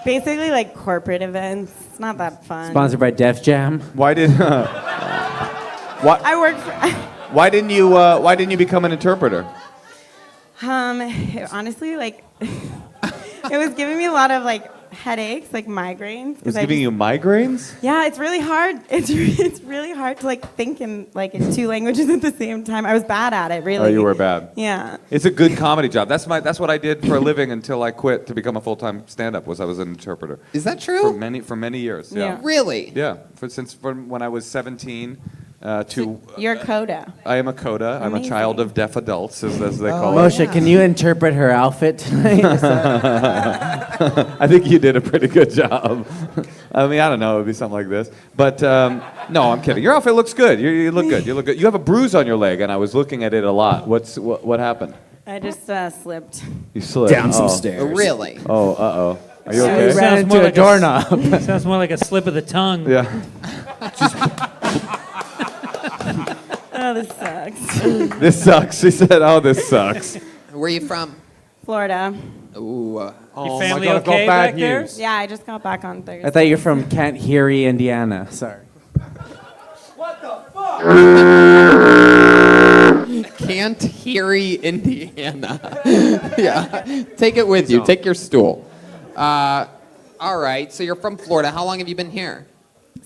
Basically like corporate events. It's not that fun. Sponsored by Def Jam. Why did? I work for. Why didn't you become an interpreter? Honestly, like, it was giving me a lot of like headaches, like migraines. It was giving you migraines? Yeah, it's really hard. It's really hard to like think in like in two languages at the same time. I was bad at it, really. Oh, you were bad. Yeah. It's a good comedy job. That's what I did for a living until I quit to become a full-time stand-up. I was an interpreter. Is that true? For many years. Yeah. Yeah. Really? Yeah. From when I was 17 to. You're Coda. I am a coda. I'm a Amazing. child of deaf adults, as they Oh, call it. Moshe, can you interpret her outfit tonight? I think you did a pretty good job. I mean, I don't know. It would be something like this. But no, I'm kidding. Your outfit looks good. You look good. You look good. You have a bruise on your leg, and I was looking at it a lot. What happened? I just slipped. You slipped. Down some stairs. Really? Oh, uh-oh. Are you So okay? you ran into a doorknob. Sounds more like a slip of the tongue. Yeah. Oh, this sucks. This sucks. She said, "Oh, this sucks." Where are you from? Florida. Ooh. Your Oh family my God, I've got okay bad back there? news. Yeah, I just got back on Thursday. I thought you're from Kent Heary, Indiana. Sorry. Can't Heary, Indiana. Yeah. Take it with you. Take your stool. All right. So you're from Florida. How long have you been here?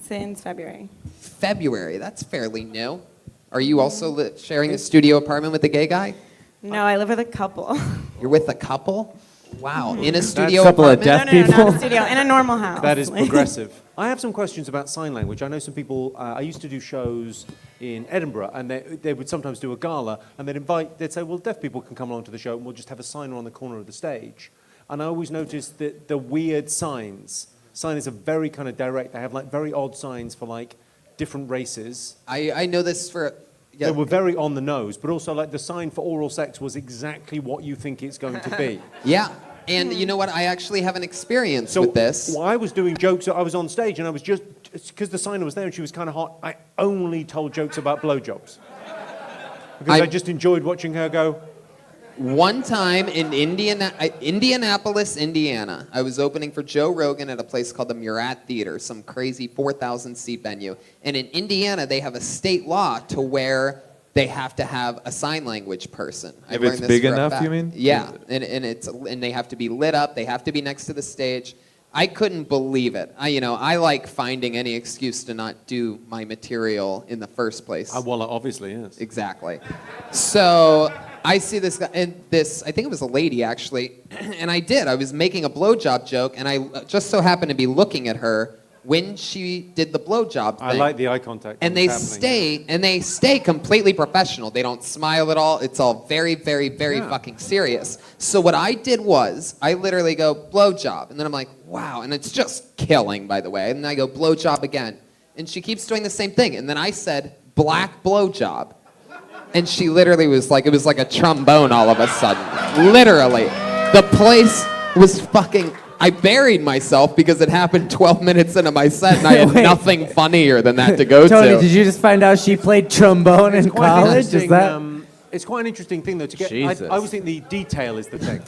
Since February. February. That's fairly new. Are you also sharing a studio apartment with a gay guy? No, I live with a couple. You're with a couple? Wow. In a studio couple of apartment? deaf No, not a studio. In a normal house. That is Like- progressive. I have some questions about sign language. I know some people. I used to do shows in Edinburgh, and they would sometimes do a gala, and they'd say, well, deaf people can come along to the show, and we'll just have a signer on the corner of the stage. And I always noticed that the weird signs. Signers are very kind of direct. They have like very odd signs for like different races. I know this for. Yeah. They were very on the nose, but also like the sign for oral sex was exactly what you think it's going to be. Yeah. And you know what? I actually have an experience with this. Well, I was doing jokes. I was on stage, and I was just because the signer was there and she was kind of hot. I only told jokes about blowjobs because I just enjoyed watching her go. One time in Indianapolis, Indiana, I was opening for Joe Rogan at a place called the Murat Theater, some crazy 4,000 seat venue. And in Indiana, they have a state law to where they have to have a sign language person. I If learned it's this big for a enough, fact. you mean? Yeah, and they have to be lit up. They have to be next to the stage. I couldn't believe it. I like finding any excuse to not do my material in the first place. Well, it obviously is. Exactly. So I see this guy, and this, I think it was a lady actually, and I was making a blowjob joke, and I just so happened to be looking at her when she did the blowjob thing. I like the eye contact. And they stay completely professional. They don't smile at all. It's all very, very, very fucking serious. So what I did was, I literally go, blowjob. And then I'm like, wow. And it's just killing, by the way. And then I go, blowjob again. And she keeps doing the same thing. And then I said, black blowjob. And she literally was like, it was like a trombone all of a sudden. Literally. The place was fucking... I buried myself because it happened 12 minutes into my set, and I had Wait. nothing funnier than that to go Tony, to. did you just find out she played trombone in college? Is that? It's quite an interesting thing, though, to get... Jesus. I always think the detail is the thing.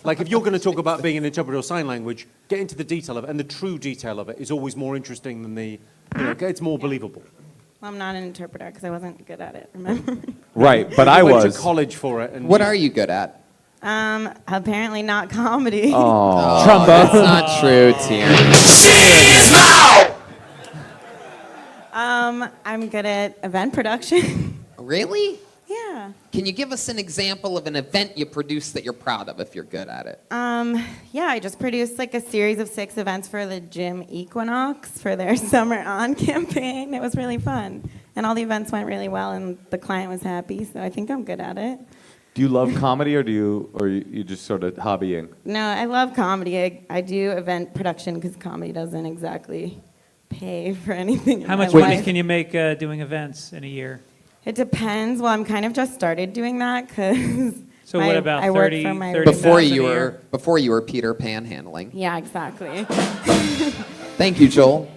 Like, if you're going to talk about being an interpreter of sign language, get into the detail of it, and the true detail of it is always more interesting than the... it's more believable. Well, I'm not an interpreter because I wasn't good at it, remember? Right, but I went was. to college for it. And What are you good at? Apparently not comedy. Oh, Trombone. that's not true, Tierney. I'm good at event production. Really? Yeah. Can you give us an example of an event you produced that you're proud of if you're good at it? Yeah, I just produced like a series of 6 events for the Gym Equinox for their Summer On campaign. It was really fun. And all the events went really well and the client was happy, so I think I'm good at it. Do you love comedy, or you just sort of hobbying? No, I love comedy. I do event production because comedy doesn't exactly pay for anything. How much money can you make doing events in a year? It depends. Well, I'm kind of just started doing that because So what about I work 30, for my 30 Before you were Peter Pan handling. Yeah, exactly. Thank you, Joel.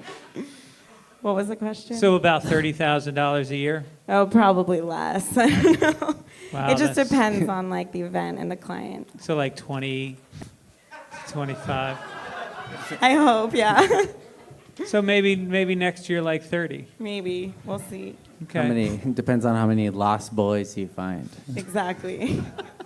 What was the question? So about $30,000 a year? Oh, probably less. I don't know. Wow, it just that's- depends on like the event and the client. So like 20, 25. I hope, yeah. So maybe next year like 30. Maybe. We'll see. Okay. How many? Depends on how many lost boys you find. Exactly.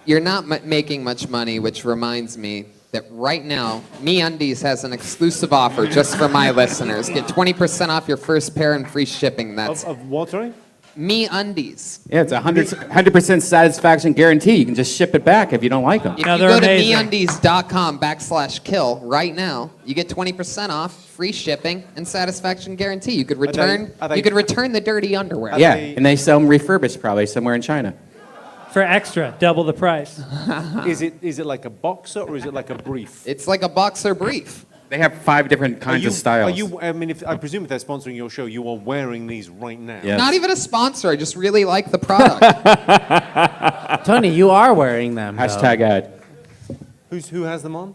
You're not making much money, which reminds me that right now, MeUndies has an exclusive offer just for my listeners. Get 20% off your first pair and free shipping. That's Of what, sorry? MeUndies. Yeah, it's 100% satisfaction guarantee. You can just ship it back if you don't like them. If you go to MeUndies.com/kill right now, you get 20% off, free shipping, and satisfaction guarantee. You could return. You could return the dirty underwear. Yeah, and they sell them refurbished probably somewhere in China. For extra, double the price. Is it like a boxer or is it like a brief? It's like a boxer brief. They have 5 different kinds of styles. I mean, I presume if they're sponsoring your show, you are wearing these right now. Yes. Not even a sponsor. I just really like the product. Tony, you are wearing them. though. Hashtag ad. Who has them on?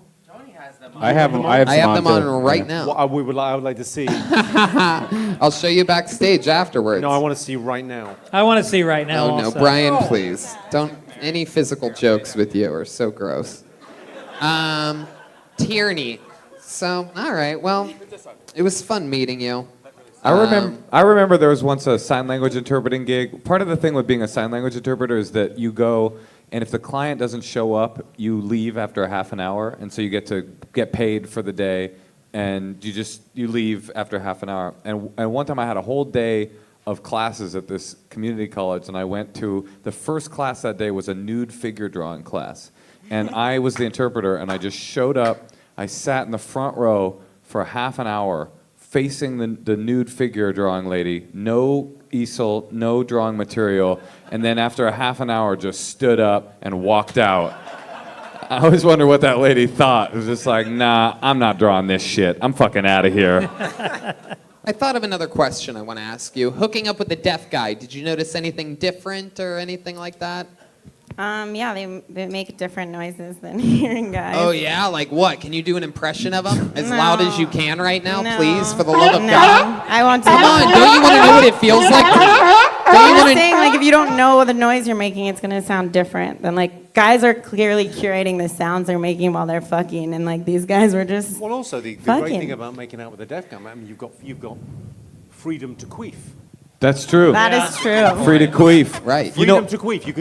I have them. I have them on too. right Yeah. now. Well, I would like to see. I'll show you backstage afterwards. No, I want to see right now. I want to see right now. Oh no, also. Brian, please don't. Any physical jokes with you are so gross. Tierney. So, all right. Well, it was fun meeting you. I remember there was once a sign language interpreting gig. Part of the thing with being a sign language interpreter is that you go, and if the client doesn't show up, you leave after a half an hour, and so you get to get paid for the day, and you leave after half an hour. And one time I had a whole day of classes at this community college, and I went to the first class that day was a nude figure drawing class, and I was the interpreter, and I just showed up. I sat in the front row for half an hour facing the nude figure drawing lady, no easel, no drawing material, and then after a half an hour just stood up and walked out. I always wonder what that lady thought. It was just like, nah, I'm not drawing this shit. I'm fucking out of here. I thought of another question I want to ask you. Hooking up with the deaf guy, did you notice anything different or anything like that? Yeah, they make different noises than hearing guys. Oh yeah, like what? Can you do an impression of him as loud as you can right now, No. please, for the love of No, God? I want to. Come on, don't you want to know what it feels like? I'm just saying, like, if you don't know the noise you're making, it's gonna sound different. Than like, guys are clearly curating the sounds they're making while they're fucking, and like these guys were just. Well, also the great fucking. thing about making out with a deaf guy, I mean, you've got freedom to queef. That's true. That is true. Free to queef. Right. Freedom to queef. You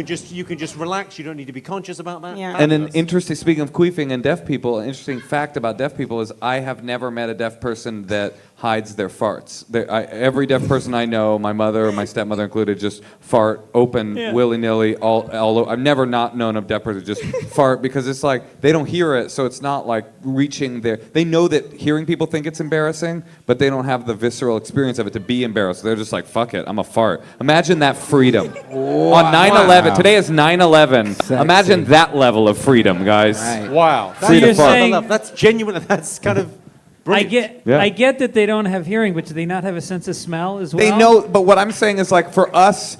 can just relax. You don't need to be conscious about that. Yeah. And an interesting, speaking of queefing and deaf people, an interesting fact about deaf people is I have never met a deaf person that hides their farts. Every deaf person I know, my mother, my stepmother included, just fart open willy-nilly all. I've never not known a deaf person just fart because it's like they don't hear it, so it's not like reaching their. They know that hearing people think it's embarrassing, but they don't have the visceral experience of it to be embarrassed. They're just like, fuck it, I'm a fart. Imagine that freedom. On 9/11, today is 9/11. Imagine that level of freedom, guys. Wow. Free to fart. That's genuine. That's kind of. I get that they don't have hearing, but do they not have a sense of smell as well? They know, but what I'm saying is like for us,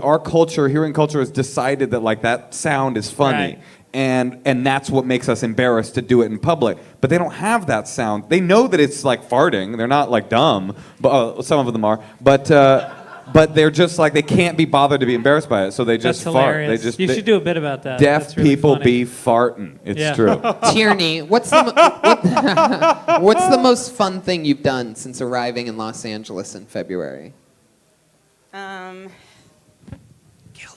our culture, hearing culture, has decided that like that sound is funny, and that's what makes us embarrassed to do it in public. But they don't have that sound. They know that it's like farting. They're not like dumb, but some of them are. But they're just like they can't be bothered to be embarrassed by it, so they just That's fart. hilarious. They just You should do a bit about that. Deaf That's really people funny. be farting. It's true. Tierney, what's the most fun thing you've done since arriving in Los Angeles in February? Kill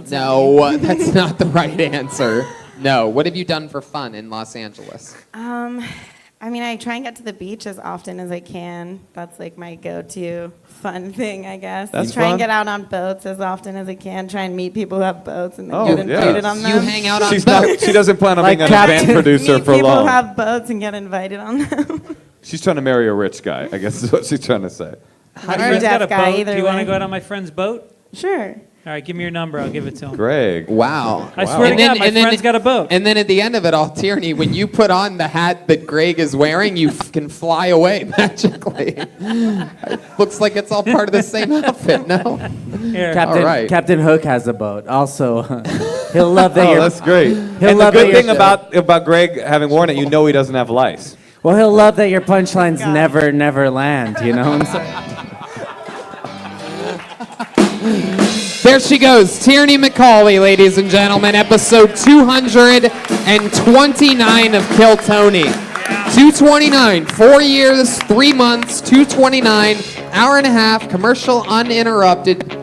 Tony. No, that's not the right answer. No, what have you done for fun in Los Angeles? I mean, I try and get to the beach as often as I can. That's like my go-to fun thing, I guess. That's I try fun. and get out on boats as often as I can. Try and meet people who have boats and then Oh, get invited on them. You hang out on She's boats. not, she doesn't plan on Like being an event producer meet for people long. who have boats and get invited on them. She's trying to marry a rich guy, I guess is what she's trying to say. My Or friend's got a deaf guy, boat. either Do you want to way. go out on my friend's boat? Sure. All right, give me your number. I'll give it to him. Greg. Wow. I swear to God, my friend's got a boat. And then at the end of it all, Tierney, when you put on the hat that Greg is wearing, you can fly away magically. It looks like it's all part of the same outfit, no? Captain, All right. Captain Hook has a boat. Also, he'll love that. Oh, you're, that's great. He'll And the love good that thing you're- about Greg having worn it, you know he doesn't have lice. Well, he'll love that your punchlines never land. You know what I'm saying? There she goes, Tierney McCauley, ladies and gentlemen, episode 229 of Kill Tony. 229, 4 years, 3 months, 229, hour and a half, commercial uninterrupted.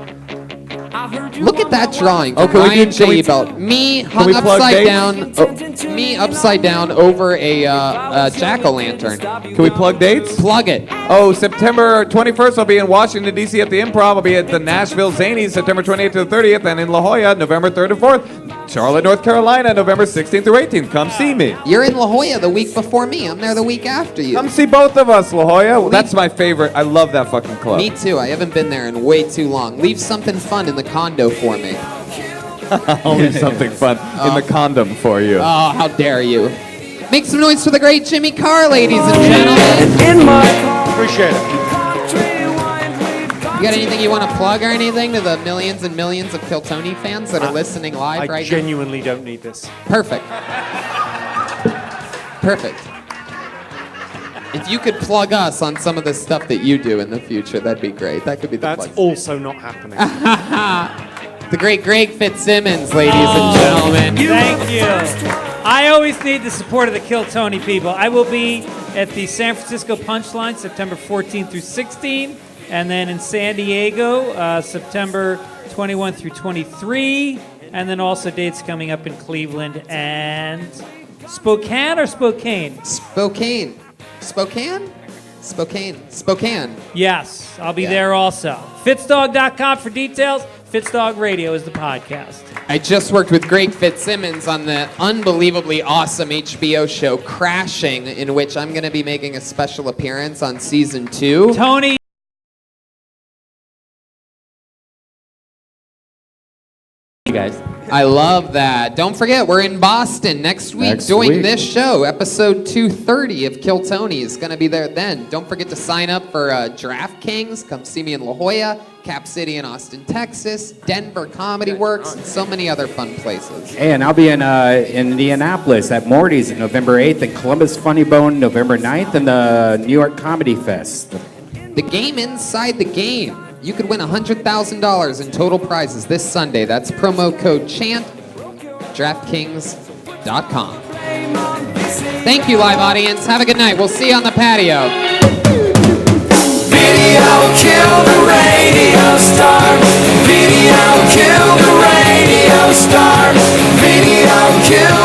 Look at that drawing. Oh, can we Ryan do- can we- J. Belt. Me can hung we plug upside dates? down. Me upside down over a jack-o'-lantern. Can we plug dates? Plug it. Oh, September 21st, I'll be in Washington, D.C. at the Improv. I'll be at the Nashville Zanies, September 28th to the 30th, and in La Jolla, November 3rd and 4th. Charlotte, North Carolina, November 16th through 18th. Come see me. You're in La Jolla the week before me. I'm there the week after you. Come see both of us, La Jolla. That's my favorite. I love that fucking club. Me too. I haven't been there in way too long. Leave something fun in the condo for me. I'll leave something fun in the condom for you. Oh, how dare you. Make some noise for the great Jimmy Carr, ladies and gentlemen. Appreciate it. You got anything you want to plug or anything to the millions and millions of Kill Tony fans that are listening live I right genuinely don't need this. now? Perfect. Perfect. If you could plug us on some of the stuff that you do in the future, that'd be great. That could be the That's plug. also not happening. The great Greg Fitzsimmons, ladies and gentlemen. Thank you. I always need the support of the Kill Tony people. I will be at the San Francisco Punchline September 14 through 16, and then in San Diego September 21 through 23, and then also dates coming up in Cleveland and Spokane or Spokane? Spokane. Spokane? Spokane. Spokane. Yes, I'll be there also. Fitzdog.com for details. Fitzdog Radio is the podcast. I just worked with Greg Fitzsimmons on the unbelievably awesome HBO show Crashing, in which I'm going to be making a special appearance on season 2. Tony. You guys. I love that. Don't forget, we're in Boston next week doing this show. Episode 230 of Kill Tony is going to be there then. Don't forget to sign up for DraftKings. Come see me in La Jolla, Cap City in Austin, Texas, Denver Comedy Works, and so many other fun places. Hey, and I'll be in Indianapolis at Morty's November 8th, and Columbus Funny Bone November 9th, and the New York Comedy Fest. The game inside the game. You could win $100,000 in total prizes this Sunday. That's promo code CHANT, DraftKings.com. Thank you, live audience. Have a good night. We'll see you on the patio. Video kill the radio star. Video kill the radio star. Video kill